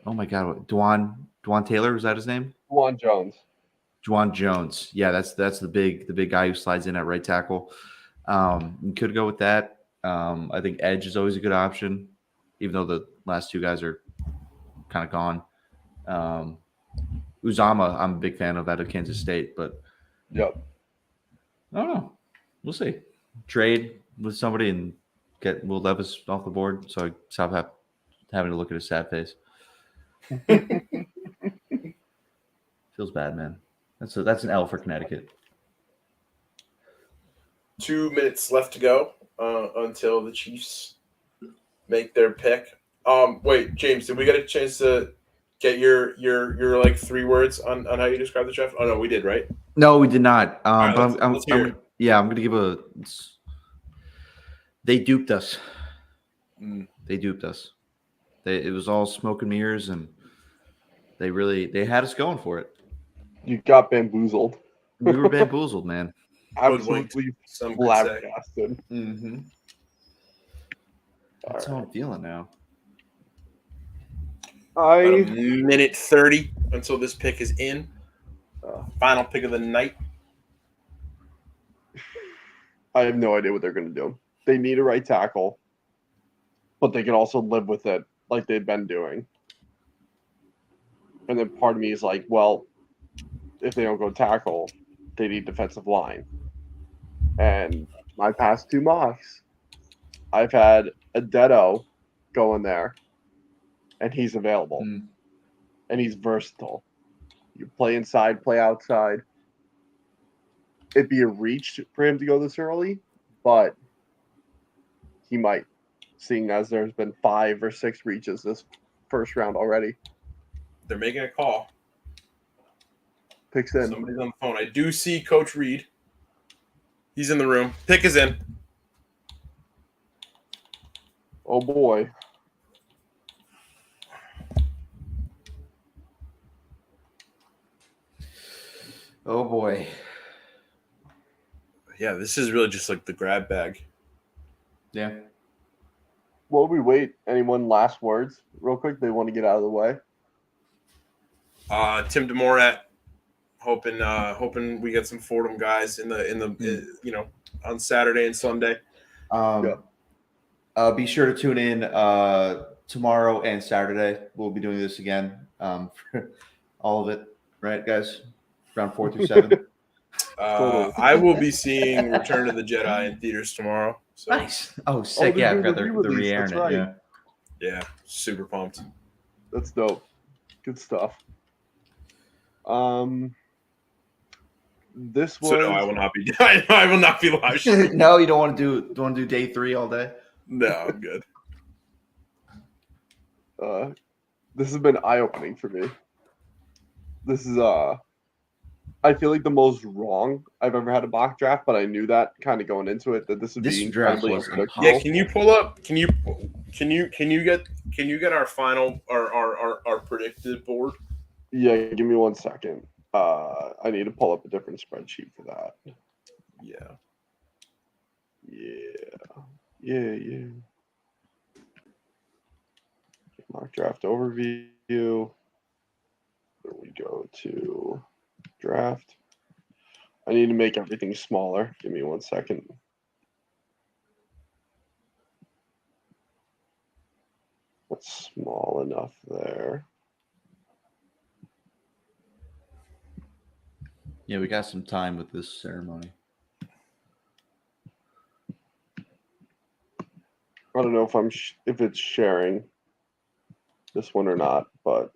my God, Juwan Taylor, was that his name? Juwan Jones. Juwan Jones. Yeah, that's the big guy who slides in at right tackle. You could go with that. I think edge is always a good option, even though the last two guys are kind of gone. Uzama, I'm a big fan of out of Kansas State, but Yep. I don't know. We'll see. Trade with somebody and get Will Levis off the board, so I stop having to look at his sad face. Feels bad, man. That's an L for Connecticut. 2 minutes left to go until the Chiefs make their pick. Wait, James, did we get a chance to get your 3 words on how you describe the draft? Oh no, we did, right? No, we did not. All right, but let's hear it. I'm going to give they duped us. They duped us. It was all smoke and mirrors, and they had us going for it. You got bamboozled. We were bamboozled, man. absolutely Some could say. flabbergasted. Mm-hmm. That's how I'm feeling now. About a I minute 30 until this pick is in. Final pick of the night. have no idea what they're going to do. They need a right tackle, but they can also live with it like they've been doing. And then part of me is like, well, if they don't go tackle, they need defensive line. And my past two mocks, I've had a Dedo go in there, and he's available, Mm. and he's versatile. You play inside, play outside. It'd be a reach for him to go this early, but he might, seeing as there's been 5 or 6 reaches this first round already. They're making a call. Picks in. Somebody's on the phone. I do see Coach Reed. He's in the room. Pick is in. Oh boy. Oh boy. Yeah, this is really just like the grab bag. Yeah. While we wait, anyone last words real quick? They want to get out of the way. Tim DeMorat, hoping we get some Fordham guys in the on Saturday and Sunday. Be sure to tune in tomorrow and Saturday. We'll be doing this again for all of it, right, guys? Round 4 through 7. I will be seeing Return of the Jedi in theaters tomorrow. So Nice. Oh, sick. they're Yeah, doing the the re-release, re-airing that's it. right. yeah, super pumped. That's dope. Good stuff. This was. So no, I will not be. I will not be live Yeah. streaming. No, you don't want to do day 3 all day? No, I'm good. This has been eye-opening for me. This is I feel like the most wrong I've ever had a mock draft, but I knew that kind of going into it that this would This be draft incredibly was unpredictable. Yeah, can you pull up? Can you get our final our predicted board? Yeah, give me 1 second. I need to pull up a different spreadsheet for that. Yeah. Yeah. Mock draft overview. There we go to draft. I need to make everything smaller. Give me 1 second. That's small enough there. Yeah, we got some time with this ceremony. I don't know if if it's sharing this one or not, but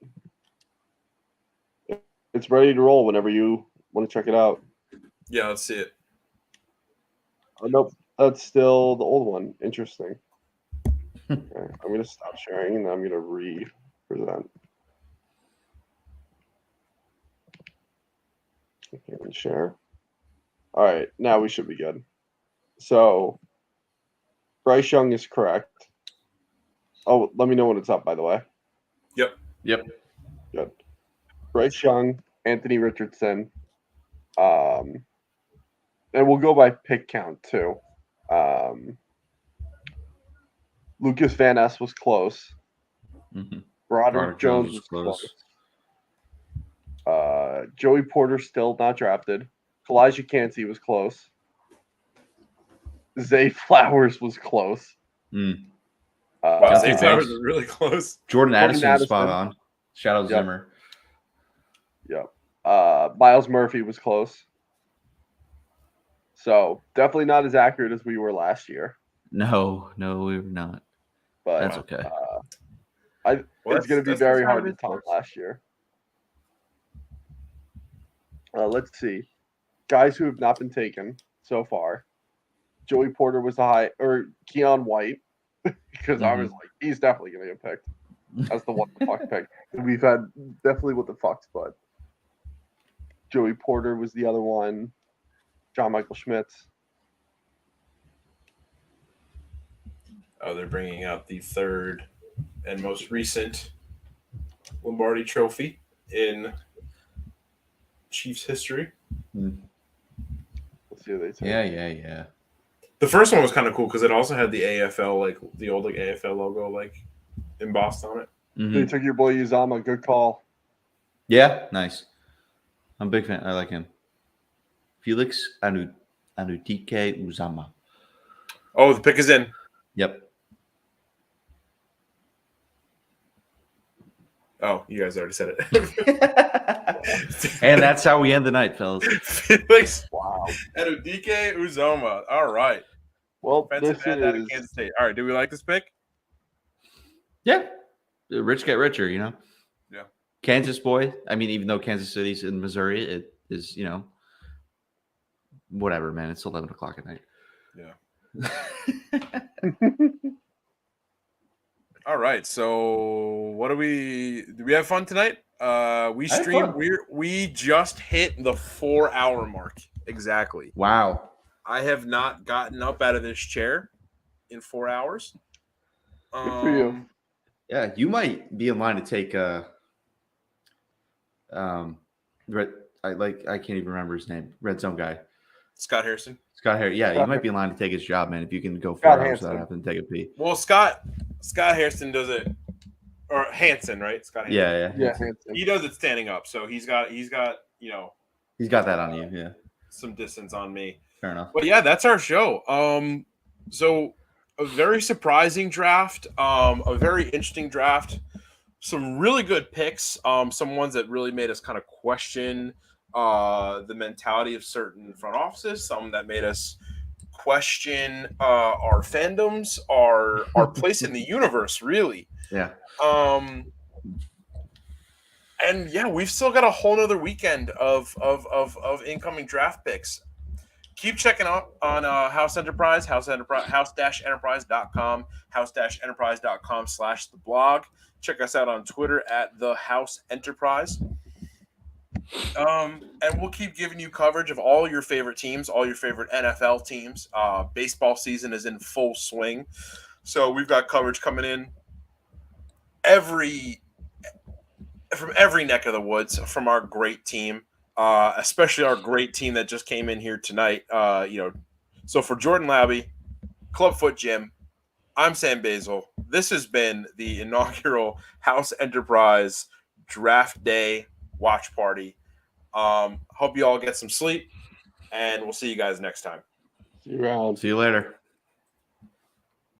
it's ready to roll whenever you want to check it out. Yeah, let's see it. Oh, nope, that's still the old one. Interesting. Okay, I'm going to stop sharing and then I'm going to re-present. Okay, and share. All right, now we should be good. So Bryce Young is correct. Oh, let me know when it's up, by the way. Yep. Good. Bryce Young, Anthony Richardson. And we'll go by pick count too. Lucas Van Ness was close. Mm-hmm. Broderick Jones was close. Joey Porter still not drafted. Kalijah Cansey was close. Zay Flowers was close. Mm. Wow, Zay Banks. Flowers is really close. Jordan Addison was spot Addison. on. Shout out Yep. Zimmer. Yep. Miles Murphy was close. So definitely not as accurate as we were last year. No, we were not. But That's okay. it's going to be very hard to top last year. Let's see. Guys who have not been taken so far. Joey Porter was the high, or Keon White, because I was like, he's definitely going to get picked. That's the what the fuck pick. We've had definitely what the fucks, but Joey Porter was the other one. John Michael Schmitz. Oh, they're bringing out the third and most recent Lombardi Trophy in Chiefs history. Let's see what they take. Yeah. The first one was kind of cool because it also had the AFL, like the old like AFL logo, like embossed on it. Mhm. They took your boy Uzama. Good call. Yeah, nice. I'm a big fan. I like him. Felix Anudike Uzama. Oh, the pick is in. Yep. Oh, you guys already said it. And that's how we end the night, fellas. Felix Wow. Anudike Uzoma. All right. Well, Defensive this end out of is Kansas State. All right. Do we like this pick? Yeah. The rich get richer, you know? Yeah. Kansas boy. I mean, even though Kansas City's in Missouri, it is, you know, whatever, man. It's 11 o'clock at night. Yeah. All right. So what do we have fun tonight? We I had streamed. fun. We just hit the 4-hour mark. Exactly. Wow. I have not gotten up out of this chair in 4 hours. Good for you. Yeah, you might be in line to take I can't even remember his name. Red Zone guy. Scott Harrison. Scott Harrison. Yeah, you Scott might be in line to take his job, man, if you can go 4 Scott hours Hansen. without having to take a pee. Well, Scott Harrison does it, or Hansen, right? Scott Hansen. Yeah. Yeah, Hanson. He does it standing up, so he's got you know He's got that on you. Yeah. some distance on me. Fair enough. But yeah, that's our show. So a very surprising draft, a very interesting draft, some really good picks, some ones that really made us kind of question the mentality of certain front offices, some that made us question our fandoms, our place in the universe, really. Yeah. And yeah, we've still got a whole nother weekend of incoming draft picks. Keep checking out on House Enterprise, house-enterprise.com, house-enterprise.com/the blog. Check us out on Twitter at the House Enterprise. And we'll keep giving you coverage of all your favorite teams, all your favorite NFL teams. Baseball season is in full swing, so we've got coverage coming in from every neck of the woods from our great team. Especially our great team that just came in here tonight. So for Jordan Labby, Clubfoot Jim, I'm Sam Basil. This has been the inaugural House Enterprise Draft Day watch party. Hope you all get some sleep, and we'll see you guys next time. See you around. See you later.